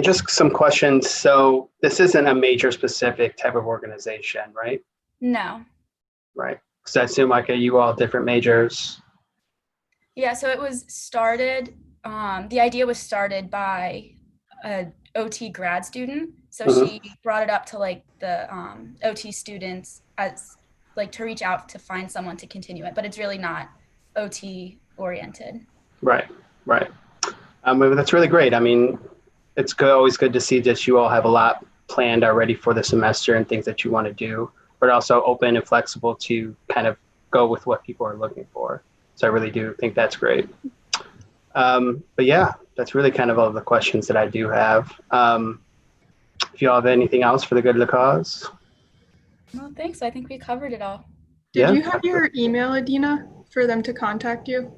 B: just some questions. So this isn't a major specific type of organization, right?
O: No.
B: Right. Because I assume like you all different majors.
O: Yeah, so it was started, the idea was started by a OT grad student. So she brought it up to like the OT students as like to reach out to find someone to continue it, but it's really not OT oriented.
B: Right, right. That's really great. I mean, it's always good to see that you all have a lot planned already for the semester and things that you want to do, but also open and flexible to kind of go with what people are looking for. So I really do think that's great. But yeah, that's really kind of all the questions that I do have. If you all have anything else for the good of the cause.
O: No, thanks. I think we covered it all.
P: Did you have your email, Adina, for them to contact you?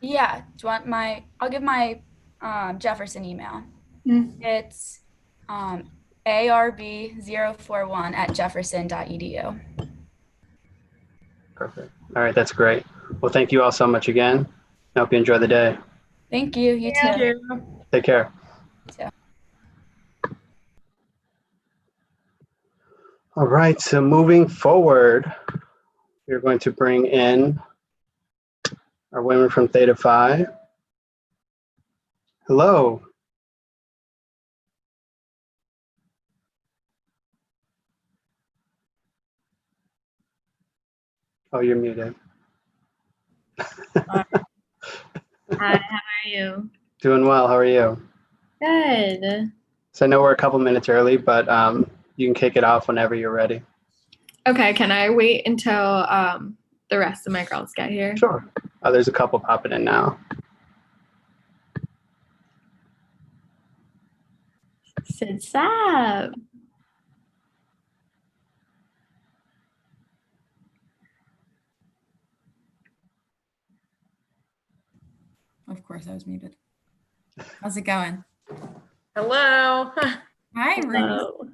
O: Yeah. Do you want I'll give my Jefferson email. It's arb041@jefferson.edu.
B: Perfect. All right, that's great. Well, thank you all so much again. I hope you enjoy the day.
O: Thank you. You too.
B: Take care.
O: You too.
B: All right, so moving forward, we're going to bring in our women from Theta Phi. Hello. Oh, you're muted.
Q: Hi, how are you?
B: Doing well. How are you?
Q: Good.
B: So I know we're a couple minutes early, but you can kick it off whenever you're ready.
Q: Okay, can I wait until the rest of my girls get here?
B: Sure. Oh, there's a couple popping in now.
Q: What's up?
S: Of course, I was muted. How's it going?
Q: Hello.
S: Hi, Ruth.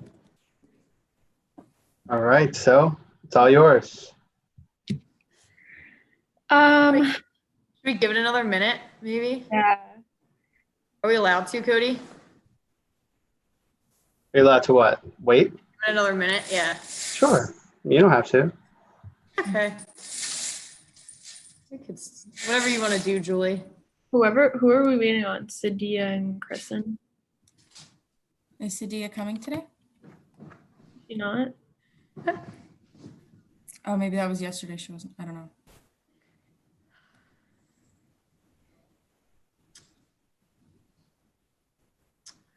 B: All right, so it's all yours.
Q: Should we give it another minute, maybe?
G: Yeah.
Q: Are we allowed to, Cody?
B: You're allowed to what? Wait?
Q: Another minute, yeah.
B: Sure. You don't have to.
Q: Okay. We could, whatever you want to do, Julie. Who are we waiting on? Sadia and Kristen?
S: Is Sadia coming today?
Q: You not?
S: Oh, maybe that was yesterday. She wasn't. I don't know.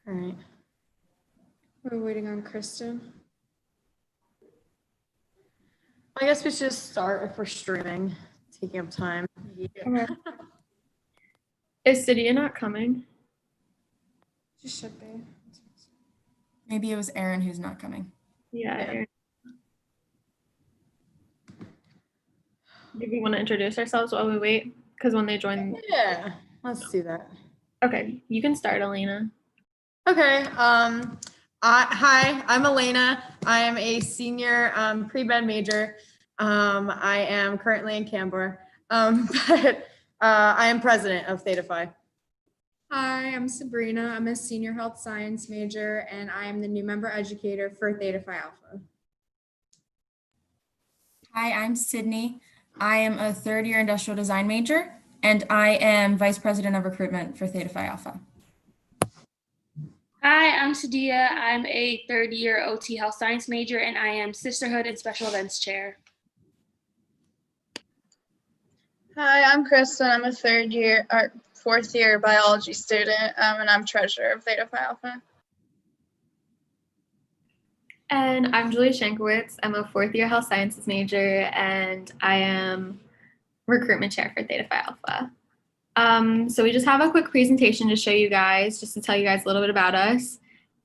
Q: All right. We're waiting on Kristen. I guess we should just start if we're streaming, taking up time. Yeah. Is Sadia not coming? Just should be.
S: Maybe it was Aaron who's not coming.
C: Yeah. Aaron. Do we want to introduce ourselves while we wait? Because when they join.
Q: Yeah, let's do that.
C: Okay, you can start, Elena.
Q: Okay. Hi, I'm Elena. I am a senior pre-med major. I am currently in Canberra, but I am president of Theta Phi.
D: Hi, I'm Sabrina. I'm a senior health science major, and I am the new member educator for Theta Phi Alpha.
S: Hi, I'm Sydney. I am a third-year industrial design major, and I am vice president of recruitment for Theta Phi Alpha.
T: Hi, I'm Sadia. I'm a third-year OT health science major, and I am sisterhood and special events chair.
V: Hi, I'm Kristen. I'm a fourth year biology student, and I'm treasurer of Theta Phi Alpha.
C: And I'm Julia Shankowitz. I'm a fourth year health sciences major, and I am recruitment chair for Theta Phi Alpha. So we just have a quick presentation to show you guys, just to tell you guys a little bit about us.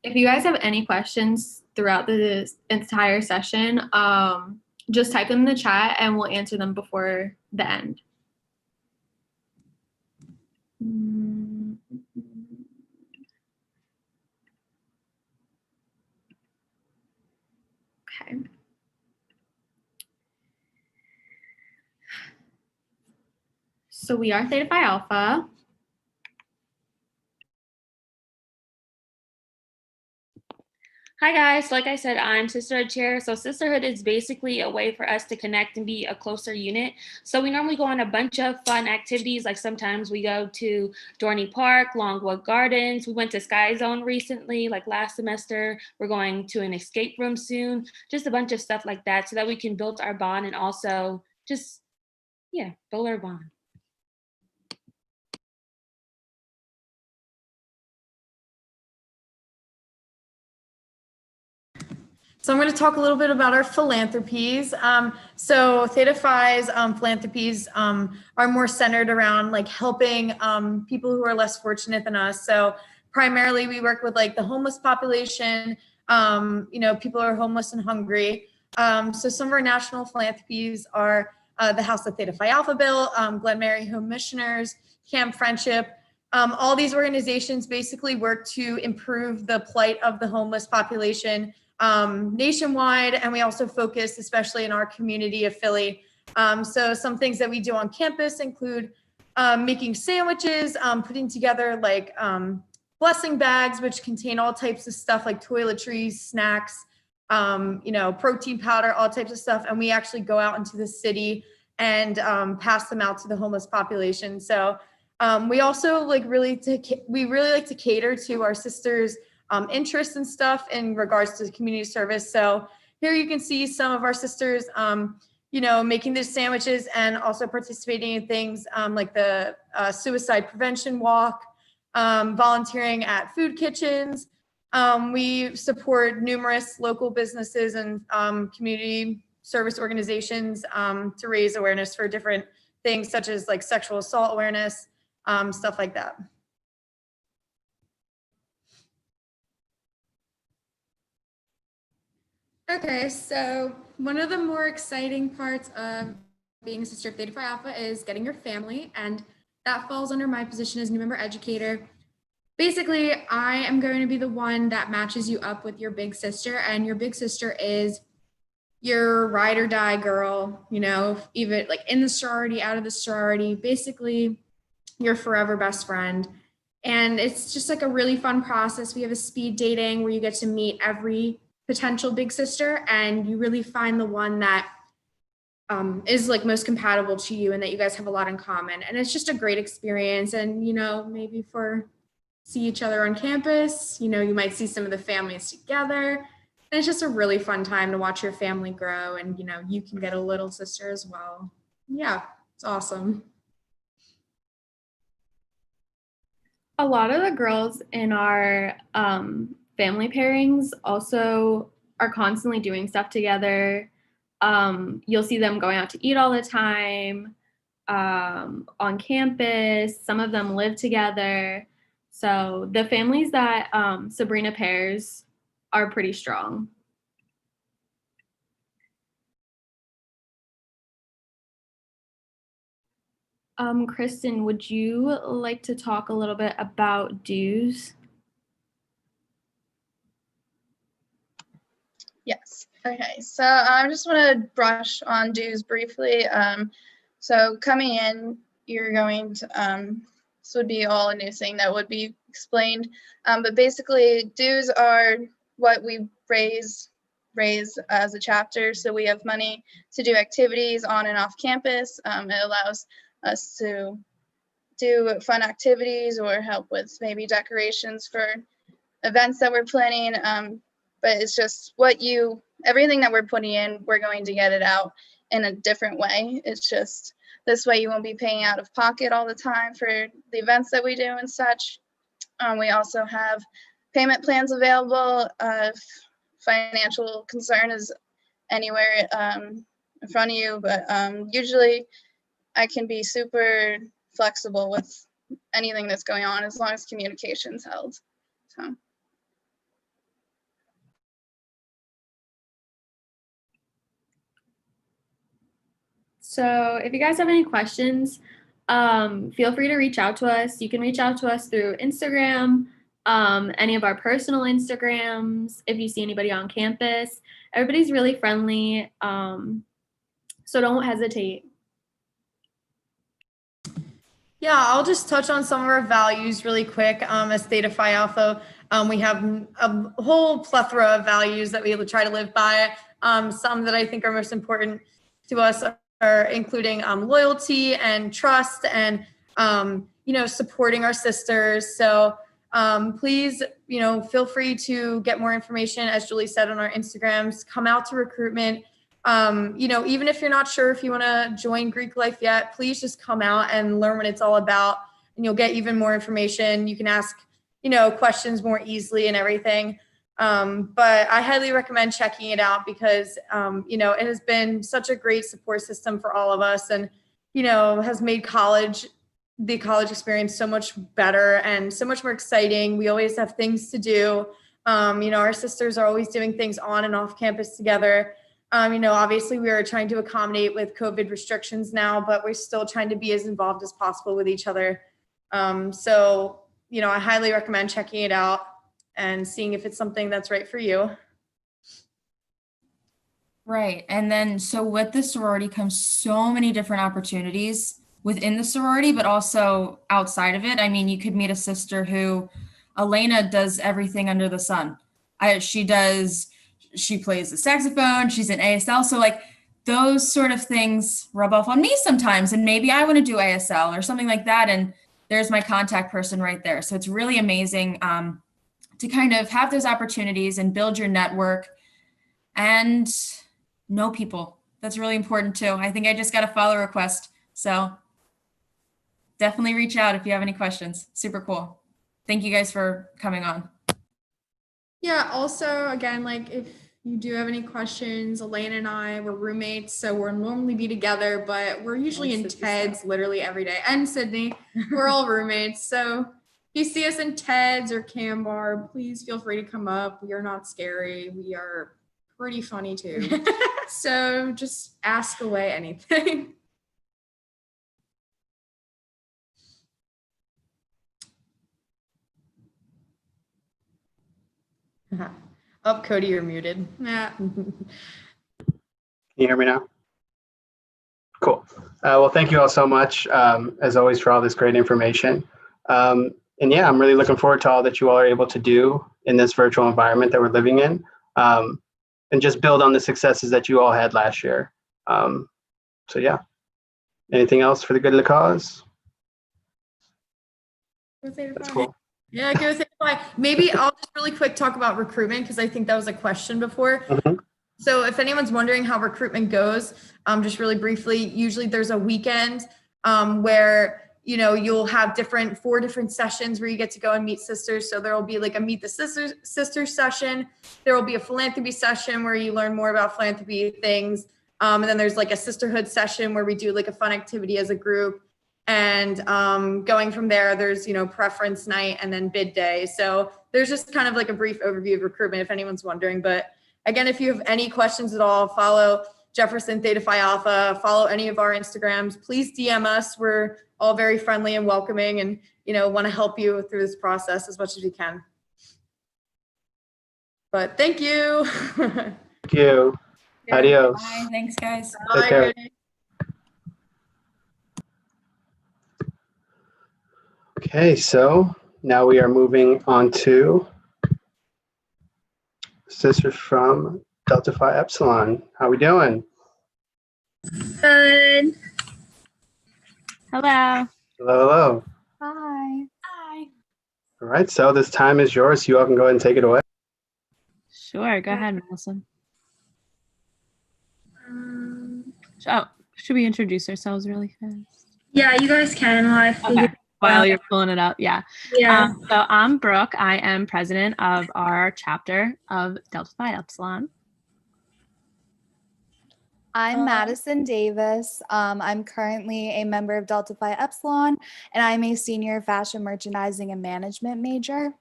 C: If you guys have any questions throughout the entire session, just type them in the chat and we'll answer them before the end. Okay. So we are Theta Phi Alpha.
T: Hi guys, like I said, I'm sisterhood chair. So sisterhood is basically a way for us to connect and be a closer unit. So we normally go on a bunch of fun activities. Like sometimes we go to Dorney Park, Longwood Gardens. We went to Sky Zone recently, like last semester. We're going to an escape room soon. Just a bunch of stuff like that so that we can build our bond and also just, yeah, build our bond.
Q: So I'm going to talk a little bit about our philanthropies. So Theta Phi's philanthropies are more centered around like helping people who are less fortunate than us. So primarily we work with like the homeless population, people who are homeless and hungry. So some of our national philanthropies are the House of Theta Phi Alpha Bill, Glen Mary Home Missioners, Camp Friendship. All these organizations basically work to improve the plight of the homeless population nationwide, and we also focus especially in our community of Philly. So some things that we do on campus include making sandwiches, putting together like blessing bags, which contain all types of stuff like toiletries, snacks, protein powder, all types of stuff. And we actually go out into the city and pass them out to the homeless population. So we also really like to cater to our sisters' interests and stuff in regards to community service. So here you can see some of our sisters, making these sandwiches and also participating in things like the suicide prevention walk, volunteering at food kitchens. We support numerous local businesses and community service organizations to raise awareness for different things such as like sexual assault awareness, stuff like that.
D: Okay, so one of the more exciting parts of being a sister of Theta Phi Alpha is getting your family, and that falls under my position as new member educator. Basically, I am going to be the one that matches you up with your big sister, and your big sister is your ride or die girl, even like in the sorority, out of the sorority, basically your forever best friend. And it's just like a really fun process. We have a speed dating where you get to meet every potential big sister and you really find the one that is like most compatible to you and that you guys have a lot in common. And it's just a great experience. And, maybe see each other on campus, you might see some of the families together. And it's just a really fun time to watch your family grow and, you can get a little sister as well. Yeah, it's awesome.
C: A lot of the girls in our family pairings also are constantly doing stuff together. You'll see them going out to eat all the time on campus. Some of them live together. So the families that Sabrina pairs are pretty strong. Kristen, would you like to talk a little bit about dues?
V: Yes. Okay. So I just want to brush on dues briefly. So coming in, you're going to, this would be all a new thing that would be explained. But basically, dues are what we raise as a chapter. So we have money to do activities on and off campus. It allows us to do fun activities or help with maybe decorations for events that we're planning. But it's just everything that we're putting in, we're going to get it out in a different way. It's just this way you won't be paying out of pocket all the time for the events that we do and such. We also have payment plans available if financial concern is anywhere in front of you, but usually I can be super flexible with anything that's going on as long as communication's held. So.
C: So if you guys have any questions, feel free to reach out to us. You can reach out to us through Instagram, any of our personal Instagrams, if you see anybody on campus. Everybody's really friendly, so don't hesitate.
Q: Yeah, I'll just touch on some of our values really quick. As Theta Phi Alpha, we have a whole plethora of values that we try to live by. Some that I think are most important to us are including loyalty and trust and, supporting our sisters. So please, feel free to get more information, as Julie said, on our Instagrams. Come out to recruitment. Even if you're not sure if you want to join Greek Life yet, please just come out and learn what it's all about, and you'll get even more information. You can ask, questions more easily and everything. But I highly recommend checking it out because, it has been such a great support system for all of us and, has made the college experience so much better and so much more exciting. We always have things to do. Our sisters are always doing things on and off campus together. Obviously we are trying to accommodate with COVID restrictions now, but we're still trying to be as involved as possible with each other. I highly recommend checking it out and seeing if it's something that's right for you.
S: Right. And then, so with the sorority comes so many different opportunities within the sorority, but also outside of it. I mean, you could meet a sister who, Elena, does everything under the sun. She plays the saxophone, she's in ASL. So like those sort of things rub off on me sometimes. And maybe I want to do ASL or something like that. And there's my contact person right there. So it's really amazing to kind of have those opportunities and build your network and know people. That's really important too. I think I just got a follow request. So definitely reach out if you have any questions. Super cool. Thank you guys for coming on.
D: Yeah, also, again, like if you do have any questions, Elaine and I, we're roommates, so we'll normally be together, but we're usually in TEDs literally every day. And Sydney, we're all roommates. So if you see us in TEDs or Cam Bar, please feel free to come up. We are not scary. We are pretty funny too. So just ask away anything. Oh, Cody, you're muted. Yeah.
B: Can you hear me now? Cool. Well, thank you all so much, as always, for all this great information. And yeah, I'm really looking forward to all that you all are able to do in this virtual environment that we're living in, and just build on the successes that you all had last year. So yeah, anything else for the good of the cause? That's cool.
D: Yeah, go Theta Phi. Maybe I'll just really quick talk about recruitment because I think that was a question before. So if anyone's wondering how recruitment goes, just really briefly, usually there's a weekend where you'll have 4 different sessions where you get to go and meet sisters. So there will be like a meet the sisters session. There will be a philanthropy session where you learn more about philanthropy things. And then there's like a sisterhood session where we do like a fun activity as a group.
Q: And going from there, there's, preference night and then bid day. So there's just kind of like a brief overview of recruitment if anyone's wondering. But again, if you have any questions at all, follow Jefferson Theta Phi Alpha, follow any of our Instagrams. Please DM us. We're all very friendly and welcoming and, want to help you through this process as much as we can. But thank you.
B: Thank you. Adios.
S: Bye. Thanks, guys.
B: Take care. Okay, so now we are moving on to sisters from Delta Phi Epsilon. How we doing?
A: Good.
E: Hello.
B: Hello, hello.
A: Hi.
E: Hi.
B: All right, so this time is yours. You all can go ahead and take it away.
E: Sure. Go ahead, Melissa. Oh, should we introduce ourselves really fast?
A: Yeah, you guys can while I figure
E: Okay. While you're pulling it up, yeah.
A: Yeah.
E: So I'm Brooke. I am president of our chapter of Delta Phi Epsilon.
R: I'm Madison Davis. I'm currently a member of Delta Phi Epsilon, and I'm a senior fashion merchandising and management major.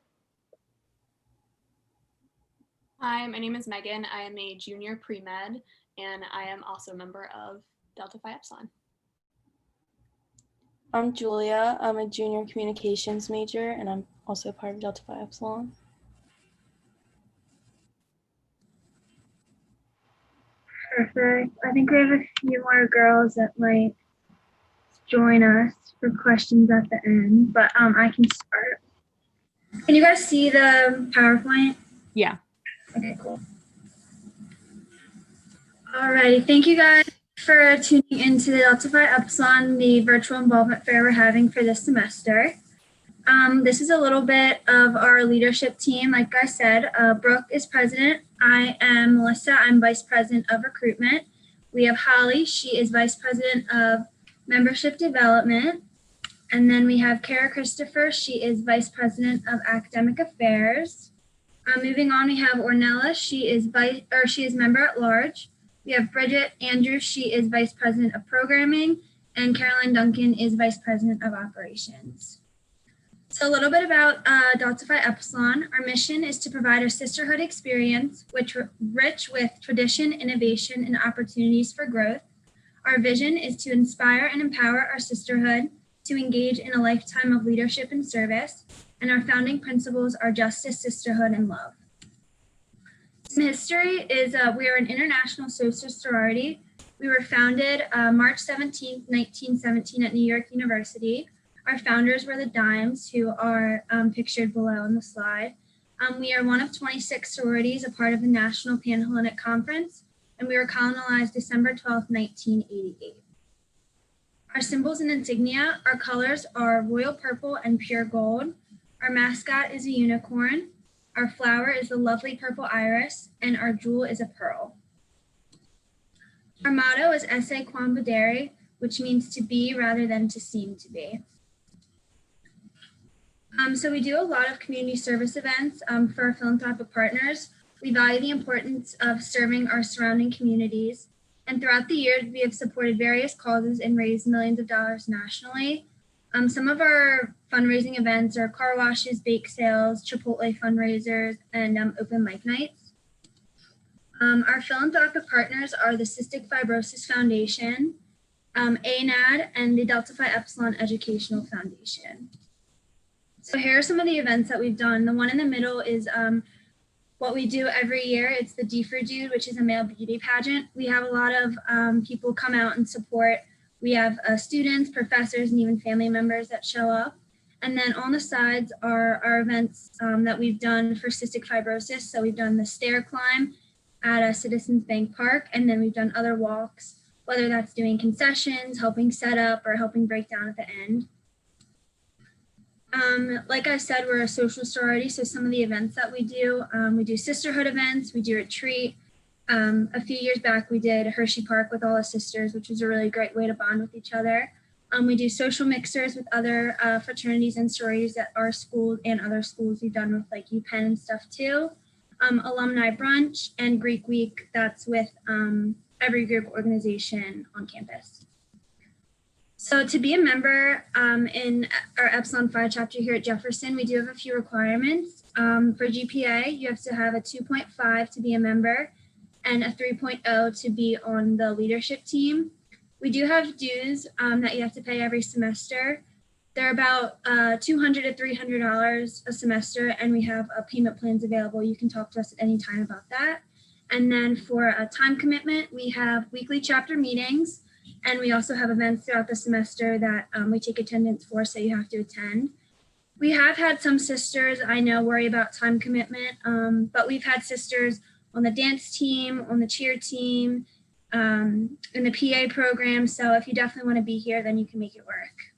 W: Hi, my name is Megan. I am a junior pre-med, and I am also a member of Delta Phi Epsilon.
X: I'm Julia. I'm a junior communications major, and I'm also part of Delta Phi Epsilon.
A: Perfect. I think we have a few more girls that might join us for questions at the end, but I can start. Can you guys see the PowerPoint?
E: Yeah.
A: Okay, cool. Alrighty, thank you guys for tuning into the Delta Phi Epsilon, the virtual involvement fair we're having for this semester. This is a little bit of our leadership team. Like I said, Brooke is president. I am Melissa. I'm vice president of recruitment. We have Holly. She is vice president of membership development. And then we have Kara Christopher. She is vice president of academic affairs. Moving on, we have Ornella. She is member at large. We have Bridget Andrews. She is vice president of programming. And Caroline Duncan is vice president of operations. So a little bit about Delta Phi Epsilon. Our mission is to provide a sisterhood experience rich with tradition, innovation, and opportunities for growth. Our vision is to inspire and empower our sisterhood to engage in a lifetime of leadership and service. And our founding principles are justice, sisterhood, and love. Some history is we are an international social sorority. We were founded March 17, 1917 at New York University. Our founders were the Dimes, who are pictured below on the slide. We are one of 26 sororities, a part of the National Panhellenic Conference, and we were colonized December 12, 1988. Our symbols and insignia, our colors are royal purple and pure gold. Our mascot is a unicorn. Our flower is the lovely purple iris, and our jewel is a pearl. Our motto is Esse quam videre, which means to be rather than to seem to be. So we do a lot of community service events for our philanthropic partners. We value the importance of serving our surrounding communities. And throughout the years, we have supported various causes and raised millions of dollars nationally. Some of our fundraising events are car washes, bake sales, Chipotle fundraisers, and open mic nights. Our philanthropic partners are the Cystic Fibrosis Foundation, ANAD, and the Delta Phi Epsilon Educational Foundation. So here are some of the events that we've done. The one in the middle is what we do every year. It's the D for Dude, which is a male beauty pageant. We have a lot of people come out and support. We have students, professors, and even family members that show up. And then on the sides are our events that we've done for cystic fibrosis. So we've done the stair climb at Citizens Bank Park, and then we've done other walks, whether that's doing concessions, helping set up, or helping break down at the end. Like I said, we're a social sorority, so some of the events that we do sisterhood events, we do retreat. A few years back, we did Hershey Park with all the sisters, which was a really great way to bond with each other. We do social mixers with other fraternities and sororities at our school and other schools. We've done with like UPenn and stuff too. Alumni brunch and Greek week, that's with every group organization on campus. So to be a member in our Epsilon Phi chapter here at Jefferson, we do have a few requirements. For GPA, you have to have a 2.5 to be a member and a 3.0 to be on the leadership team. We do have dues that you have to pay every semester. They're about $200 to $300 a semester, and we have payment plans available. You can talk to us at any time about that. And then for a time commitment, we have weekly chapter meetings, and we also have events throughout the semester that we take attendance for, so you have to attend. We have had some sisters I know worry about time commitment, but we've had sisters on the dance team, on the cheer team, in the PA program. So if you definitely want to be here, then you can make it work.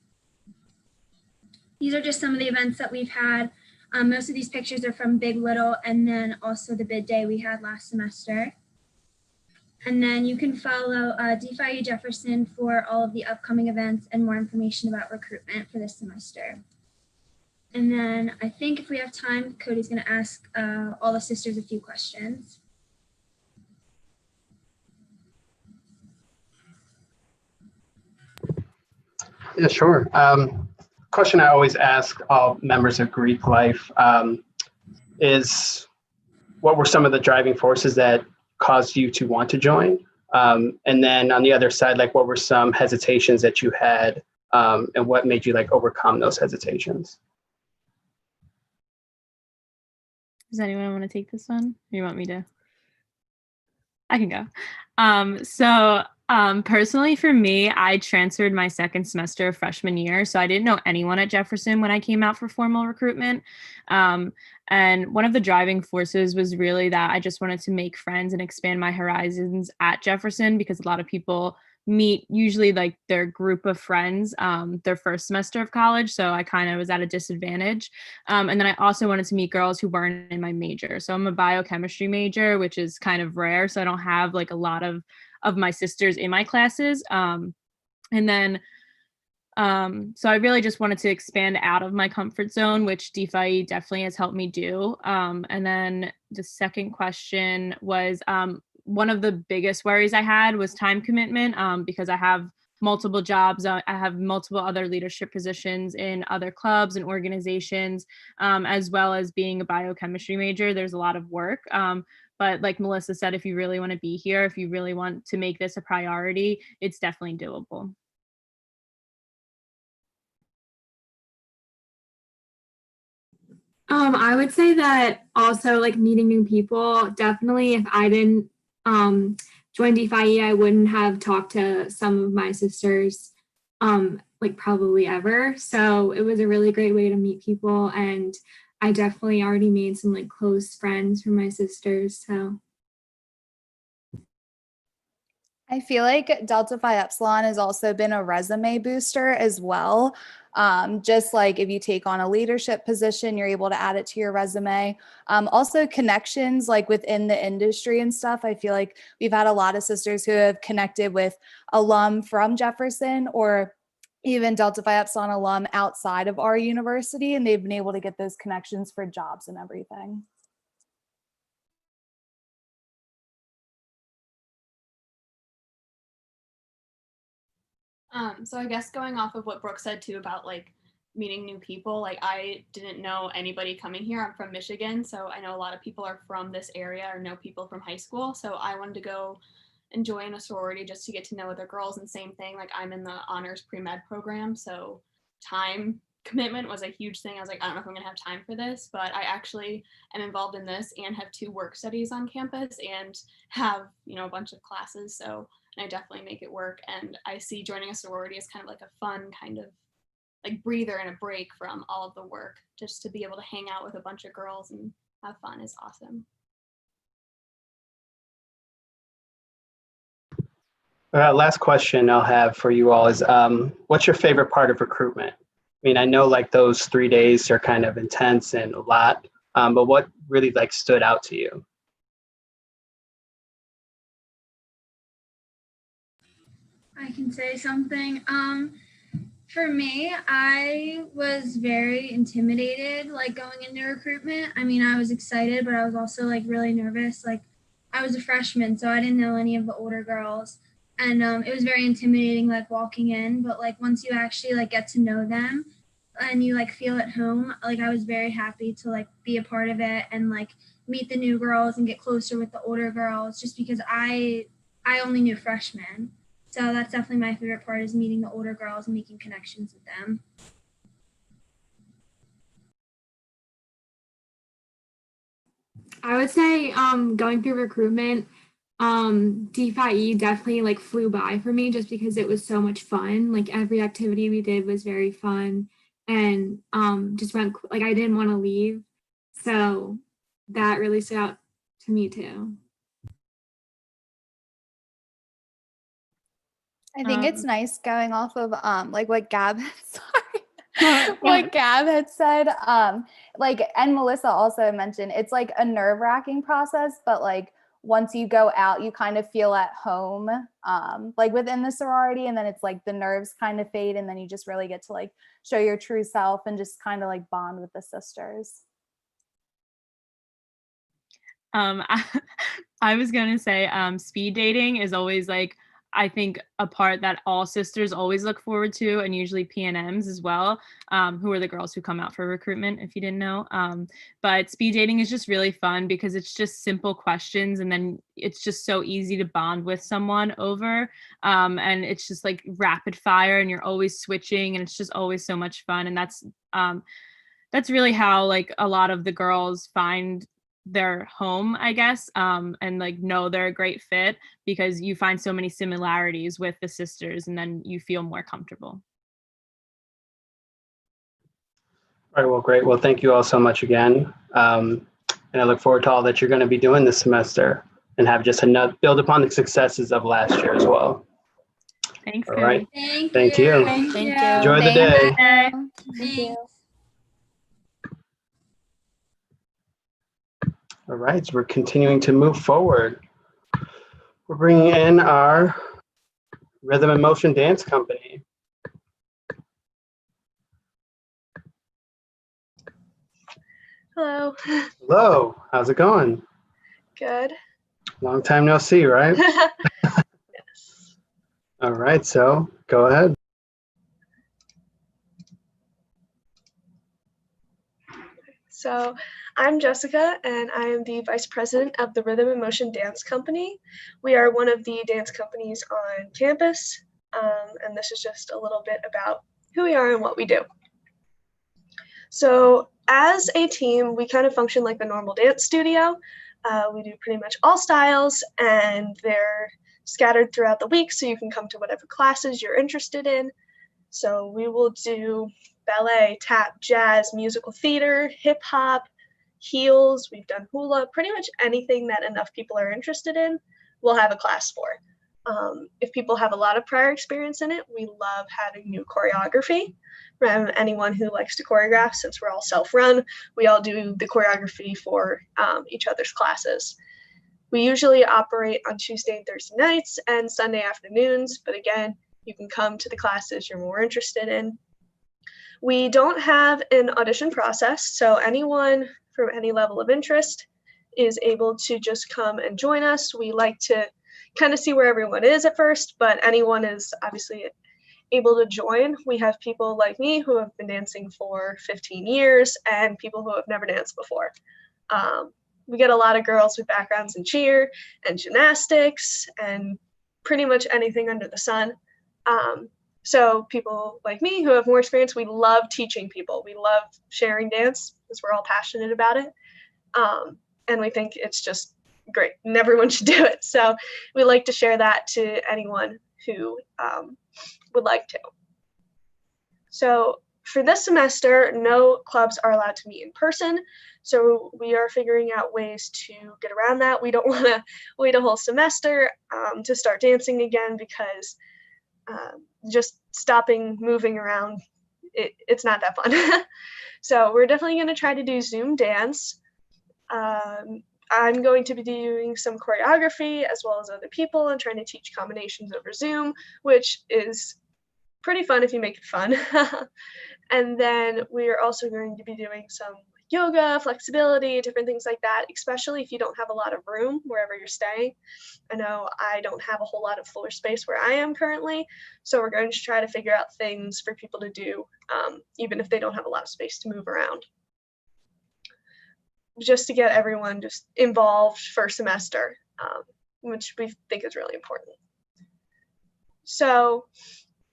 A: These are just some of the events that we've had. Most of these pictures are from Big Little, and then also the bid day we had last semester. And then you can follow DeFi Jefferson for all of the upcoming events and more information about recruitment for this semester. And then I think if we have time, Cody's going to ask all the sisters a few questions.
B: Yeah, sure. Question I always ask all members of Greek Life is, what were some of the driving forces that caused you to want to join? And then on the other side, like, what were some hesitations that you had, and what made you like overcome those hesitations?
E: Does anyone want to take this one? Or you want me to? I can go. Personally for me, I transferred my second semester of freshman year, so I didn't know anyone at Jefferson when I came out for formal recruitment. And one of the driving forces was really that I just wanted to make friends and expand my horizons at Jefferson, because a lot of people meet usually like their group of friends their first semester of college, so I kind of was at a disadvantage. And then I also wanted to meet girls who weren't in my major. So I'm a biochemistry major, which is kind of rare, so I don't have like a lot of my sisters in my classes. So I really just wanted to expand out of my comfort zone, which DeFi definitely has helped me do. And then the second question was, one of the biggest worries I had was time commitment, because I have multiple jobs. I have multiple other leadership positions in other clubs and organizations, as well as being a biochemistry major. There's a lot of work. But like Melissa said, if you really want to be here, if you really want to make this a priority, it's definitely doable.
F: I would say that also like meeting new people, definitely if I didn't join DeFi, I wouldn't have talked to some of my sisters like probably ever. So it was a really great way to meet people, and I definitely already made some like close friends from my sisters. So
R: I feel like Delta Phi Epsilon has also been a resume booster as well. Just like if you take on a leadership position, you're able to add it to your resume. Also connections like within the industry and stuff. I feel like we've had a lot of sisters who have connected with alum from Jefferson or even Delta Phi Epsilon alum outside of our university, and they've been able to get those connections for jobs and everything.
W: So I guess going off of what Brooke said too about like meeting new people, like I didn't know anybody coming here. I'm from Michigan, so I know a lot of people are from this area or know people from high school. So I wanted to go and join a sorority just to get to know other girls, and same thing, like I'm in the honors pre-med program, so time commitment was a huge thing. I was like, I don't know if I'm gonna have time for this, but I actually am involved in this and have 2 work studies on campus and have, you know, a bunch of classes. So I definitely make it work. And I see joining a sorority as kind of like a fun kind of like breather and a break from all of the work. Just to be able to hang out with a bunch of girls and have fun is awesome.
B: Last question I'll have for you all is, what's your favorite part of recruitment? I mean, I know like those 3 days are kind of intense and a lot, but what really like stood out to you?
A: I can say something. For me, I was very intimidated, like going into recruitment. I mean, I was excited, but I was also like really nervous. Like I was a freshman, so I didn't know any of the older girls. and it was very intimidating, like walking in. But like once you actually like get to know them, and you like feel at home, like I was very happy to like be a part of it and like meet the new girls and get closer with the older girls, just because I only knew freshmen. So that's definitely my favorite part, is meeting the older girls and making connections with them.
F: I would say going through recruitment, D5E definitely like flew by for me just because it was so much fun. Like every activity we did was very fun, and just went like I didn't want to leave. So that really stood out to me too.
R: I think it's nice going off of like what Gab what Gab had said. Like, and Melissa also mentioned, it's like a nerve-wracking process, but like once you go out, you kind of feel at home, like within the sorority, and then it's like the nerves kind of fade, and then you just really get to like show your true self and just kind of like bond with the sisters.
E: I was gonna say speed dating is always like, I think, a part that all sisters always look forward to, and usually PNMs as well, who are the girls who come out for recruitment, if you didn't know. But speed dating is just really fun because it's just simple questions, and then it's just so easy to bond with someone over. And it's just like rapid fire, and you're always switching, and it's just always so much fun. And that's really how like a lot of the girls find their home, I guess, and like know they're a great fit, because you find so many similarities with the sisters, and then you feel more comfortable.
B: All right, well, great. Well, thank you all so much again. And I look forward to all that you're going to be doing this semester, and have just enough build upon the successes of last year as well.
E: Thanks.
B: All right.
A: Thank you.
B: Thank you. Enjoy the day.
A: Thank you.
B: All right, so we're continuing to move forward. We're bringing in our Rhythm and Motion Dance Company.
H: Hello.
B: Hello, how's it going?
H: Good.
B: Long time no see, right?
H: Yes.
B: All right, so go ahead.
H: So I'm Jessica, and I am the Vice President of the Rhythm and Motion Dance Company. We are one of the dance companies on campus, and this is just a little bit about who we are and what we do. So as a team, we kind of function like the normal dance studio. We do pretty much all styles, and they're scattered throughout the week, so you can come to whatever classes you're interested in. So we will do ballet, tap, jazz, musical theater, hip hop, heels. We've done hula, pretty much anything that enough people are interested in, we'll have a class for. If people have a lot of prior experience in it, we love having new choreography from anyone who likes to choreograph. Since we're all self-run, we all do the choreography for each other's classes. We usually operate on Tuesday and Thursday nights and Sunday afternoons, but again, you can come to the classes you're more interested in. We don't have an audition process, so anyone from any level of interest is able to just come and join us. We like to kind of see where everyone is at first, but anyone is obviously able to join. We have people like me who have been dancing for 15 years and people who have never danced before. We get a lot of girls with backgrounds in cheer and gymnastics and pretty much anything under the sun. So people like me who have more experience, we love teaching people. We love sharing dance because we're all passionate about it. And we think it's just great and everyone should do it. So we like to share that to anyone who would like to. So for this semester, no clubs are allowed to meet in person. So we are figuring out ways to get around that. We don't want to wait a whole semester to start dancing again, because just stopping moving around, it's not that fun. So we're definitely going to try to do Zoom dance. I'm going to be doing some choreography as well as other people and trying to teach combinations over Zoom, which is pretty fun if you make it fun. And then we are also going to be doing some yoga, flexibility, different things like that, especially if you don't have a lot of room wherever you're staying. I know I don't have a whole lot of floor space where I am currently, so we're going to try to figure out things for people to do, even if they don't have a lot of space to move around, just to get everyone just involved first semester, which we think is really important. So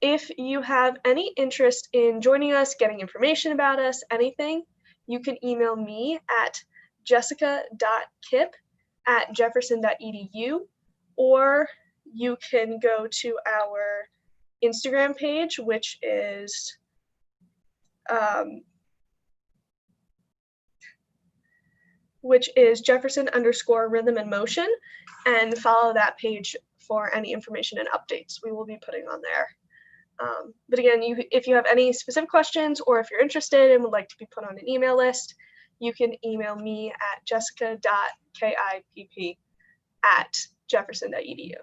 H: if you have any interest in joining us, getting information about us, anything, you can email me at jessica.kip@jefferson.edu, or you can go to our Instagram page, which is Jefferson_rhythm and motion, and follow that page for any information and updates we will be putting on there. But again, if you have any specific questions, or if you're interested and would like to be put on an email list, you can email me at jessica.kipp@jefferson.edu.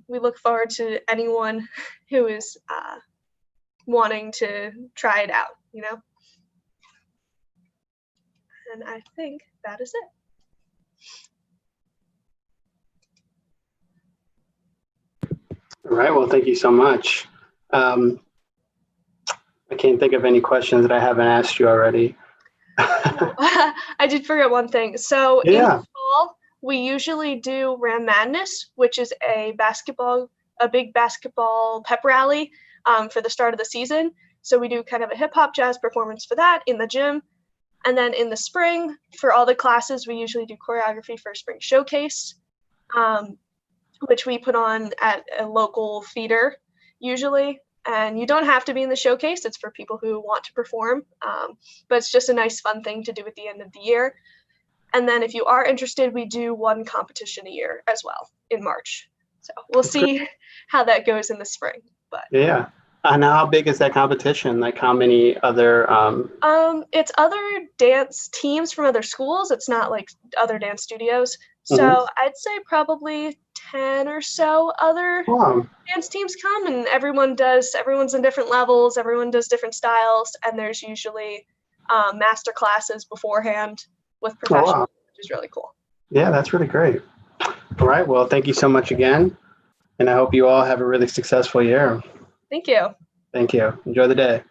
H: We look forward to anyone who is wanting to try it out, And I think that is it.
B: All right, well, thank you so much. I can't think of any questions that I haven't asked you already.
H: I did forget one thing. So in the fall, we usually do Ram Madness, which is a big basketball pep rally for the start of the season. So we do kind of a hip hop jazz performance for that in the gym. And then in the spring, for all the classes, we usually do choreography for spring showcase, which we put on at a local theater usually. And you don't have to be in the showcase. It's for people who want to perform. But it's just a nice, fun thing to do at the end of the year. And then if you are interested, we do one competition a year as well in March. So we'll see how that goes in the spring. But
B: yeah. And how big is that competition? Like how many other?
H: It's other dance teams from other schools. It's not like other dance studios. So I'd say probably 10 or so other dance teams come, and everyone's in different levels. Everyone does different styles, and there's usually master classes beforehand with professionals, which is really cool.
B: Yeah, that's really great. All right. Well, thank you so much again. And I hope you all have a really successful year.
H: Thank you.
B: Thank you. Enjoy the day.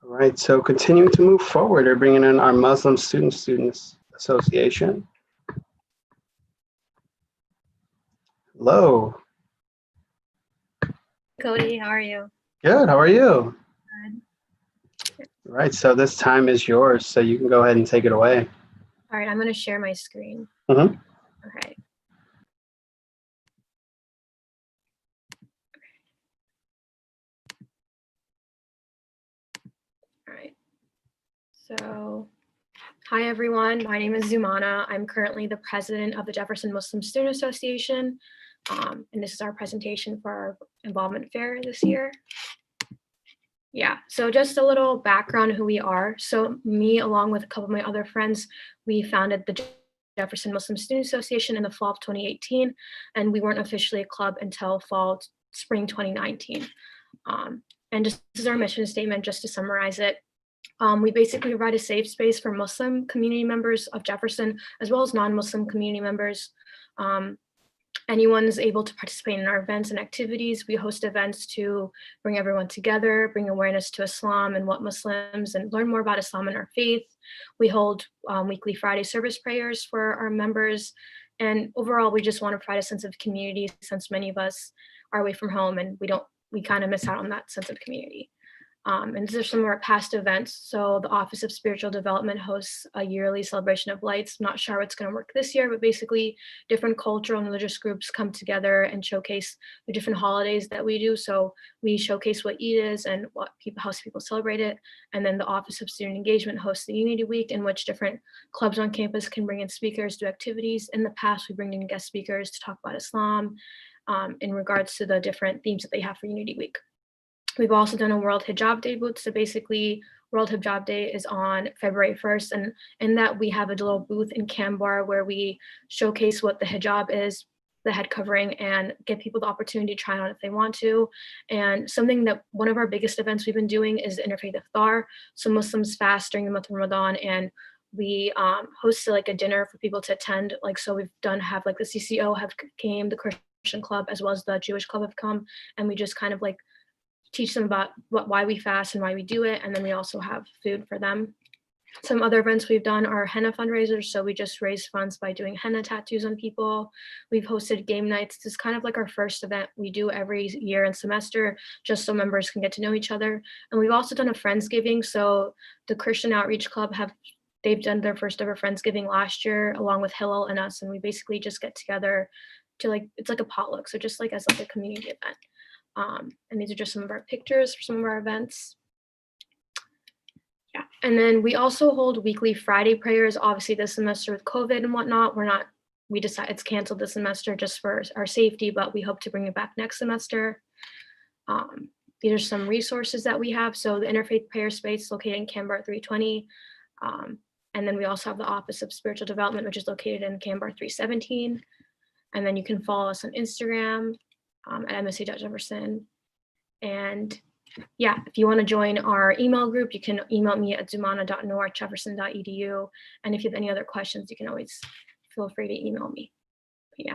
B: All right, so continuing to move forward, we're bringing in our Muslim Students Association. Hello.
I: Cody, how are you?
B: Good, how are you?
I: Good.
B: All right, so this time is yours, so you can go ahead and take it away.
I: All right, I'm going to share my screen.
B: Mm-hmm.
I: Okay. All right. So, hi everyone. My name is Zumana. I'm currently the president of the Jefferson Muslim Student Association, and this is our presentation for our involvement fair this year. Yeah, so just a little background on who we are. So me, along with a couple of my other friends, we founded the Jefferson Muslim Student Association in the fall of 2018, and we weren't officially a club until spring 2019. And just this is our mission statement, just to summarize it. We basically provide a safe space for Muslim community members of Jefferson, as well as non-Muslim community members. Anyone is able to participate in our events and activities. We host events to bring everyone together, bring awareness to Islam and what Muslims, and learn more about Islam and our faith. We hold weekly Friday service prayers for our members. And overall, we just want to provide a sense of community, since many of us are away from home and we kind of miss out on that sense of community. And these are some of our past events. So the Office of Spiritual Development hosts a yearly celebration of lights. I'm not sure how it's going to work this year, but basically different cultural and religious groups come together and showcase the different holidays that we do. So we showcase what Eid is and how people celebrate it. And then the Office of Student Engagement hosts the Unity Week, in which different clubs on campus can bring in speakers, do activities. In the past, we bring in guest speakers to talk about Islam in regards to the different themes that they have for Unity Week. We've also done a World Hijab Day booth. So basically, World Hijab Day is on February 1st. And in that, we have a little booth in Cambar where we showcase what the hijab is the head covering and give people the opportunity to try it on if they want to. And something that one of our biggest events we've been doing is the Interfaith Iftar. So Muslims fast during the month of Ramadan, and we hosted like a dinner for people to attend. Like, so we've have like the CCO have came, the Christian club as well as the Jewish club have come, and we just kind of like teach them about why we fast and why we do it. And then we also have food for them. Some other events we've done are henna fundraisers. So we just raise funds by doing henna tattoos on people. We've hosted game nights. This is kind of like our first event we do every year and semester, just so members can get to know each other. And we've also done a Friendsgiving. So the Christian Outreach Club they've done their first ever Friendsgiving last year, along with Hillel and us. And we basically just get together to it's like a potluck. So just like as like a community event. And these are just some of our pictures for some of our events. Yeah, and then we also hold weekly Friday prayers. Obviously this semester with COVID and whatnot, we decided it's canceled this semester just for our safety, but we hope to bring it back next semester. These are some resources that we have. So the Interfaith Prayer Space located in Canberra 320. And then we also have the Office of Spiritual Development, which is located in Canberra 317. And then you can follow us on Instagram at msc.jefferson. And yeah, if you want to join our email group, you can email me at zumana.noor@jefferson.edu. And if you have any other questions, you can always feel free to email me. But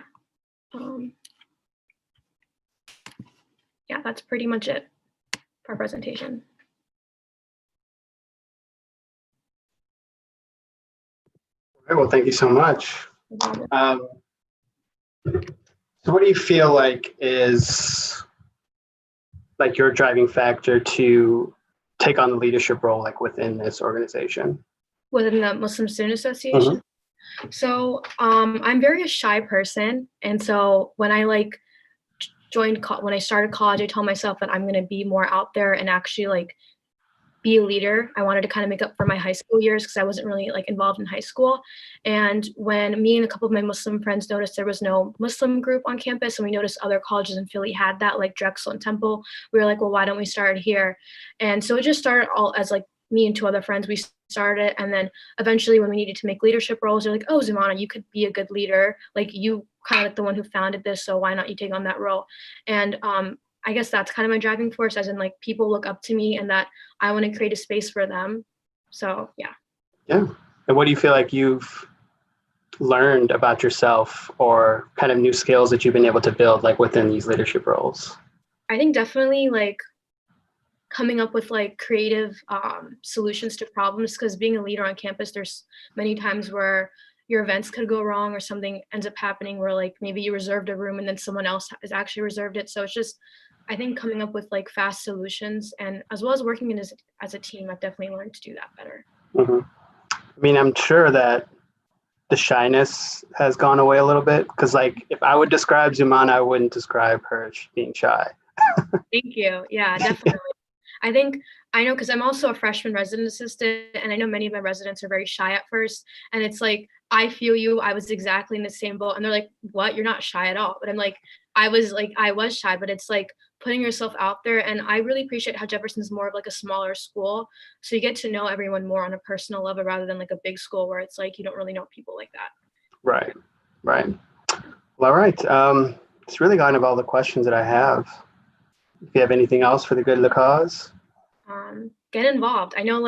I: yeah, that's pretty much it for our presentation.
B: Okay, well, thank you so much. So what do you feel like is like your driving factor to take on the leadership role like within this organization?
I: Within the Muslim Student Association? So I'm very a shy person. And so when I when I started college, I told myself that I'm going to be more out there and actually be a leader. I wanted to kind of make up for my high school years because I wasn't really involved in high school. And when me and a couple of my Muslim friends noticed there was no Muslim group on campus, and we noticed other colleges in Philly had that, like Drexel and Temple, we were like, well, why don't we start it here? And so it just started all as me and two other friends, we started. And then eventually when we needed to make leadership roles, they're like, oh, Zumana, you could be a good leader. You kind of the one who founded this, so why not you take on that role? And I guess that's kind of my driving force, as in people look up to me and that I want to create a space for them. So yeah.
B: Yeah. And what do you feel like you've learned about yourself or kind of new skills that you've been able to build within these leadership roles?
I: I think definitely coming up with creative solutions to problems, because being a leader on campus, there's many times where your events could go wrong or something ends up happening where maybe you reserved a room and then someone else has actually reserved it. So it's just, I think coming up with fast solutions, and as well as working as a team, I've definitely learned to do that better.
B: Mm-hmm. I mean, I'm sure that the shyness has gone away a little bit, because if I would describe Zumana, I wouldn't describe her being shy.
I: Thank you. Yeah, definitely. I know, because I'm also a freshman resident assistant, and I know many of my residents are very shy at first. And it's I feel you. I was exactly in the same boat. And they're like, what? You're not shy at all. But I'm I was shy, but it's putting yourself out there. And I really appreciate how Jefferson's more of a smaller school. So you get to know everyone more on a personal level rather than a big school where it's you don't really know people like that.
B: Right. Well, all right. It's really kind of all the questions that I have. If you have anything else for the good of the cause?
I: Get involved. I know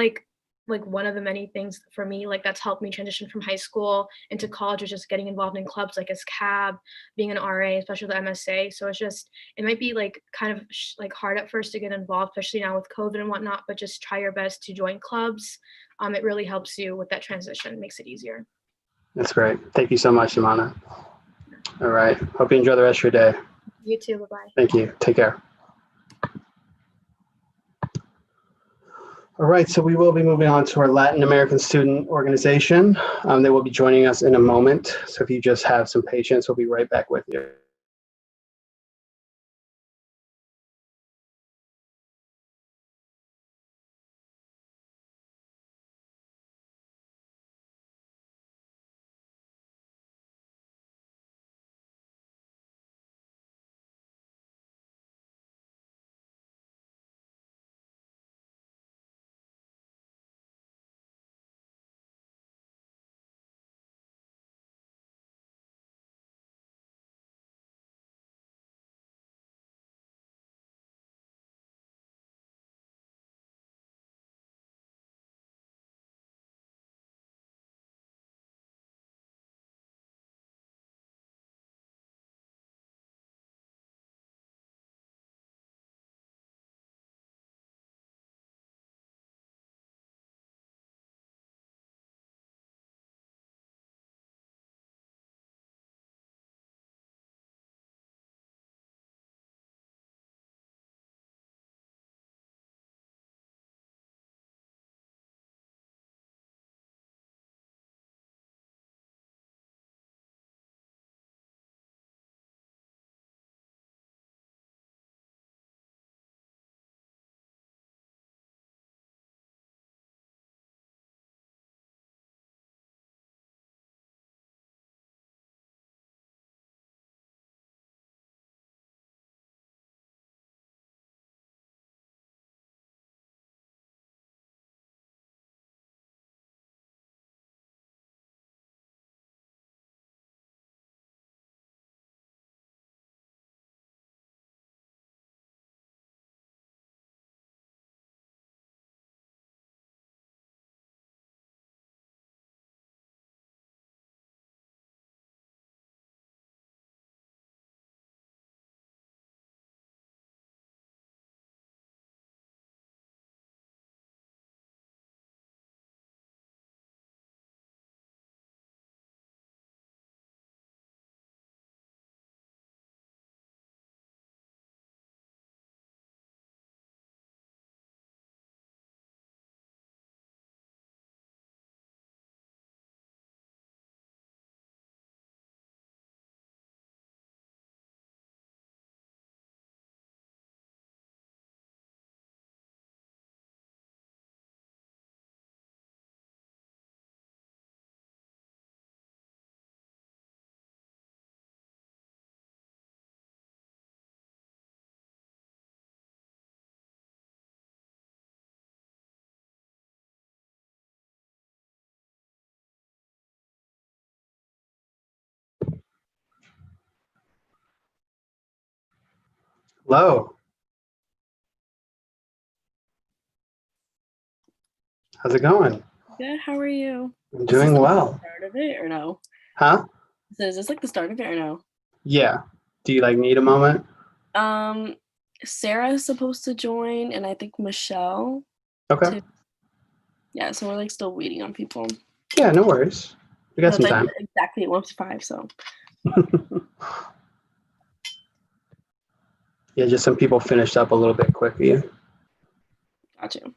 I: one of the many things for me that's helped me transition from high school into college was just getting involved in clubs as CAB, being an RA, especially the MSA. So it's just, it might be kind of hard at first to get involved, especially now with COVID and whatnot, but just try your best to join clubs. It really helps you with that transition, makes it easier.
B: That's great. Thank you so much, Zumana. All right. Hope you enjoy the rest of your day.
I: You too. Bye-bye.
B: Thank you. Take care. All right, so we will be moving on to our Latin American Student Organization. They will be joining us in a moment. So if you just have some patience, we'll be right back with you. Hello. How's it going?
J: Good. How are you?
B: I'm
J: Is this
B: doing
J: like
B: well.
J: the start of it or no?
B: Huh?
J: So is this like the start of it or no?
B: Yeah. Do you like need a moment?
J: Sarah is supposed to join, and I think Michelle
B: Okay.
J: too. Yeah, so we're like still waiting on people.
B: Yeah, no worries. We got
J: So
B: some
J: it's like
B: time.
J: exactly 1:05. So
B: Yeah, just some people finished up a little bit quicker.
J: got you.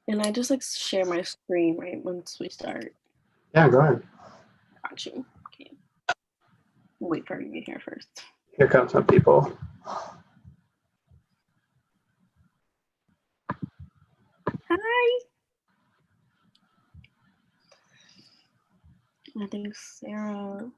J: And I just like share my screen right once we start.
B: Yeah, go ahead.
J: Got you. Okay. Wait for you to get here first.
B: Here come some people.
J: Hi. I think Sarah.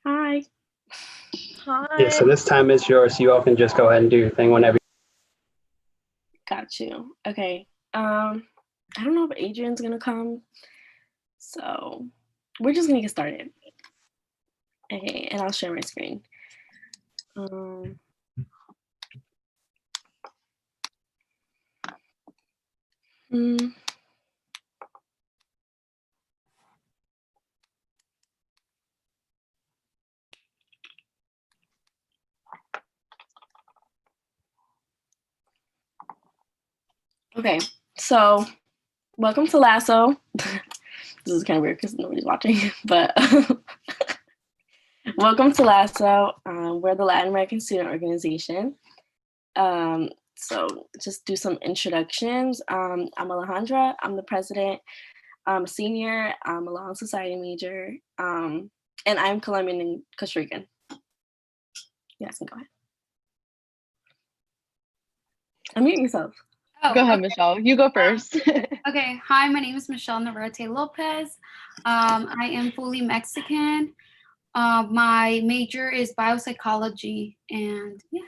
J: Hi. Hi.
B: Yeah, so this time is yours. You all can just go ahead and do your thing whenever.
J: Got you. Okay. I don't know if Adrian's gonna come, so we're just gonna get started. Okay, and I'll share my screen. Hmm. Okay, so welcome to Lasso. This is kind of weird because nobody's watching, but welcome to Lasso. We're the Latin American Student Organization. So just do some introductions. I'm Alejandra. I'm the president. I'm a senior. I'm a law and society major. And I'm Colombian and Costa Rican. Yes, go ahead. Unmute yourself.
M: Oh, go ahead, Michelle. You go first.
N: Okay. Hi, my name is Michelle Navarrete Lopez. I am fully Mexican. My major is biopsychology, and yeah.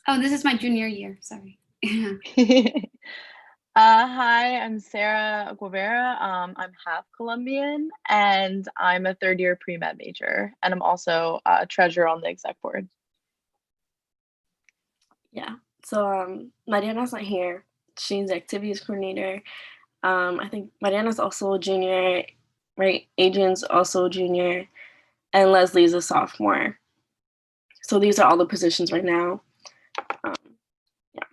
N: Oh, this is my junior year. Sorry.
X: Hi, I'm Sarah Guevara. I'm half Colombian, and I'm a third-year pre-med major, and I'm also treasurer on the exec board.
J: Yeah. So Mariana's not here. She's the activities coordinator. I think Mariana's also a junior, right? Adrian's also a junior, and Leslie's a sophomore. So these are all the positions right now. Yeah.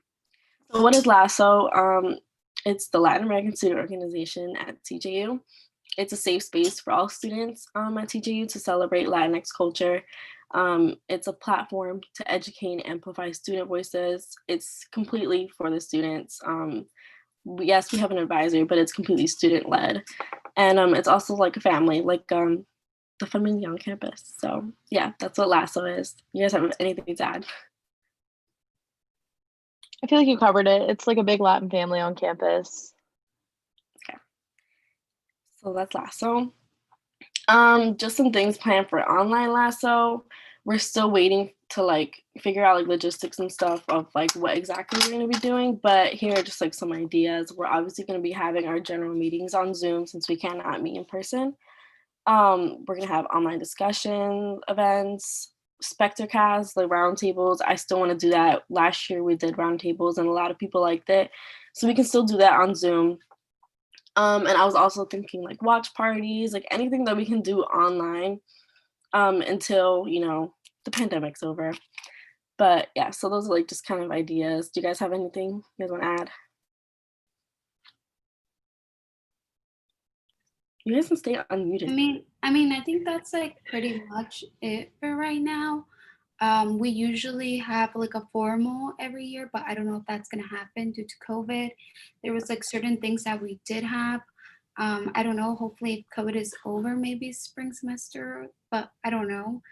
J: So what is LASSO? It's the Latin American Student Organization at TJU. It's a safe space for all students at TJU to celebrate Latinx culture. It's a platform to educate and amplify student voices. It's completely for the students. Yes, we have an advisor, but it's completely student-led. And it's also like a family, like the family on campus. So yeah, that's what LASSO is. You guys have anything to add?
X: I feel like you covered it. It's like a big Latin family on campus.
J: Okay. So that's LASSO. Just some things planned for online LASSO. We're still waiting to like figure out like logistics and stuff of like what exactly we're going to be doing, but here are just like some ideas. We're obviously going to be having our general meetings on Zoom since we cannot meet in person. We're going to have online discussion events, SpecterCast, like roundtables. I still want to do that. Last year we did roundtables and a lot of people liked it, so we can still do that on Zoom. And I was also thinking like watch parties, like anything that we can do online until, the pandemic's over. But yeah, so those are like just kind of ideas. Do you guys have anything you guys want to add? You guys can stay unmuted.
N: I think that's like pretty much it for right now. We usually have like a formal every year, but I don't know if that's gonna happen due to COVID. There was like certain things that we did have. I don't know, hopefully if COVID is over, maybe spring semester, but I don't know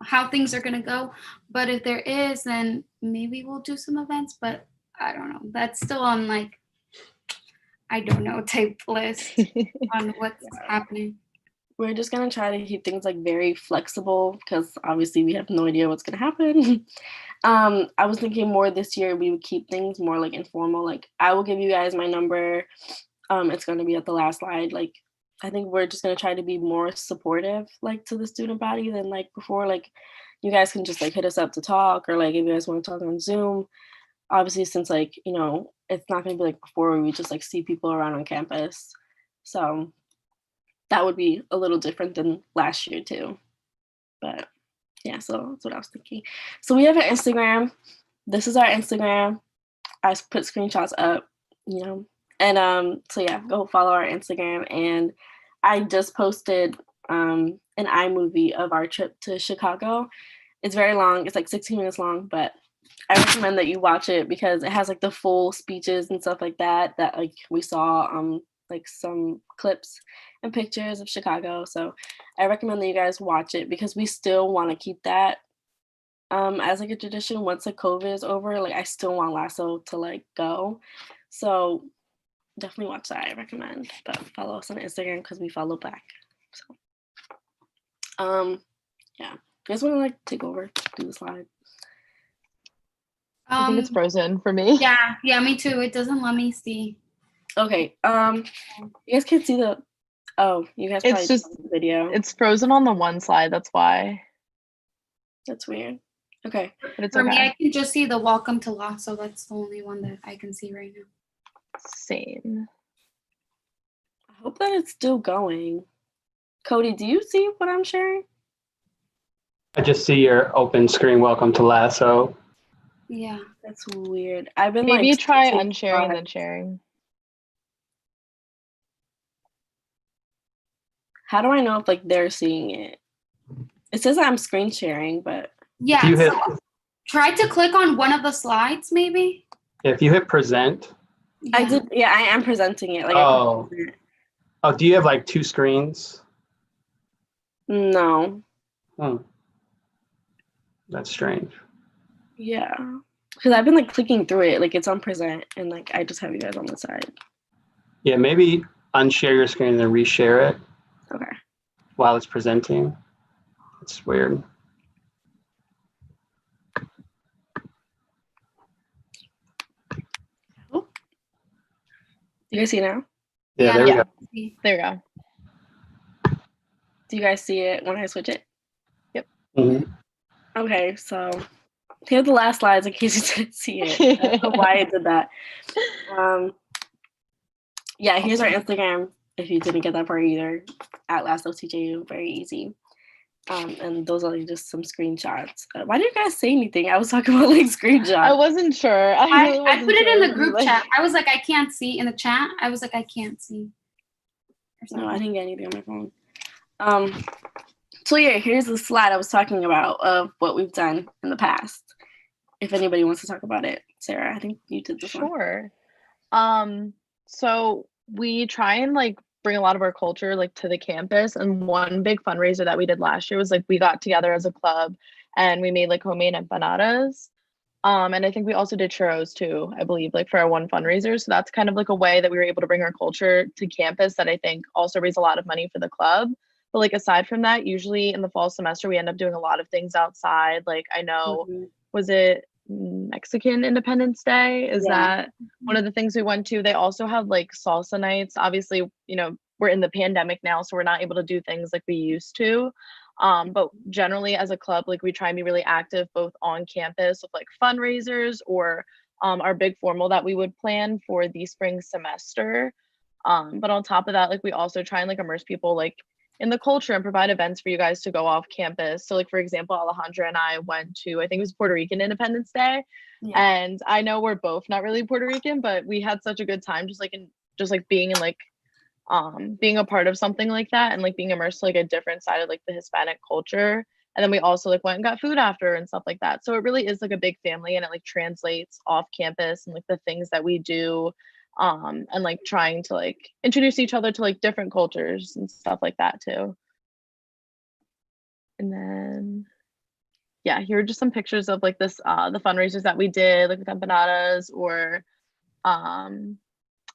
N: how things are gonna go. But if there is, then maybe we'll do some events, but I don't know. That's still on like, I don't know, type list on what's happening.
J: We're just gonna try to keep things like very flexible because obviously we have no idea what's gonna happen. I was thinking more this year we would keep things more like informal. Like I will give you guys my number. It's gonna be at the last slide. Like I think we're just gonna try to be more supportive like to the student body than like before. Like you guys can just like hit us up to talk, or like if you guys want to talk on Zoom. Obviously, since like it's not gonna be like before where we just like see people around on campus. So that would be a little different than last year too. But yeah, so that's what I was thinking. So we have an Instagram. This is our Instagram. I put screenshots up, and so yeah, go follow our Instagram. And I just posted an iMovie of our trip to Chicago. It's very long. It's like 16 minutes long, but I recommend that you watch it because it has like the full speeches and stuff like that like we saw like some clips and pictures of Chicago. So I recommend that you guys watch it because we still want to keep that as like a tradition once the COVID is over. Like I still want Lasso to like go. So definitely watch that. I recommend. But follow us on Instagram because we follow back. So yeah. You guys want to like take over, do the slide?
X: I think it's frozen for me.
N: Yeah, me too. It doesn't let me see.
J: Okay. You guys can't see the. Oh, you guys probably
X: It's just
J: the video.
X: It's frozen on the one slide. That's why.
J: That's weird. Okay.
X: But it's
N: For
X: okay.
N: me, I can just see the welcome to law, so that's the only one that I can see right now.
X: Same.
J: I hope that it's still going. Cody, do you see what I'm sharing?
B: I just see your open screen. Welcome to Lasso.
N: Yeah.
J: That's weird. I've been
X: Maybe
J: like
X: try unsharing and then sharing.
J: How do I know if like they're seeing it? It says I'm screen sharing, but
N: yeah. So try to click on one of the slides, maybe.
B: If you hit present.
J: I did. Yeah, I am presenting it. Like.
B: Oh, do you have like two screens?
J: No.
B: That's strange.
J: Yeah, because I've been like clicking through it. Like it's on present, and like I just have you guys on the side.
B: Yeah, maybe unshare your screen and then reshare it.
J: Okay.
B: While it's presenting. It's weird.
J: Oh. You guys see now?
B: Yeah, there we go.
X: There we go.
J: Do you guys see it when I switch it?
X: Yep.
B: Mm-hmm.
J: Okay, so here are the last slides in case you didn't see it. I don't know why I did that. Yeah, here's our Instagram if you didn't get that part either. At LassoTJU, very easy. And those are like just some screenshots. Why did you guys say anything? I was talking about like screenshots.
X: I wasn't sure.
N: I put it in the group chat. I was like, I can't see in the chat. I was like, I can't see.
J: No, I didn't get anything on my phone. So yeah, here's the slide I was talking about of what we've done in the past. If anybody wants to talk about it, Sarah, I think you did this one.
X: Sure. So we try and like bring a lot of our culture like to the campus, and one big fundraiser that we did last year was like we got together as a club and we made like homemade empanadas. And I think we also did churros too, I believe, like for our one fundraiser. So that's kind of like a way that we were able to bring our culture to campus that I think also raised a lot of money for the club. But like aside from that, usually in the fall semester, we end up doing a lot of things outside. Like I know, was it Mexican Independence Day? Is that one of the things we went to? They also have like salsa nights. Obviously, we're in the pandemic now, so we're not able to do things like we used to. But generally as a club, like we try and be really active both on campus with like fundraisers or our big formal that we would plan for the spring semester. But on top of that, like we also try and like immerse people like in the culture and provide events for you guys to go off campus. So like for example, Alejandra and I went to, I think it was Puerto Rican Independence Day.
J: Yeah.
X: And I know we're both not really Puerto Rican, but we had such a good time just like being in like being a part of something like that and like being immersed to like a different side of like the Hispanic culture. And then we also like went and got food after and stuff like that. So it really is like a big family, and it like translates off campus and like the things that we do, and like trying to like introduce each other to like different cultures and stuff like that too. And then yeah, here are just some pictures of like this the fundraisers that we did, like with empanadas or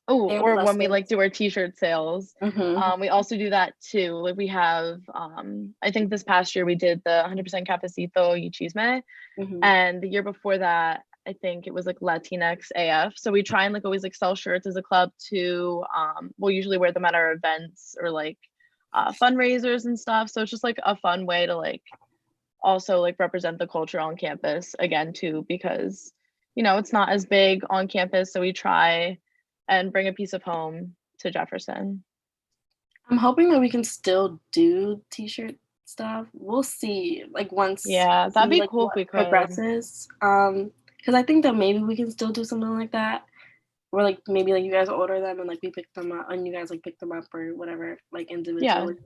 X: or when we like do our t-shirt sales. We also do that too. Like we have I think this past year we did the 100% cafecito y chisme, and the year before that I think it was like Latinx AF. So we try and like always like sell shirts as a club to we'll usually wear them at our events or like fundraisers and stuff. So it's just like a fun way to like also like represent the culture on campus again too, because you know it's not as big on campus, so we try and bring a piece of home to Jefferson.
J: I'm hoping that we can still do t-shirt stuff. We'll see, like once
X: that'd be
J: like,
X: cool if we could.
J: Progresses. Because I think that maybe we can still do something like that. Or like maybe like you guys order them and like we pick them up and you guys like pick them up or whatever, like individually.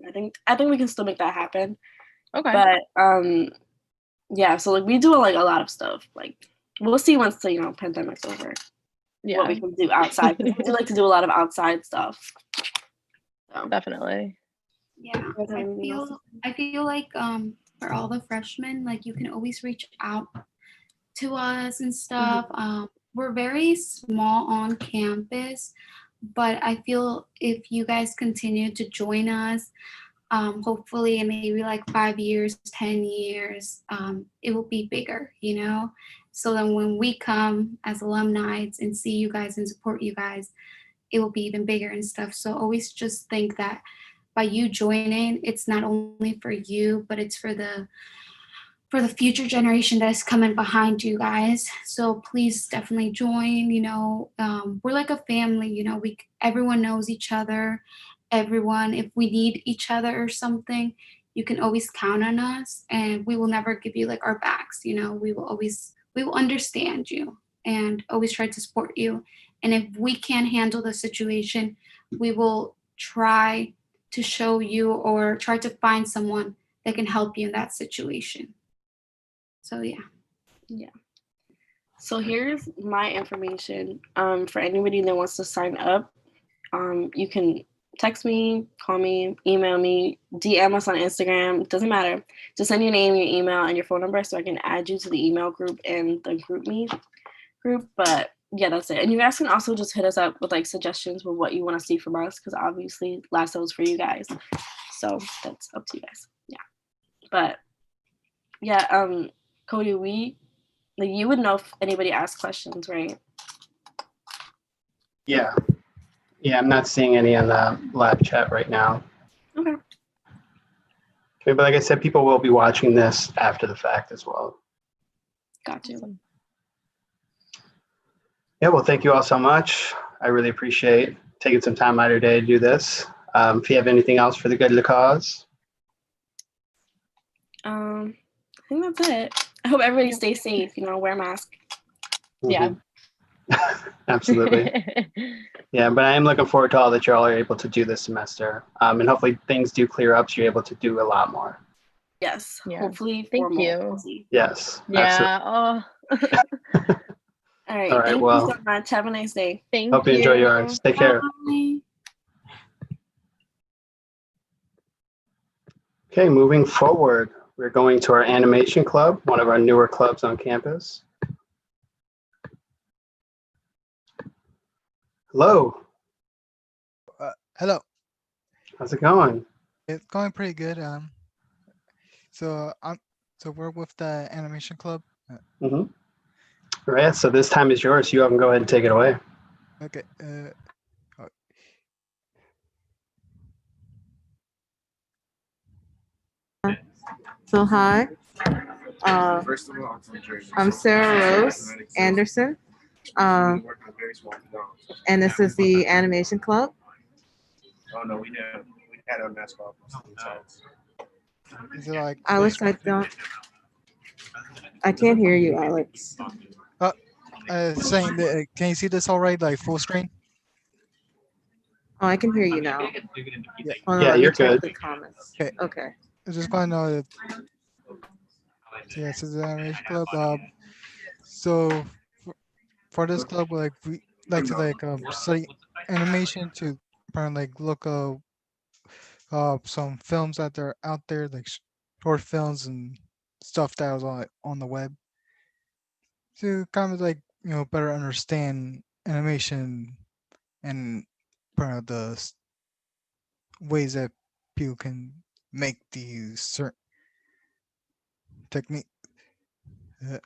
J: I think we can still make that happen.
X: Okay.
J: But yeah, so like we do like a lot of stuff. Like we'll see once the pandemic's over.
X: Yeah.
J: What we can do outside. We do like to do a lot of outside stuff. So.
X: Definitely.
N: Yeah, I feel like for all the freshmen, like you can always reach out to us and stuff. We're very small on campus, but I feel if you guys continue to join us, hopefully in maybe like 5 years, 10 years, it will be bigger, so then when we come as alumni and see you guys and support you guys, it will be even bigger and stuff. So always just think that by you joining, it's not only for you, but it's for the future generation that's coming behind you guys. So please definitely join. We're like a family. Everyone knows each other. Everyone, if we need each other or something, you can always count on us, and we will never give you like our backs. We will understand you and always try to support you. And if we can't handle the situation, we will try to show you or try to find someone that can help you in that situation. So yeah.
J: So here's my information. For anybody that wants to sign up, you can text me, call me, email me, DM us on Instagram. It doesn't matter. Just send your name, your email, and your phone number so I can add you to the email group and the GroupMe group. But yeah, that's it. And you guys can also just hit us up with like suggestions with what you want to see from us, because obviously Lasso's for you guys. So that's up to you guys. Yeah. But yeah, Cody, you would know if anybody asks questions, right?
B: Yeah, I'm not seeing any in the live chat right now.
J: Okay,
B: but like I said, people will be watching this after the fact as well.
J: Got you.
B: Yeah, well, thank you all so much. I really appreciate taking some time out of your day to do this. If you have anything else for the good of the cause.
J: I think that's it. I hope everybody stays safe, wear a mask.
X: Yeah.
B: Absolutely. Yeah, but I am looking forward to all that you all are able to do this semester. And hopefully things do clear up so you're able to do a lot more.
J: Yes.
X: Yeah.
J: Hopefully.
X: Thank you.
B: Yes.
X: Yeah.
J: All right. Thank you so much. Have a nice day.
X: Thank
B: you. Hope you enjoy yours. Take care.
N: Bye.
B: Okay, moving forward, we're going to our animation club, one of our newer clubs on campus. Hello.
K: Hello.
B: How's it going?
K: It's going pretty good. So we're with the animation club.
B: All right. So this time is yours. You can go ahead and take it away.
K: Okay.
L: So hi. I'm Sarah Rose Anderson, Uh, and this is the animation club.
G: Oh no, we didn't. We had a mascot.
K: Is it like
L: Alex, I don't. I can't hear you, Alex.
K: saying that, can you see this all right, like full screen?
L: Oh, I can hear you now.
K: Yeah,
L: Hold on,
B: Yeah,
L: let me
B: you're
L: check
B: good.
L: the comments.
K: Okay.
L: Okay.
K: I just want to know if yes, it's an animation club. So for this club, like we like to like study animation to like look some films that are out there, like short films and stuff that was on the web, to kind of like better understand animation and the ways that people can make these certain technique. Uh,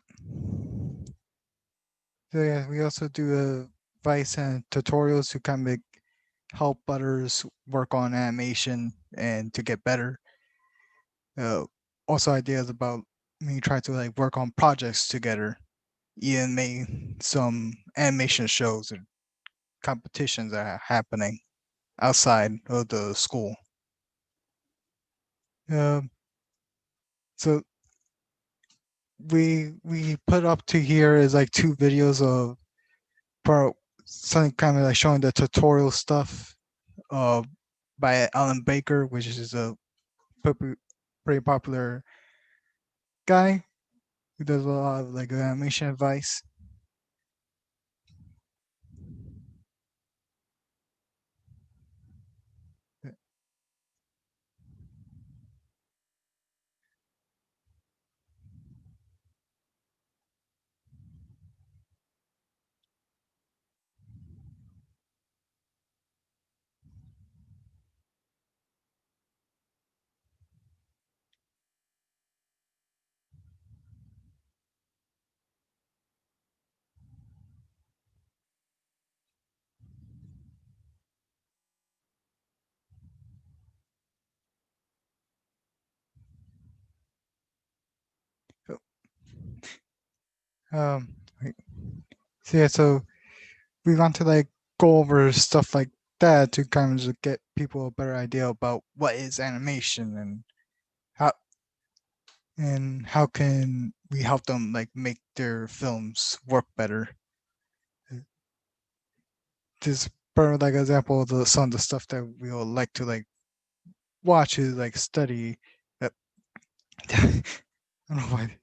K: so yeah, we also do advice and tutorials to kind of help others work on animation and to get better. Also ideas about me try to like work on projects together, even make some animation shows and competitions that are happening outside of the school. Um, so we put up to here is like 2 videos of part something kind of like showing the tutorial stuff uh by Alan Baker, which is a pretty popular guy who does a lot of like animation advice. Wait. So yeah, so we want to like go over stuff like that to kind of just get people a better idea about what is animation how and how can we help them like make their films work better. Just for like example, some of the stuff that we all like to like watch is like study. I don't know why.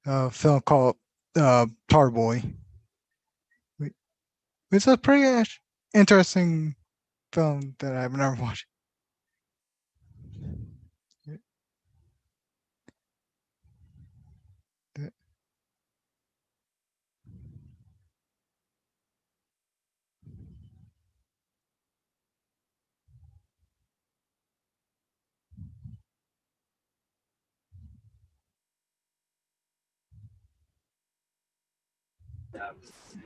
K: A film called Tarboy. It's a pretty interesting film that I've never watched.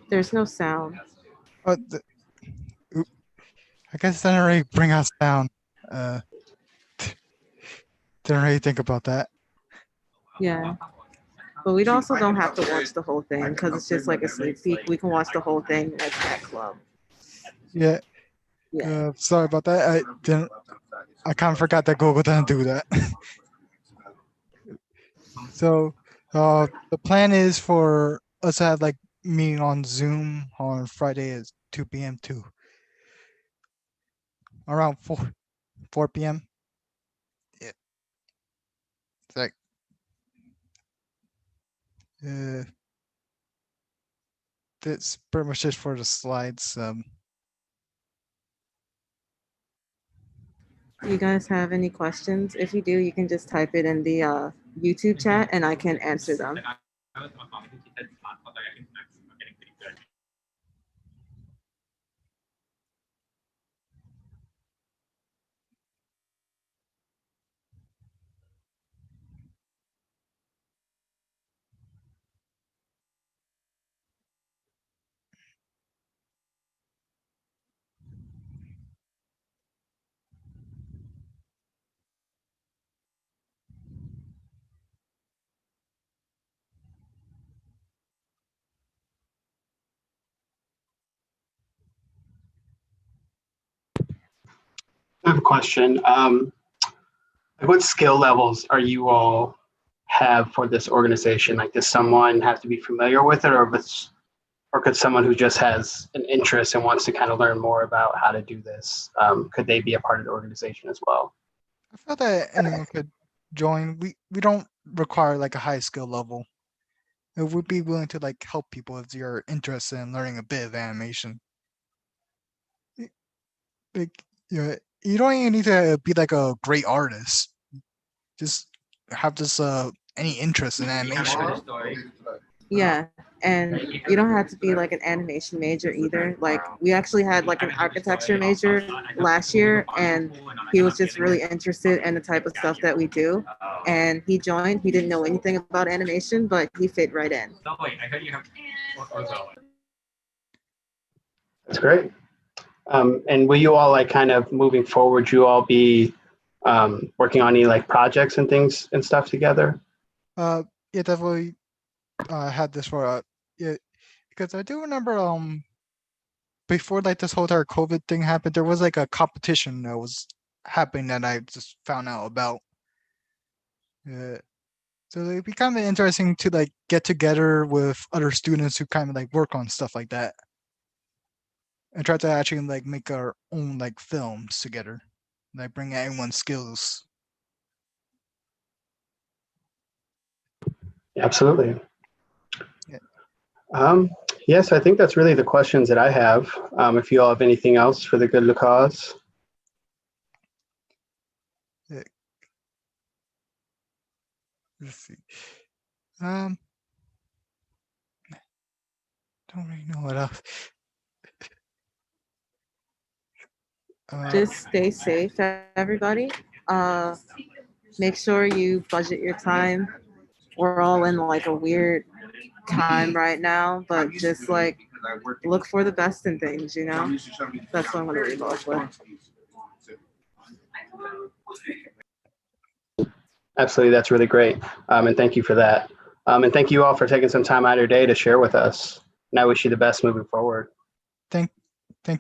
L: There's no sound.
K: But I guess it didn't really bring us down. Didn't really think about that.
L: Yeah. But we also don't have to watch the whole thing because it's just like a sneak peek. We can watch the whole thing like at club.
K: Yeah. Sorry about that. I kind of forgot that Google doesn't do that. So the plan is for us to have like meeting on Zoom on Friday at 2 p.m. to around 4 p.m. Yeah. It's like that's pretty much it for the slides.
L: You guys have any questions? If you do, you can just type it in the YouTube chat and I can answer them.
B: I have a question. What skill levels are you all have for this organization? Like, does someone have to be familiar with it, or could someone who just has an interest and wants to kind of learn more about how to do this, could they be a part of the organization as well?
K: I feel that anyone could join. We don't require like a high skill level. It would be willing to like help people if you're interested in learning a bit of animation. Like, you don't even need to be like a great artist. Just have this any interest in animation.
L: Yeah, and you don't have to be like an animation major either. Like we actually had like an architecture major last year, and he was just really interested in the type of stuff that we do. And he joined. He didn't know anything about animation, but he fit right in.
B: That's great. And will you all like kind of moving forward, you all be working on any like projects and things and stuff together?
K: Yeah, definitely had this for yeah, because I do remember before like this whole entire COVID thing happened, there was like a competition that was happening that I just found out about. So it'd be kind of interesting to like get together with other students who kind of like work on stuff like that, and try to actually like make our own like films together, like bring everyone's skills.
B: Absolutely.
K: Yeah.
B: Yes, I think that's really the questions that I have. If you all have anything else for the good of the cause.
K: Yeah. Let's see. Don't really know what else.
L: Just stay safe, everybody. Make sure you budget your time. We're all in like a weird time right now, but just like look for the best in things, you know? That's what I'm gonna leave off with.
B: Absolutely, that's really great. And thank you for that. And thank you all for taking some time out of your day to share with us. And I wish you the best moving forward.
K: Thank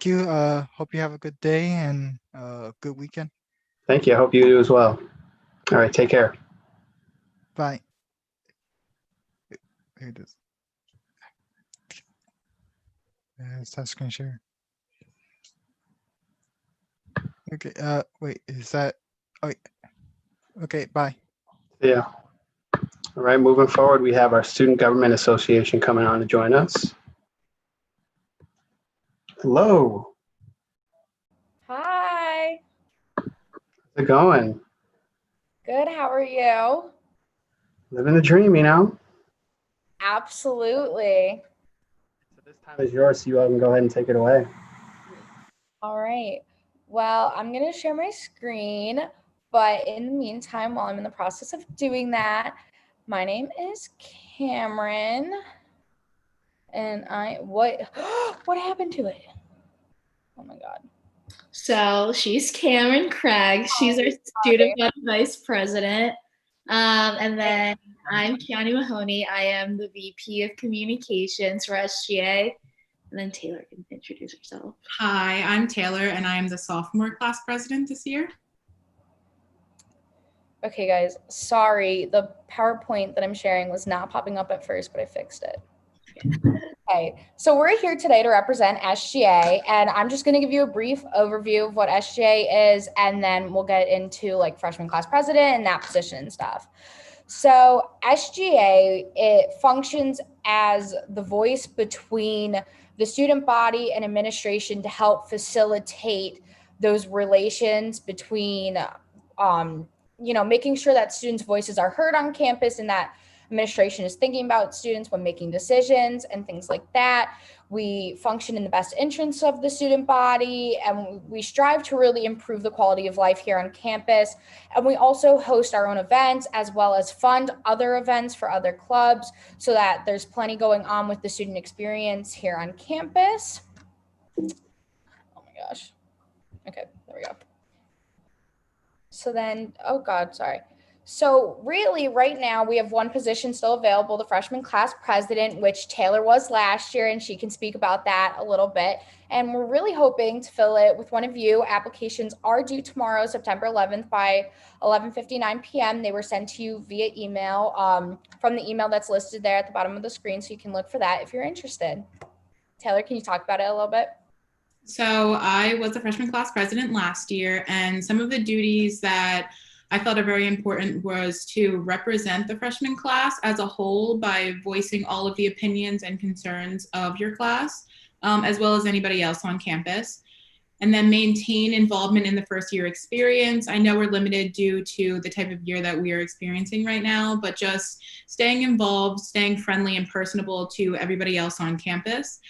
K: you. Hope you have a good day and good weekend.
B: Thank you. I hope you do as well. All right, take care.
K: Bye. Here it is. Stop screen share. Okay. Wait. Is that? Oh, okay. Bye.
B: Yeah. All right. Moving forward, we have our Student Government Association coming on to join us. Hello.
O: Hi.
B: How's it going?
O: Good. How are you?
B: Living the dream, you know.
O: Absolutely.
B: So this time is yours, so you all can go ahead and take it away.
O: All right. Well, I'm going to share my screen, but in the meantime, while I'm in the process of doing that, my name is Cameron, and what happened to it? Oh my God.
P: So she's Cameron Craig. She's our student body vice president. And then I'm Keanu Mahoney. I am the VP of Communications for SGA. And then Taylor can introduce herself.
T: Hi, I'm Taylor, and I am the sophomore class president this year.
O: Okay, guys, sorry. The PowerPoint that I'm sharing was not popping up at first, but I fixed it. Okay, so we're here today to represent SGA, and I'm just going to give you a brief overview of what SGA is, and then we'll get into like freshman class president and that position and stuff. So SGA, it functions as the voice between the student body and administration to help facilitate those relations between, making sure that students' voices are heard on campus and that administration is thinking about students when making decisions and things like that. We function in the best interests of the student body, and we strive to really improve the quality of life here on campus. And we also host our own events as well as fund other events for other clubs so that there's plenty going on with the student experience here on campus. Oh my gosh. Okay, there we go. So then, oh God, sorry. So really right now we have one position still available, the freshman class president, which Taylor was last year, and she can speak about that a little bit. And we're really hoping to fill it with one of you. Applications are due tomorrow, September 11th by 11:59 p.m. They were sent to you via email from the email that's listed there at the bottom of the screen. So you can look for that if you're interested. Taylor, can you talk about it a little bit?
T: So I was the freshman class president last year, and some of the duties that I felt are very important was to represent the freshman class as a whole by voicing all of the opinions and concerns of your class, as well as anybody else on campus. And then maintain involvement in the first year experience. I know we're limited due to the type of year that we are experiencing right now, but just staying involved, staying friendly and personable to everybody else on campus.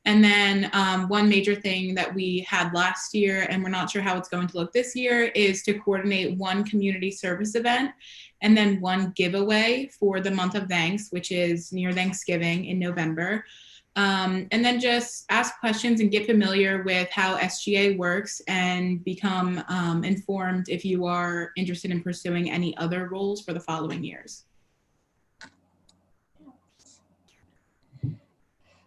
T: And then one major thing that we had last year, and we're not sure how it's going to look this year, is to coordinate one community service event and then one giveaway for the month of Thanks, which is near Thanksgiving in November. And then just ask questions and get familiar with how SGA works and become informed if you are interested in pursuing any other roles for the following years.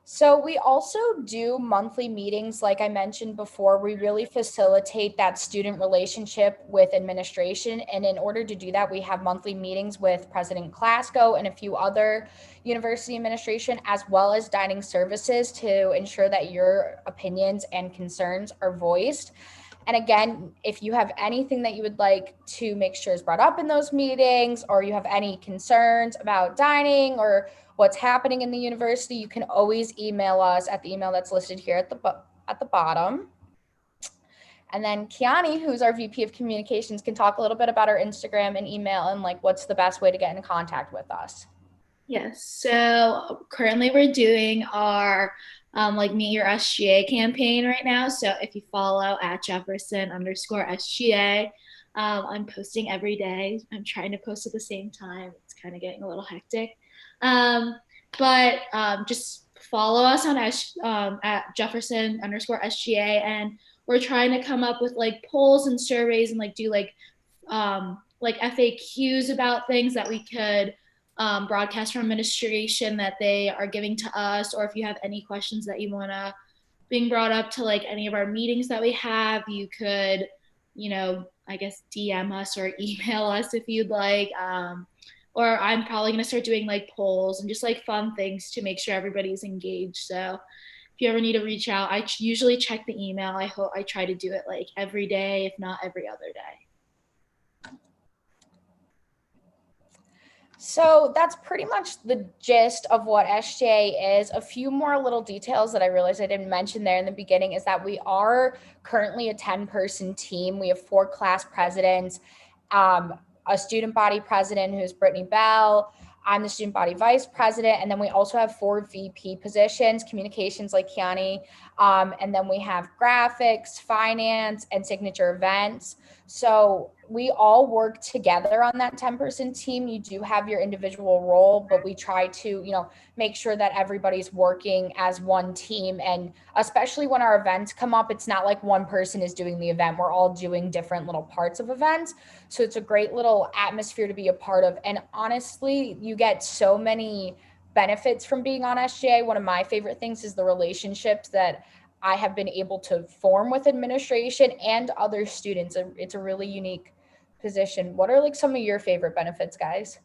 O: So we also do monthly meetings. Like I mentioned before, we really facilitate that student relationship with administration. And in order to do that, we have monthly meetings with President Klasko and a few other university administration, as well as dining services, to ensure that your opinions and concerns are voiced. And again, if you have anything that you would like to make sure is brought up in those meetings, or you have any concerns about dining or what's happening in the university, you can always email us at the email that's listed here at the bottom. And then Kiani, who's our VP of Communications, can talk a little bit about our Instagram and email and like what's the best way to get in contact with us.
P: Yes, so currently we're doing our like Meet Your SGA campaign right now. So if you follow at Jefferson_SGA, I'm posting every day. I'm trying to post at the same time. It's kind of getting a little hectic. But just follow us on at Jefferson_SGA, and we're trying to come up with like polls and surveys and like do like FAQs about things that we could broadcast from administration that they are giving to us, or if you have any questions that you want to being brought up to like any of our meetings that we have, you could, you know, I guess DM us or email us if you'd like. Or I'm probably going to start doing like polls and just like fun things to make sure everybody's engaged. So if you ever need to reach out, I usually check the email. I try to do it like every day, if not every other day.
O: So that's pretty much the gist of what SGA is. A few more little details that I realized I didn't mention there in the beginning is that we are currently a 10-person team. We have 4 class presidents, a student body president who's Brittany Bell. I'm the student body vice president. And then we also have 4 VP positions, communications like Kiani. And then we have graphics, finance, and signature events. So we all work together on that 10-person team. You do have your individual role, but we try to, you know, make sure that everybody's working as one team. And especially when our events come up, it's not like one person is doing the event. We're all doing different little parts of events. So it's a great little atmosphere to be a part of. And honestly, you get so many benefits from being on SGA. One of my favorite things is the relationships that I have been able to form with administration and other students. It's a really unique position. What are like some of your favorite benefits, guys?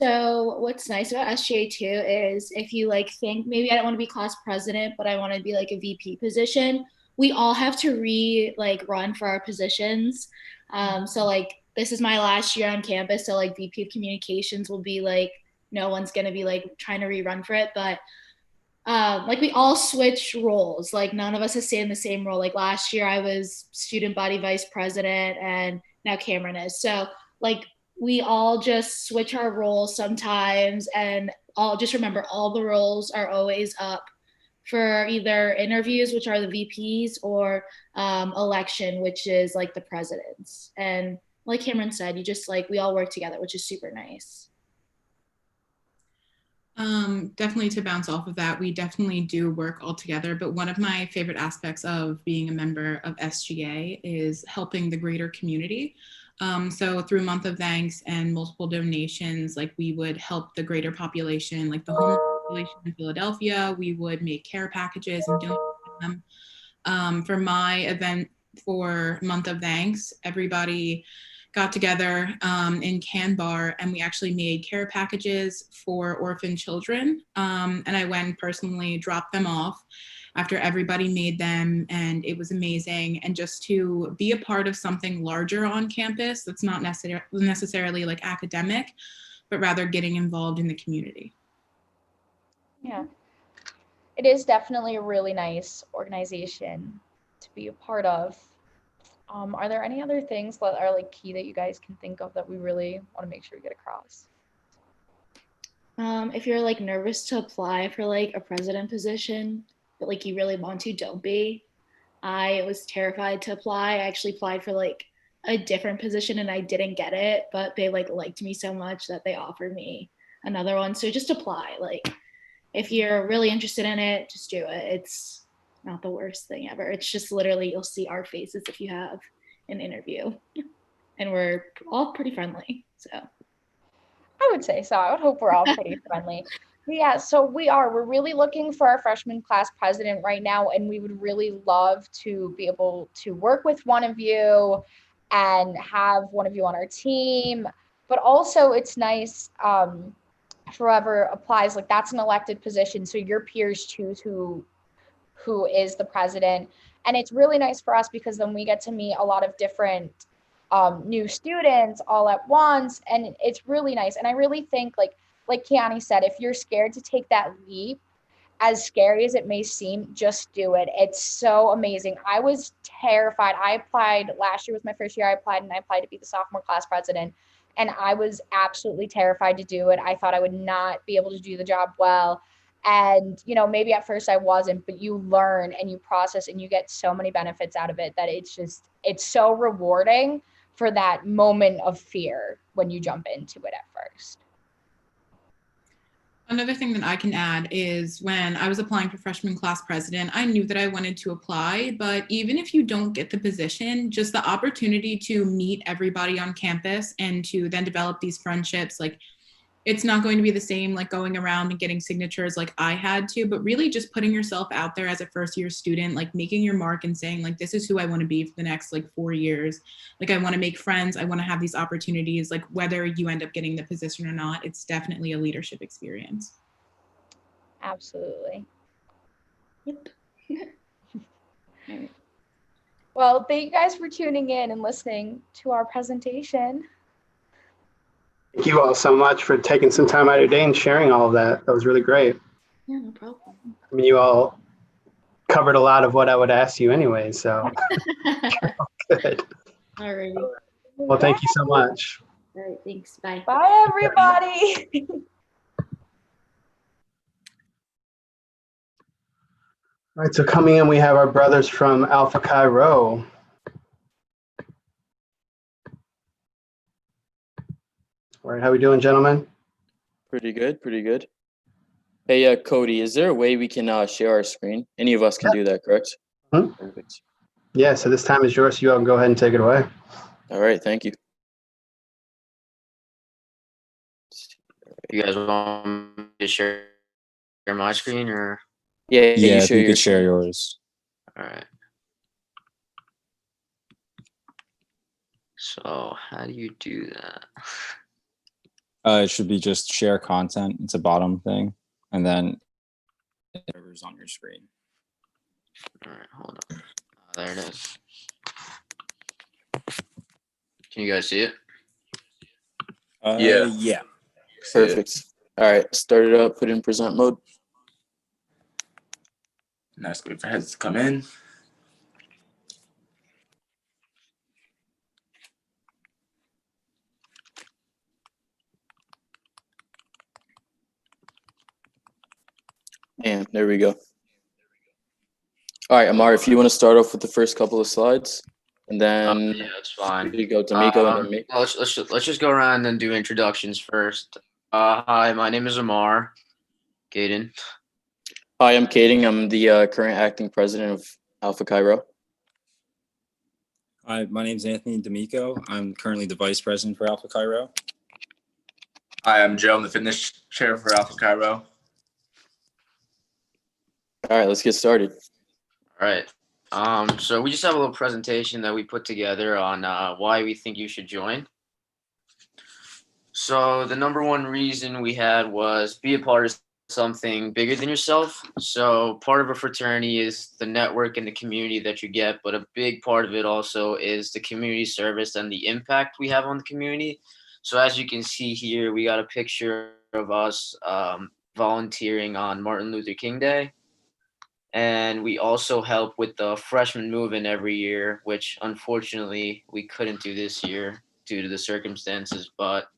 P: So what's nice about SGA too is if you like think maybe I don't want to be class president, but I want to be like a VP position, we all have to run for our positions. So like this is my last year on campus, so like VP of communications will be like no one's gonna be like trying to rerun for it, but like we all switch roles. Like none of us has stayed in the same role. Like last year I was student body vice president and now Cameron is. So like we all just switch our roles sometimes, and all just remember all the roles are always up for either interviews, which are the VPs, or election, which is like the presidents. And like Cameron said, you just like we all work together, which is super nice.
T: Definitely to bounce off of that, we definitely do work all together, but one of my favorite aspects of being a member of SGA is helping the greater community. So through Month of Thanks and multiple donations, like we would help the greater population, like the homeless population in Philadelphia. We would make care packages and donate them. For my event for Month of Thanks, everybody got together in Can Bar, and we actually made care packages for orphan children. And I went and personally dropped them off after everybody made them, and it was amazing. And just to be a part of something larger on campus that's not necessarily like academic, but rather getting involved in the community.
O: Yeah. It is definitely a really nice organization to be a part of. Are there any other things that are like key that you guys can think of that we really want to make sure we get across?
P: If you're like nervous to apply for like a president position, but like you really want to, don't be. I was terrified to apply. I actually applied for like a different position and I didn't get it, but they like liked me so much that they offered me another one. So just apply. Like if you're really interested in it, just do it. It's not the worst thing ever. It's just literally you'll see our faces if you have an interview. And we're all pretty friendly. So
O: I would say so. I would hope we're all pretty friendly. But yeah, so we're really looking for our freshman class president right now, and we would really love to be able to work with one of you and have one of you on our team. But also it's nice whoever applies, like that's an elected position, so your peers choose who is the president. And it's really nice for us because then we get to meet a lot of different new students all at once, and it's really nice. And I really think like Kiani said, if you're scared to take that leap, as scary as it may seem, just do it. It's so amazing. I was terrified. I applied last year was my first year. I applied to be the sophomore class president, and I was absolutely terrified to do it. I thought I would not be able to do the job well. And, you know, maybe at first I wasn't, but you learn and you process and you get so many benefits out of it that it's so rewarding for that moment of fear when you jump into it at first.
T: Another thing that I can add is when I was applying for freshman class president, I knew that I wanted to apply, but even if you don't get the position, just the opportunity to meet everybody on campus and to then develop these friendships, like it's not going to be the same like going around and getting signatures like I had to, but really just putting yourself out there as a first year student, like making your mark and saying like, this is who I want to be for the next like 4 years. Like I want to make friends. I want to have these opportunities, like whether you end up getting the position or not, it's definitely a leadership experience.
O: Absolutely. Yep. Well, thank you guys for tuning in and listening to our presentation.
B: Thank you all so much for taking some time out of your day and sharing all of that. That was really great.
P: Yeah, no problem.
B: I mean, you all covered a lot of what I would ask you anyway, so good.
P: All right.
B: Well, thank you so much.
P: All right, thanks. Bye.
O: Bye, everybody.
B: All right, so coming in, we have our brothers from Alpha Chi Rho. All right, how we doing, gentlemen?
C: Pretty good, pretty good. Hey, Cody, is there a way we can share our screen? Any of us can do that, correct?
B: Hmm?
C: Perfect.
B: Yeah, so this time is yours, so you all can go ahead and take it away.
C: All right, thank you.
D: You guys want me to share my screen or?
C: Yeah,
U: if you could share yours.
D: All right. So how do you do that?
U: It should be just share content. It's a bottom thing, and then whatever's on your screen.
D: All right, hold on. There it is. Can you guys see it?
C: Yeah. Perfect. All right, start it up, put it in present mode.
V: Nice, wait for heads to come in.
C: And there we go. All right, Amar, if you want to start off with the first couple of slides, and then
D: Yeah, that's fine.
C: you go to Miko and then me.
D: Well, let's just go around and do introductions first. Hi, my name is Amar. Caden.
C: Hi, I'm Caden. I'm the current acting president of Alpha Chi Rho.
U: Hi, my name is Anthony D'Amico. I'm currently the vice president for Alpha Chi Rho.
V: Hi, I'm Joe. I'm the fitness chair for Alpha Chi Rho.
C: All right, let's get started.
D: All right. So we just have a little presentation that we put together on why we think you should join. So the number one reason we had was be a part of something bigger than yourself. So part of a fraternity is the network and the community that you get, but a big part of it also is the community service and the impact we have on the community. So as you can see here, we got a picture of us volunteering on Martin Luther King Day. And we also help with the freshman move-in every year, which unfortunately we couldn't do this year due to the circumstances. But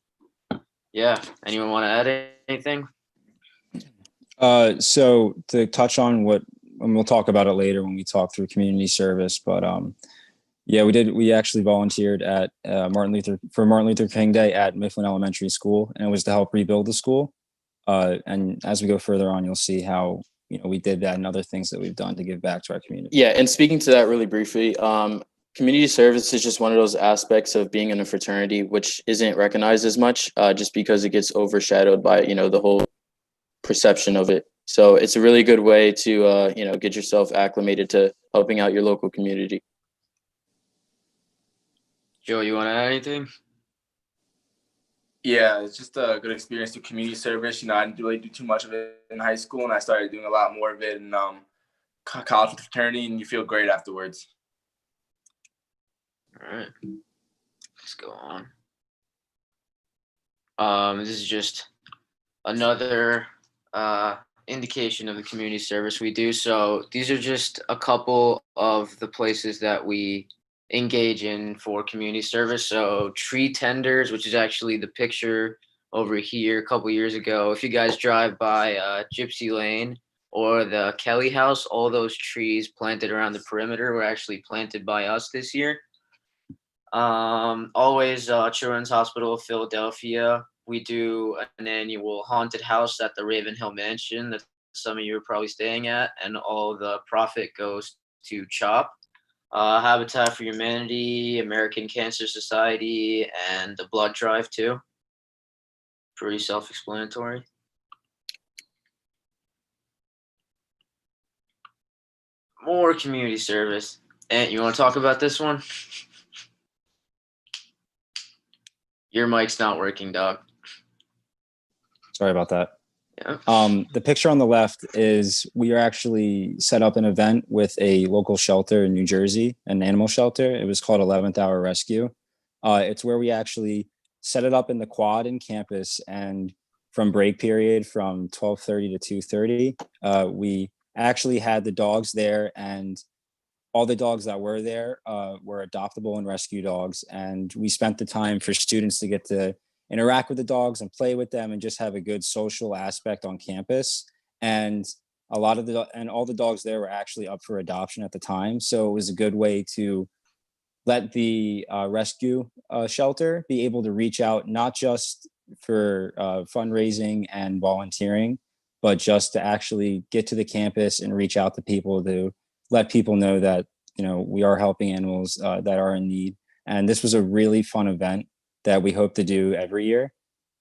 D: yeah, anyone want to add anything?
U: So to touch on what, and we'll talk about it later when we talk through community service, but yeah, we actually volunteered at Martin Luther King Day at Mifflin Elementary School, and it was to help rebuild the school. And as we go further on, you'll see how, we did that and other things that we've done to give back to our community.
C: Yeah, and speaking to that really briefly, community service is just one of those aspects of being in a fraternity which isn't recognized as much, just because it gets overshadowed by, the whole perception of it. So it's a really good way to, get yourself acclimated to helping out your local community.
D: Joe, you want to add anything?
V: Yeah, it's just a good experience through community service. I didn't really do too much of it in high school, and I started doing a lot more of it in college with fraternity, and you feel great afterwards.
D: All right, let's go on. This is just another indication of the community service we do. So these are just a couple of the places that we engage in for community service. So tree tenders, which is actually the picture over here a couple years ago. If you guys drive by Gypsy Lane or the Kelly House, all those trees planted around the perimeter were actually planted by us this year. Always Children's Hospital of Philadelphia. We do an annual haunted house at the Ravenhill Mansion that some of you are probably staying at, and all the profit goes to CHOP. Habitat for Humanity, American Cancer Society, and the Blood Drive too. Pretty self-explanatory. More community service. Ant, you want to talk about this one? Your mic's not working, dog.
U: Sorry about that.
D: Yeah.
U: The picture on the left is we are actually set up an event with a local shelter in New Jersey, an animal shelter. It was called 11th Hour Rescue. It's where we actually set it up in the quad in campus, and from break period from 12:30 to 2:30, we actually had the dogs there, and all the dogs that were there were adoptable and rescue dogs. And we spent the time for students to get to interact with the dogs and play with them and just have a good social aspect on campus. And all the dogs there were actually up for adoption at the time. So it was a good way to let the rescue shelter be able to reach out, not just for fundraising and volunteering, but just to actually get to the campus and reach out to people, to let people know that, we are helping animals that are in need. And this was a really fun event that we hope to do every year.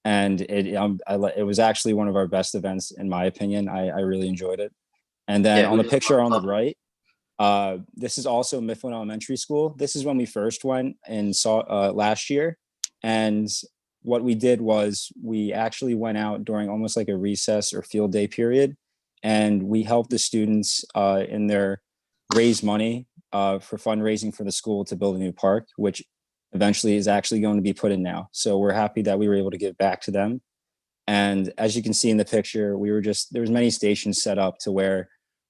U: And it was actually one of our best events, in my opinion. I really enjoyed it. And then on the picture on the right, this is also Mifflin Elementary School. This is when we first went and saw last year. And what we did was we actually went out during almost like a recess or field day period, and we helped the students in their raise money for fundraising for the school to build a new park, which eventually is actually going to be put in now. So we're happy that we were able to give back to them. And as you can see in the picture, there was many stations set up to where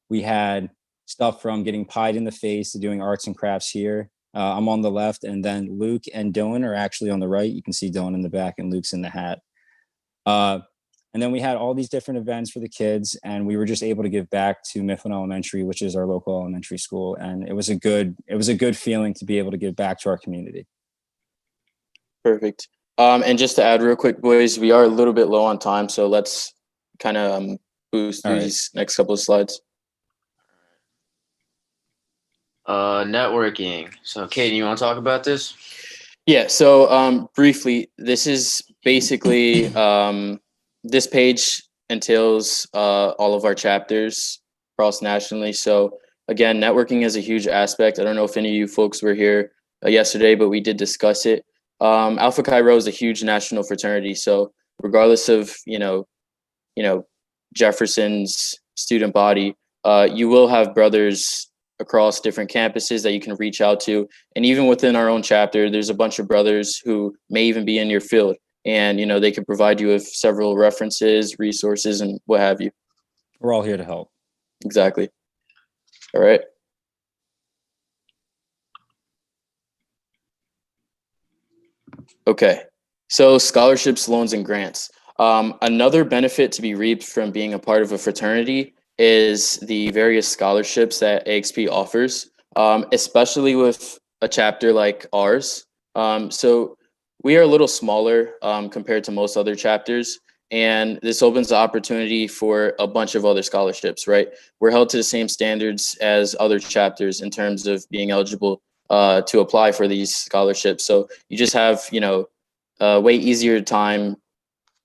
U: we had stuff from getting pied in the face to doing arts and crafts here. I'm on the left, and then Luke and Dylan are actually on the right. You can see Dylan in the back and Luke's in the hat. And then we had all these different events for the kids, and we were just able to give back to Mifflin Elementary, which is our local elementary school. And it was a good feeling to be able to give back to our community.
C: Perfect. And just to add real quick, boys, we are a little bit low on time, so let's kind of boost these next couple of slides.
D: Networking. So, Katie, you want to talk about this?
C: Yeah, so briefly, this is basically this page entails all of our chapters across nationally. So again, networking is a huge aspect. I don't know if any of you folks were here yesterday, but we did discuss it. Alpha Chi Rho is a huge national fraternity. So regardless of Jefferson's student body, you will have brothers across different campuses that you can reach out to. And even within our own chapter, there's a bunch of brothers who may even be in your field. And, they can provide you with several references, resources, and what have you.
U: We're all here to help.
C: Exactly. All right. Okay. So scholarships, loans, and grants. Another benefit to be reaped from being a part of a fraternity is the various scholarships that AXP offers, especially with a chapter like ours. So we are a little smaller compared to most other chapters, and this opens the opportunity for a bunch of other scholarships, right? We're held to the same standards as other chapters in terms of being eligible to apply for these scholarships. So you just have, a way easier time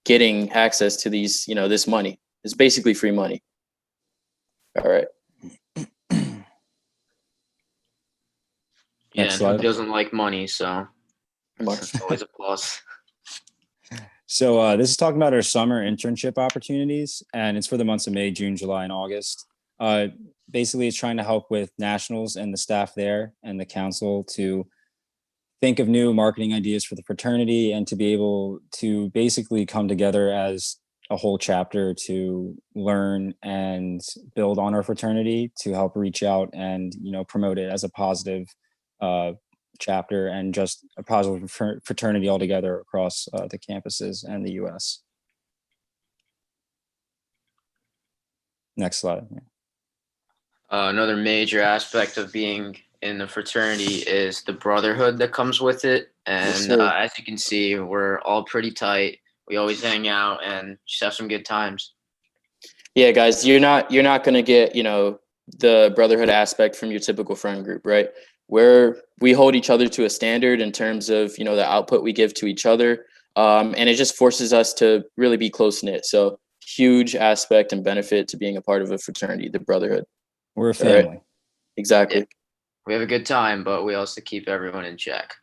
C: getting access to these, this money. It's basically free money. All right.
D: Yeah,
U: Next
D: and
U: slide.
D: who doesn't like money? So it's always a plus.
U: So this is talking about our summer internship opportunities, and it's for the months of May, June, July, and August. Basically, it's trying to help with nationals and the staff there and the council to think of new marketing ideas for the fraternity and to be able to basically come together as a whole chapter to learn and build on our fraternity to help reach out and promote it as a positive chapter and just a positive fraternity altogether across the campuses and the US. Next slide.
D: Another major aspect of being in the fraternity is the brotherhood that comes with it. And as you can see, we're all pretty tight. We always hang out and just have some good times.
C: Yeah, guys, you're not going to get, the brotherhood aspect from your typical friend group, right? Where we hold each other to a standard in terms of, the output we give to each other. And it just forces us to really be close knit. So huge aspect and benefit to being a part of a fraternity, the brotherhood.
U: We're a family.
C: Right? Exactly.
D: Yeah. We have a good time, but we also keep everyone in check.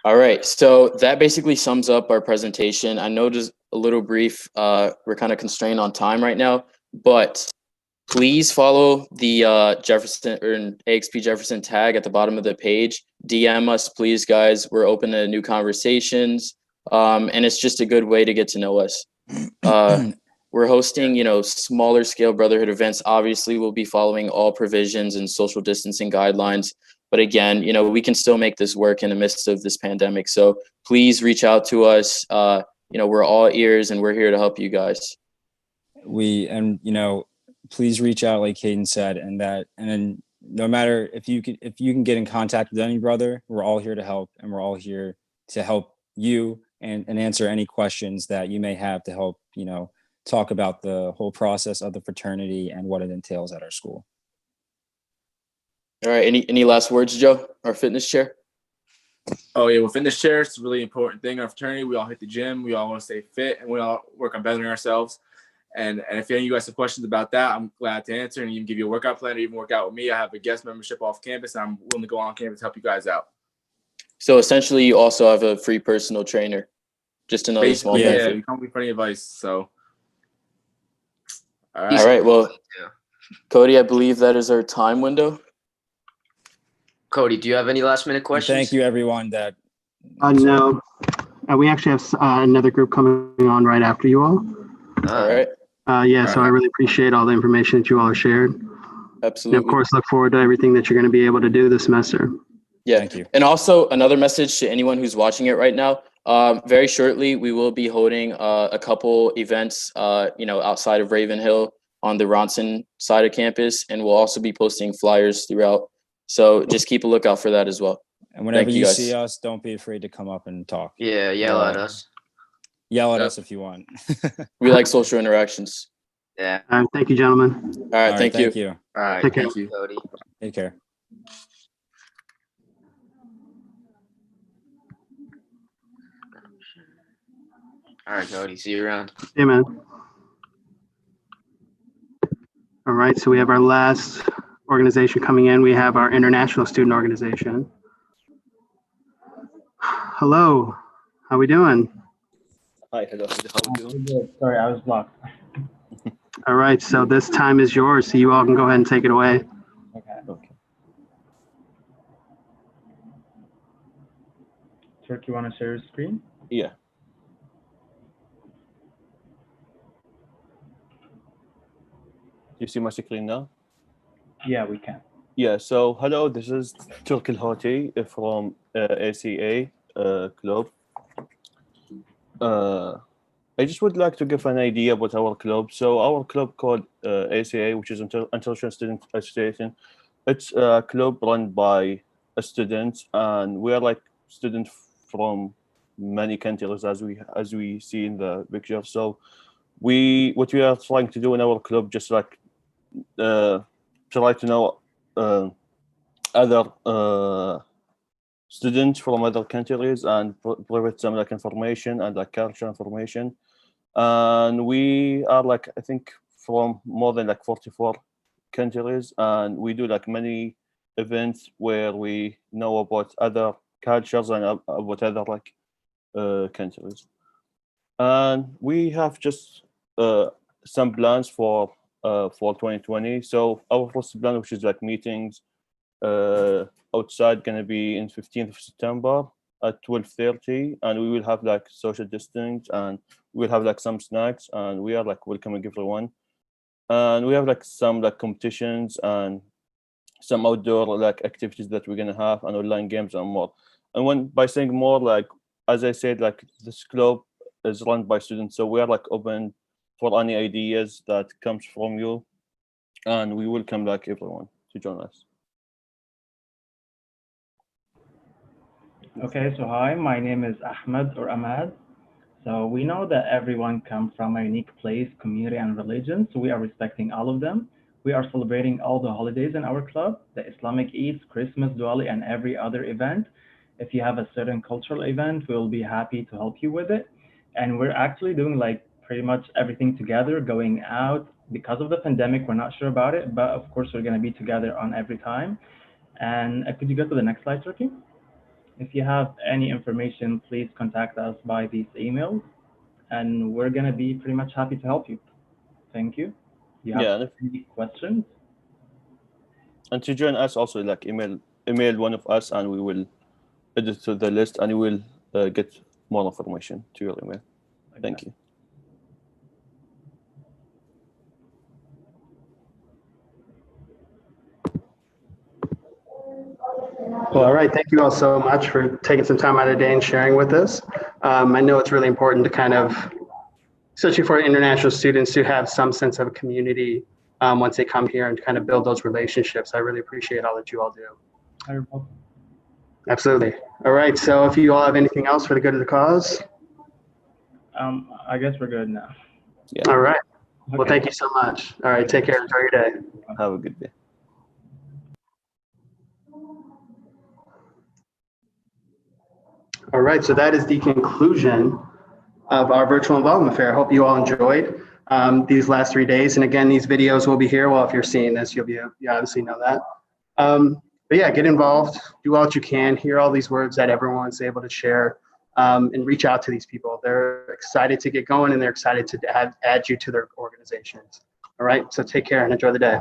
C: All right, so that basically sums up our presentation. I know just a little brief, we're kind of constrained on time right now, but please follow the Jefferson or AXP Jefferson tag at the bottom of the page. DM us, please, guys. We're open to new conversations, and it's just a good way to get to know us. We're hosting, smaller scale brotherhood events. Obviously, we'll be following all provisions and social distancing guidelines. But again, we can still make this work in the midst of this pandemic. So please reach out to us. We're all ears and we're here to help you guys.
U: Please reach out, like Caden said, and then no matter if you can get in contact with any brother, we're all here to help, and we're all here to help you and answer any questions that you may have to help, talk about the whole process of the fraternity and what it entails at our school.
C: All right. Any last words, Joe, our fitness chair?
V: Oh yeah, well, fitness chair is a really important thing in our fraternity. We all hit the gym. We all want to stay fit, and we all work on bettering ourselves. And if any of you guys have questions about that, I'm glad to answer and even give you a workout plan or even work out with me. I have a guest membership off campus, and I'm willing to go on campus to help you guys out.
C: So essentially, you also have a free personal trainer. Just another
V: Basically,
C: small benefit.
V: Yeah, you come with plenty of advice. So,
C: all right. Well, Cody, I believe that is our time window.
D: Cody, do you have any last minute questions?
U: Thank you, everyone.
B: No, we actually have another group coming on right after you all.
C: All right.
B: So I really appreciate all the information that you all shared.
C: Absolutely.
B: And of course, look forward to everything that you're going to be able to do this semester.
C: Yeah. Thank you. And also another message to anyone who's watching it right now. Very shortly, we will be holding a couple events, outside of Ravenhill on the Ronson side of campus, and we'll also be posting flyers throughout. So just keep a lookout for that as well.
U: And whenever you see us, don't be afraid to come up and talk.
D: Yeah, yell at us.
U: Yell at us if you want.
C: We like social interactions.
D: Yeah.
B: All right, thank you, gentlemen.
C: All right, thank you.
V: Thank you.
D: All right.
B: Take care.
D: Thank you, Cody.
V: Take care.
D: All right, Cody. See you around.
B: Hey, man. All right, so we have our last organization coming in. We have our International Student Organization. Hello, how we doing?
F: Hi, hello. How are you doing? Sorry, I was blocked.
B: All right, so this time is yours, so you all can go ahead and take it away.
F: Okay. Turk, you want to share your screen? Yeah. You see my screen now? Yeah, we can. Yeah, so hello, this is Turk Hoti from ACA club. I just would like to give an idea about our club. So our club called ACA, which is International Student Association. It's a club run by students, and we are like students from many countries, as we see in the picture. So what we are trying to do in our club, just like try to know other students from other countries and provide some like information and like culture information. And we are like, I think, from more than like 44 countries, and we do like many events where we know about other cultures and about other like countries. And we have just some plans for 2020. So our first plan, which is like meetings outside, gonna be in 15th of September at 12:30, and we will have like social distance, and we'll have like some snacks, and we are like welcoming everyone. And we have like some like competitions and some outdoor like activities that we're gonna have, and online games and more. And when by saying more, like as I said, like this club is run by students, so we are like open for any ideas that comes from you, and we welcome like everyone to join us. Okay, so hi, my name is Ahmed or Ahmad. So we know that everyone comes from a unique place, community, and religion, so we are respecting all of them. We are celebrating all the holidays in our club, the Islamic Eid, Christmas, Diwali, and every other event. If you have a certain cultural event, we'll be happy to help you with it. And we're actually doing like pretty much everything together, going out. Because of the pandemic, we're not sure about it, but of course, we're going to be together on every time. And could you go to the next slide, Turkey? If you have any information, please contact us by these emails, and we're going to be pretty much happy to help you. Thank you. You have any questions? And to join us also, like email one of us, and we will add it to the list, and you will get more information to your email. Thank you.
B: Well, all right. Thank you all so much for taking some time out of the day and sharing with us. I know it's really important to kind of, especially for international students, to have some sense of a community once they come here and kind of build those relationships. I really appreciate all that you all do.
F: You're welcome.
B: Absolutely. All right. So if you all have anything else for the good of the cause.
F: I guess we're good now.
B: Yeah. All right. Okay. Well, thank you so much. All right. Take care. Enjoy your day.
F: Have a good day.
B: All right, so that is the conclusion of our virtual involvement fair. I hope you all enjoyed these last 3 days. And again, these videos will be here. Well, if you're seeing this, you obviously know that. But yeah, get involved, do all that you can, hear all these words that everyone's able to share, and reach out to these people. They're excited to get going, and they're excited to add you to their organizations. All right, so take care and enjoy the day.